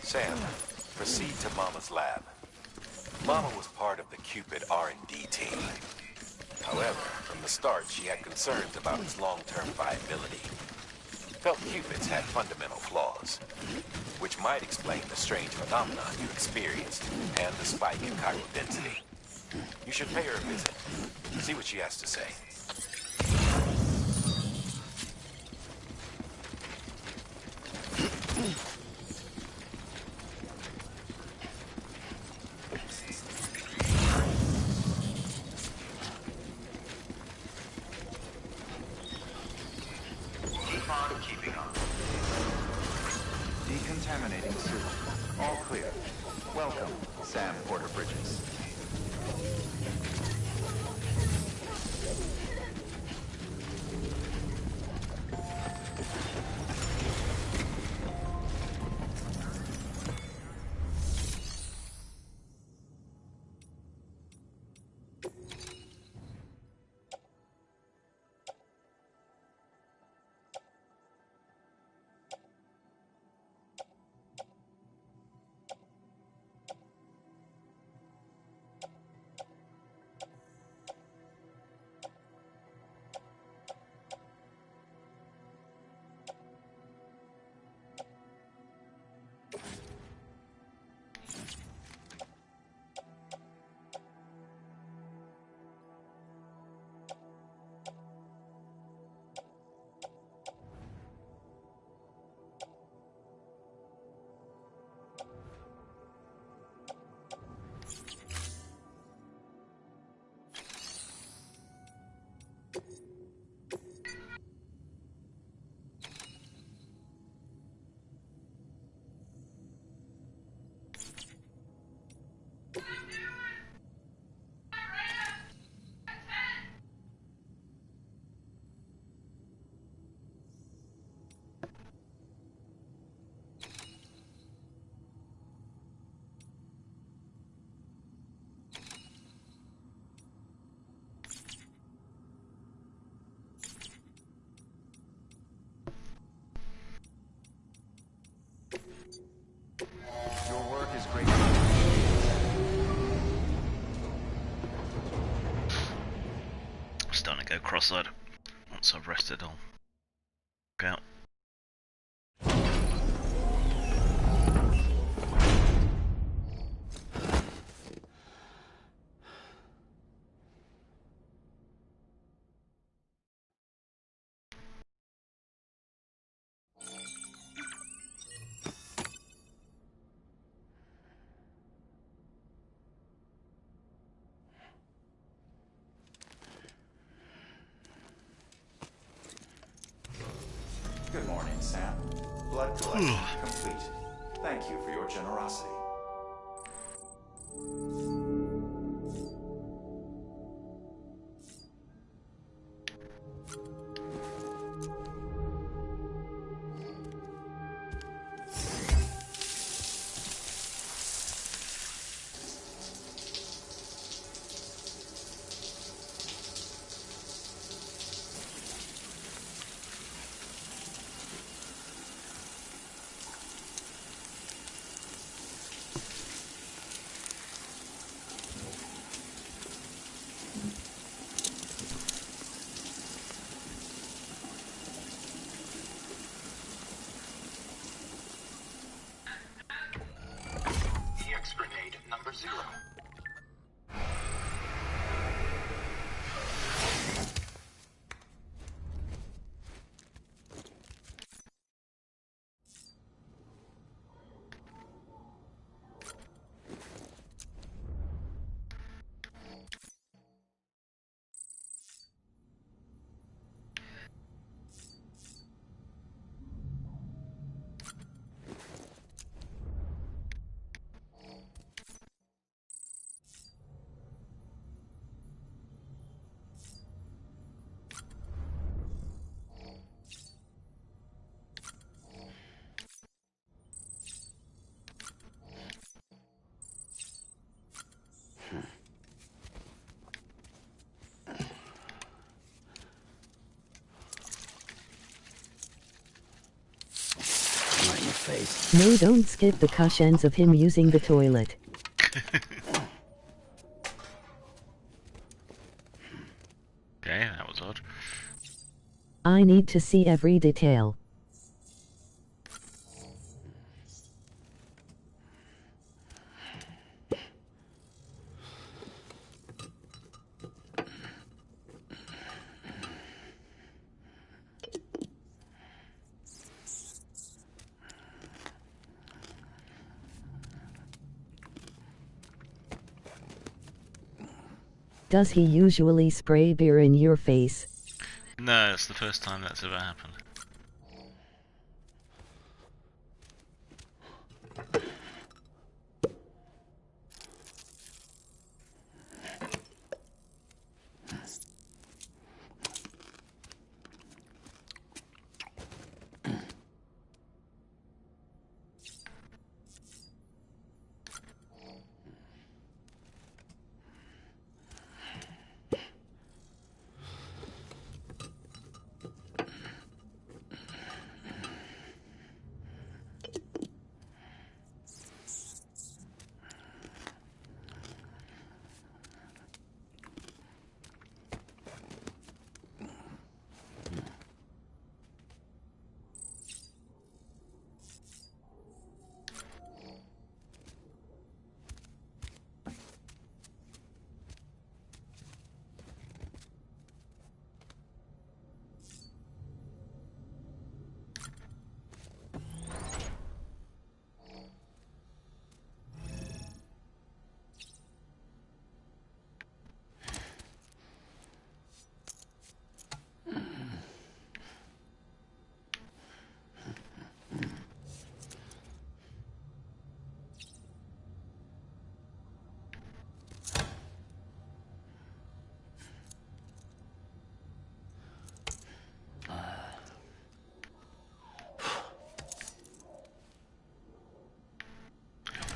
Sam, proceed to Mama's lab. Mama was part of the Cupid R&D team. However, from the start, she had concerns about its long-term viability. Felt Cupids had fundamental flaws, which might explain the strange phenomenon you experienced and the spike in chiral density. You should pay her a visit. See what she has to say. Keeping on. Decontaminating suit. All clear. Welcome, Sam Porter Bridges. Your work is great. I'm starting to go cross-eyed. Once I've rested, I'll go out. Good morning, Sam. Blood collection complete. Thank you for your generosity. face. No, don't skip the cutscenes of him using the toilet. Okay, that was odd. I need to see every detail. Does he usually spray beer in your face? No, it's the first time that's ever happened.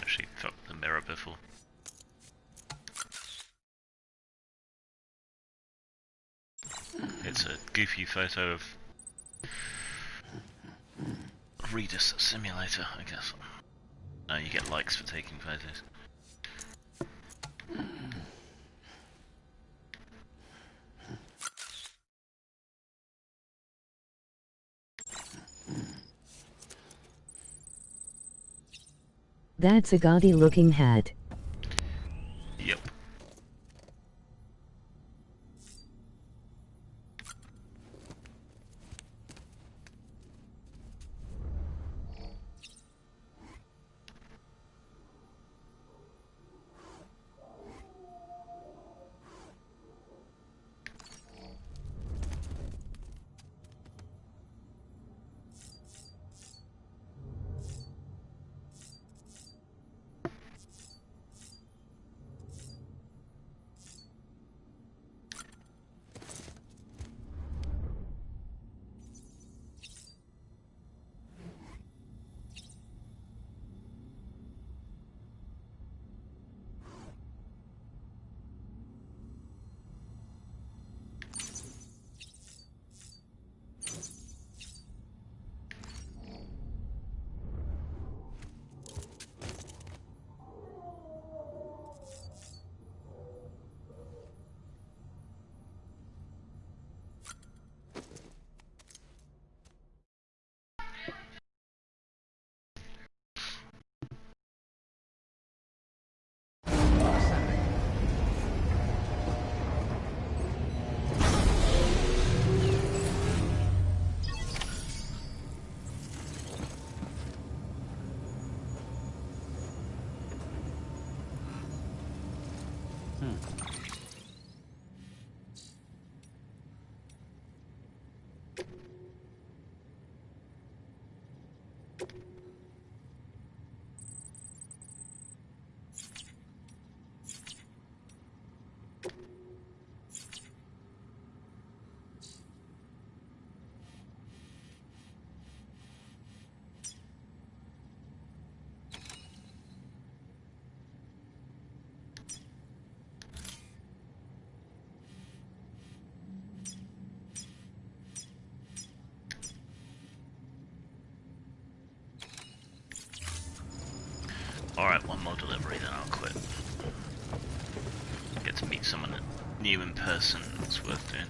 Actually, fucked the mirror before. It's a goofy photo of Readus Simulator, I guess. No, you get likes for taking photos. That's a gaudy looking hat. Yep. Alright, one more delivery, then I'll quit. Get to meet someone new in person, that's worth doing.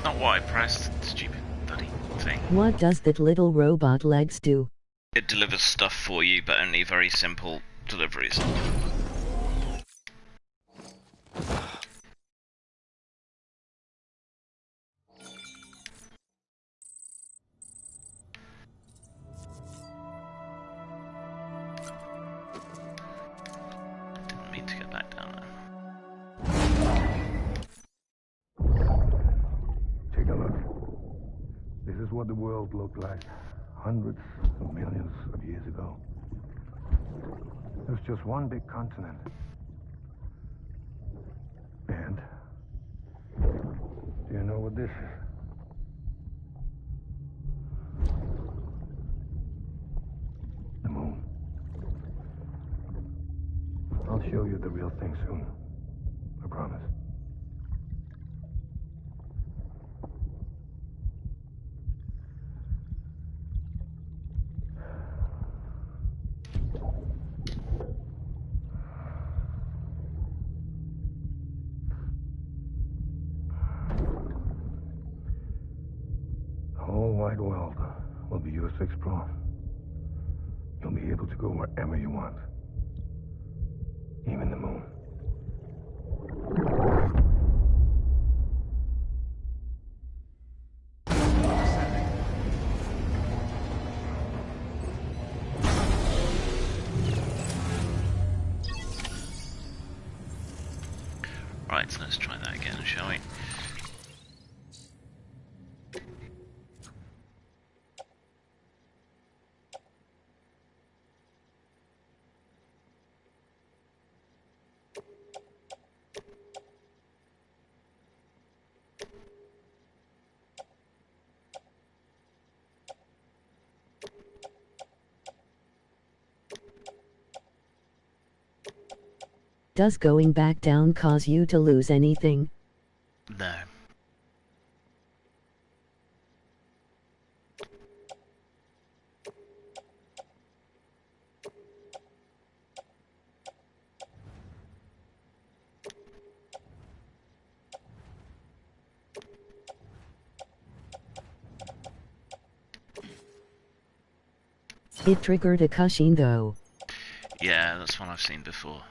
Not what I pressed, stupid bloody thing. What does that little robot legs do? It delivers stuff for you, but only very simple deliveries. Didn't mean to get back down there. Take a look. This is what the world looked like hundreds of millions of years ago. It was just one big continent. And do you know what this is? The moon. I'll show you the real thing soon. I promise. The whole wide world will be yours to explore. You'll be able to go wherever you want. Even the moon. Right, so let's try that again, shall we? Does going back down cause you to lose anything? No. It triggered a cutscene though. Yeah, that's one I've seen before.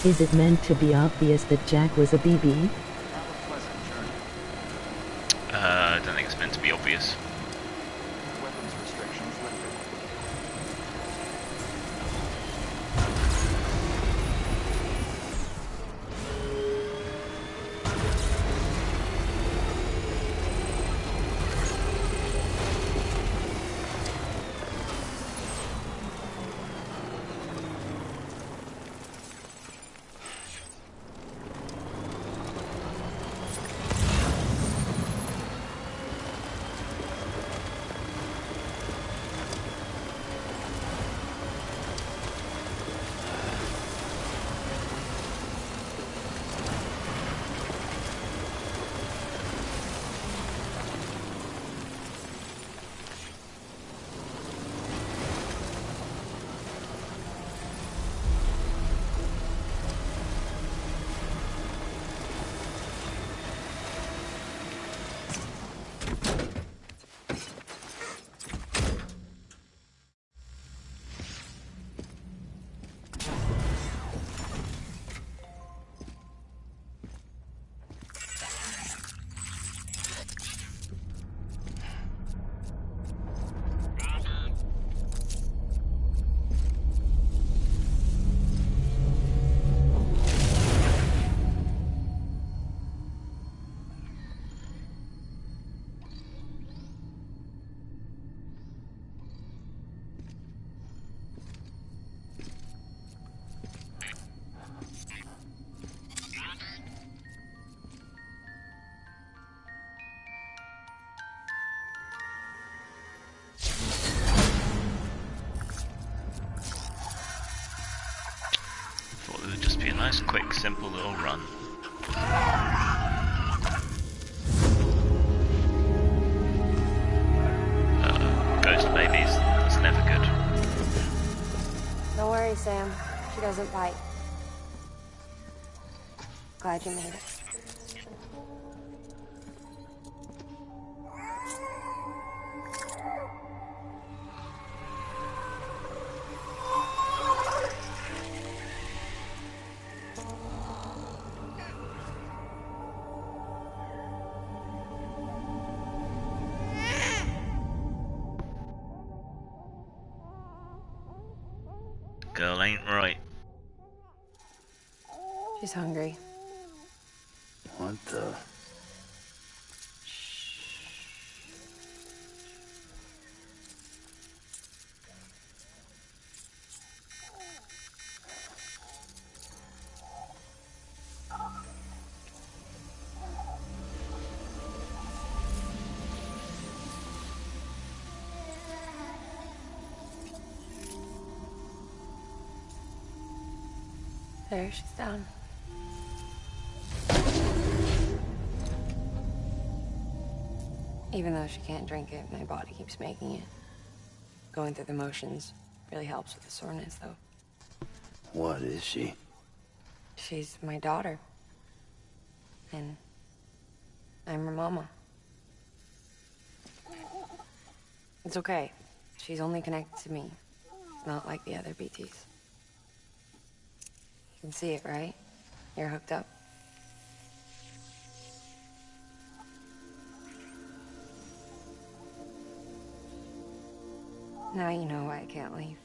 Is it meant to be obvious that Jack was a BB? I don't think it's meant to be obvious. Weapons restrictions lifted. Nice, quick, simple little run. Ghost babies. That's never good. Don't worry, Sam. She doesn't bite. Glad you made it. Girl ain't right. She's hungry. What the? There, she's down. Even though she can't drink it, my body keeps making it. Going through the motions really helps with the soreness, though. What is she? She's my daughter. And I'm her mama. It's okay. She's only connected to me. It's not like the other BTs. You can see it, right? You're hooked up. Now you know why I can't leave.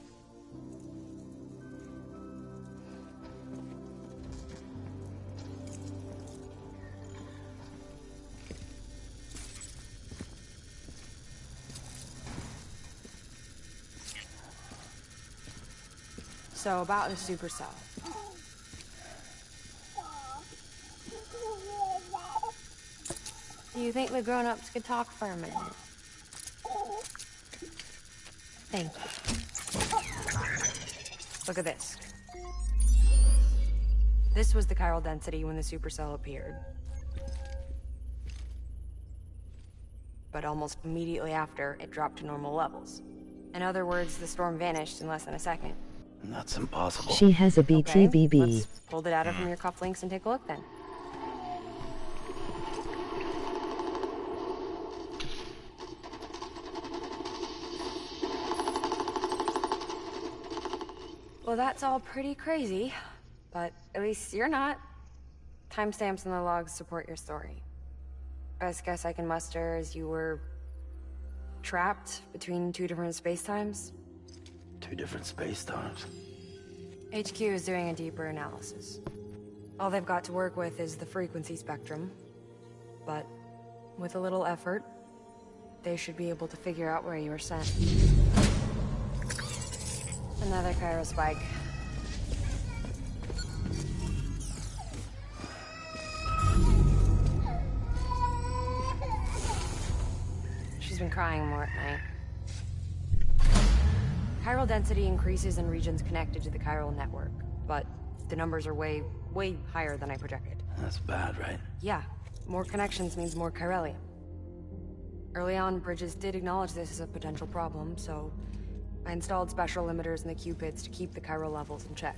So about the supercell. Do you think the grown-ups could talk for a minute? Thank you. Look at this. This was the chiral density when the supercell appeared. But almost immediately after, it dropped to normal levels. In other words, the storm vanished in less than a second. That's impossible. She has a BTBB. Okay, let's pull the data from your cufflinks and take a look then. Well, that's all pretty crazy, but at least you're not. Timestamps in the logs support your story. Best guess I can muster is you were trapped between two different spacetimes. Two different space-times. HQ is doing a deeper analysis. All they've got to work with is the frequency spectrum, but with a little effort, they should be able to figure out where you were sent. Another chiral spike. She's been crying more at night. Chiral density increases in regions connected to the chiral network, but the numbers are way higher than I projected. That's bad, right? Yeah, more connections means more chiralium. Early on, Bridges did acknowledge this as a potential problem, so I installed special limiters in the Cupids to keep the chiral levels in check.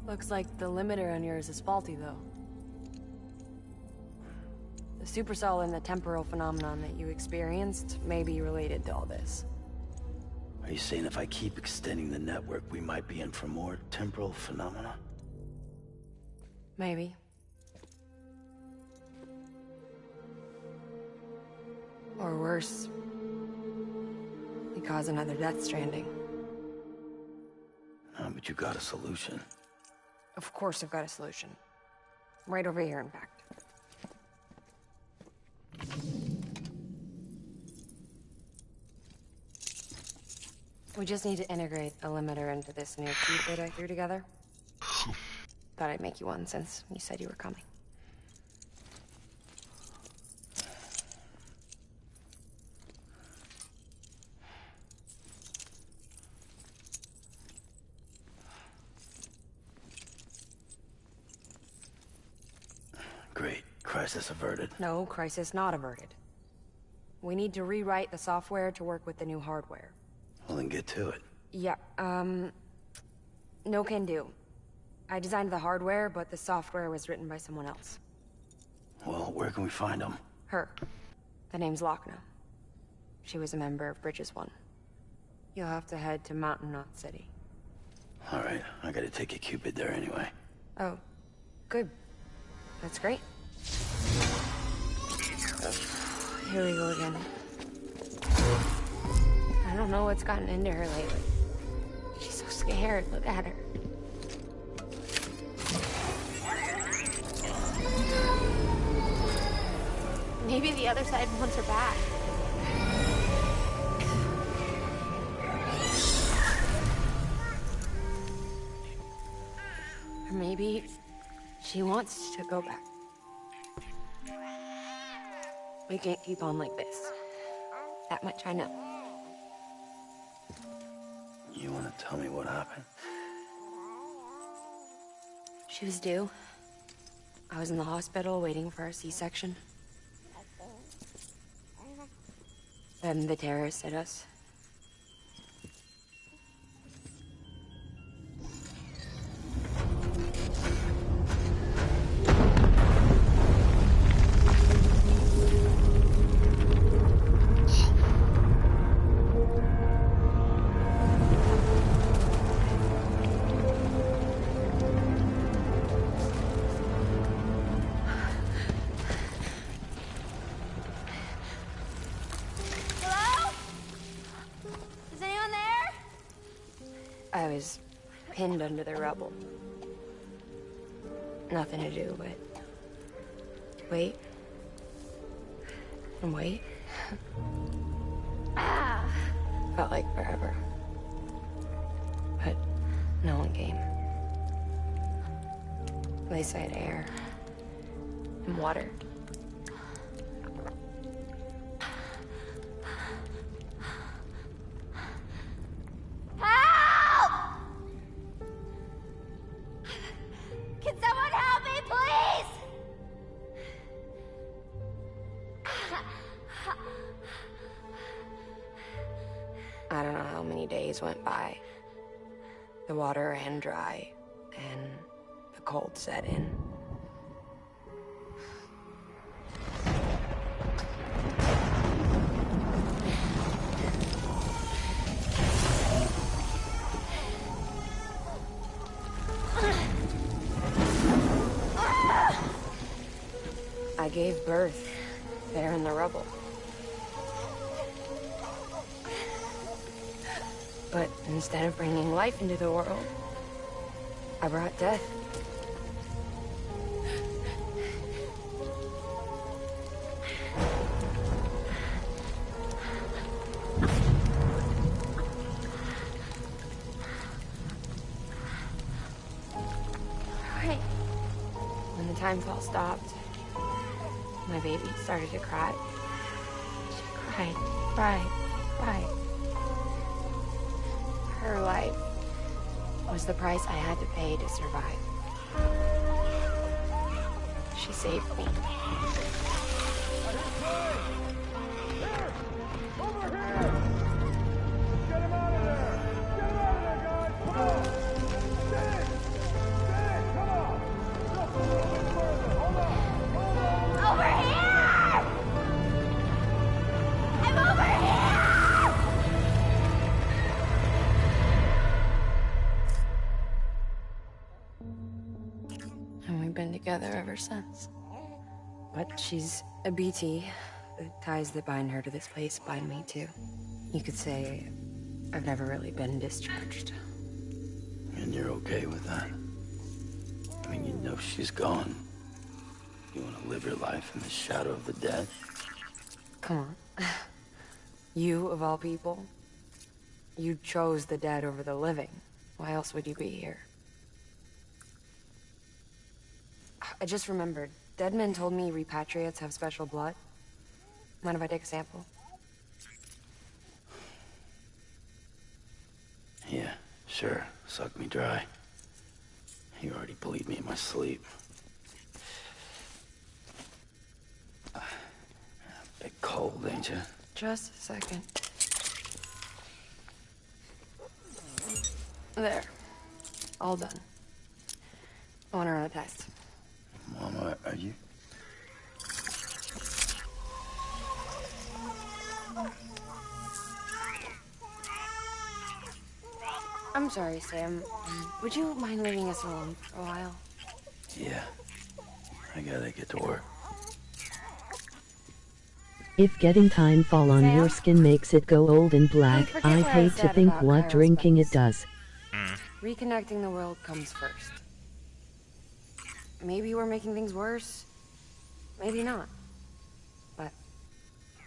Looks like the limiter on yours is faulty, though. The supercell and the temporal phenomenon that you experienced may be related to all this. Are you saying if I keep extending the network, we might be in for more temporal phenomena? Maybe. Or worse. You cause another death stranding. No, but you got a solution. Of course I've got a solution. Right over here, in fact. We just need to integrate a limiter into this new Cupid I threw together. Thought I'd make you one since you said you were coming. crisis averted. No, crisis not averted. We need to rewrite the software to work with the new hardware. Well, then get to it. Yeah, no can do. I designed the hardware, but the software was written by someone else. Well, where can we find them? Her. The name's Lochner. She was a member of Bridges 1. You'll have to head to Mountain Knot City. All right, I gotta take a Cupid there anyway. Oh, good. That's great. Here we go again. I don't know what's gotten into her lately. She's so scared. Look at her. Maybe the other side wants her back. Or maybe she wants to go back. We can't keep on like this. That much I know. You wanna tell me what happened? She was due. I was in the hospital waiting for a C-section. Then the terrorists hit us. I was pinned under the rubble. Nothing to do but wait and wait. Felt like forever. But no one came. They said air and water. I don't know how many days went by. The water ran dry, and the cold set in. I gave birth there in the rubble. But instead of bringing life into the world, I brought death. Right. When the time fall stopped, my baby started to cry. She cried. Her life was the price I had to pay to survive. She saved me. Over here! Get him out of there! Get him out of there, guys! Come on! Get it! Get it! Come on! Just a little bit further! Hold on! Over here! I'm over here! And we've been together ever since. But she's a BT. The ties that bind her to this place bind me too. You could say I've never really been discharged. And you're okay with that? I mean, you know she's gone. You want to live your life in the shadow of the dead? Come on. You, of all people, you chose the dead over the living. Why else would you be here? I just remembered. Dead men told me repatriates have special blood. Mind if I take a sample? Yeah, sure. Suck me dry. You already believed me in my sleep. cold, ain't you? Just a second. There. All done. I want to run a test. Mama, are you? I'm sorry, Sam. Would you mind leaving us alone for a while? Yeah. I gotta get to work. If getting time fall on your skin makes it go old and black, forget I what I hate to said think about what Kyle's drinking it buttons. does. Reconnecting the world comes first. Maybe we're making things worse. Maybe not. But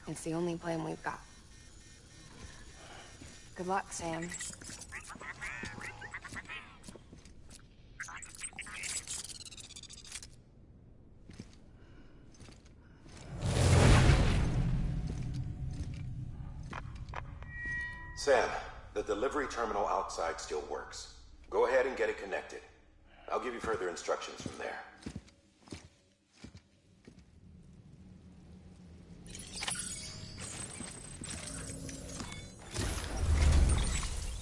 it's the only plan we've got. Good luck, Sam. Sam, the delivery terminal outside still works. Go ahead and get it connected. I'll give you further instructions from there.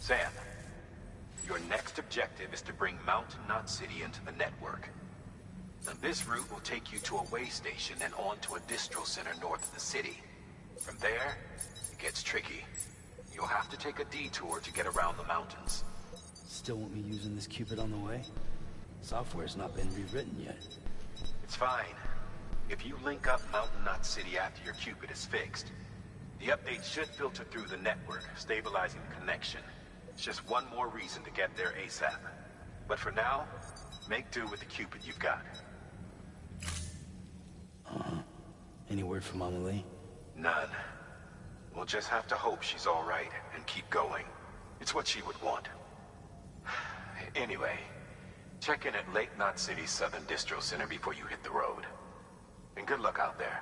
Sam, your next objective is to bring Mountain Knot City into the network. Now, this route will take you to a way station and on to a distro center north of the city. From there, it gets tricky. You'll have to take a detour to get around the mountains. Still want me using this Cupid on the way? Software's not been rewritten yet. It's fine. If you link up Mountain Knot City after your Cupid is fixed, the update should filter through the network, stabilizing the connection. It's just one more reason to get there ASAP. But for now, make do with the Cupid you've got. Any word from Mama Lee? None. We'll just have to hope she's all right and keep going. It's what she would want. Anyway, check in at Lake Knot City's Southern Distro Center before you hit the road. And good luck out there.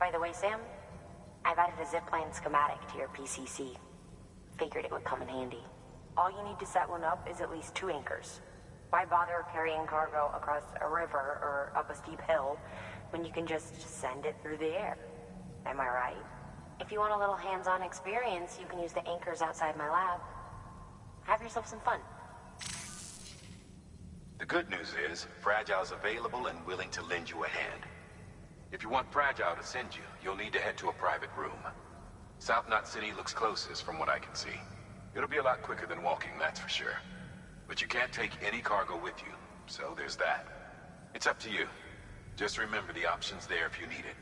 By the way, Sam, I've added a zipline schematic to your PCC. Figured it would come in handy. All you need to set one up is at least 2 anchors. Why bother carrying cargo across a river or up a steep hill when you can just send it through the air? Am I right? If you want a little hands-on experience, you can use the anchors outside my lab. Have yourself some fun. The good news is, Fragile's available and willing to lend you a hand. If you want Fragile to send you, you'll need to head to a private room. South Knot City looks closest from what I can see. It'll be a lot quicker than walking, that's for sure. But you can't take any cargo with you, so there's that. It's up to you. Just remember the option's there if you need it.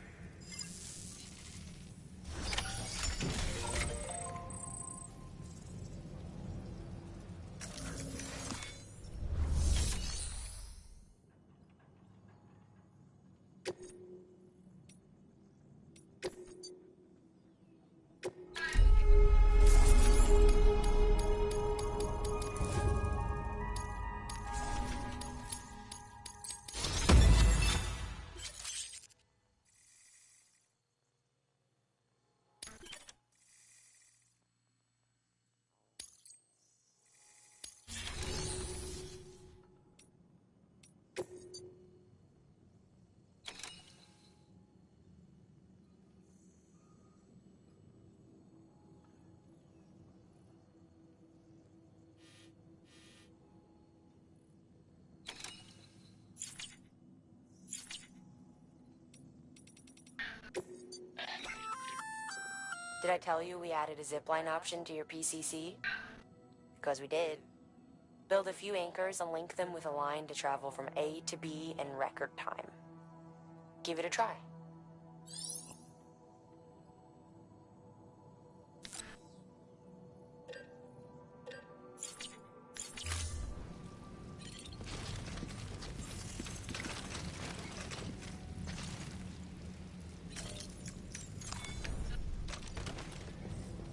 Did I tell you we added a zipline option to your PCC? Because we did. Build a few anchors and link them with a line to travel from A to B in record time. Give it a try.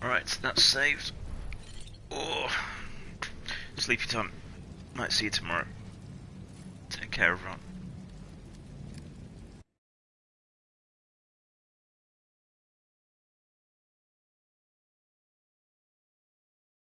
Alright, that's saved. Oh, sleepy time. Might see you tomorrow. Take care, everyone.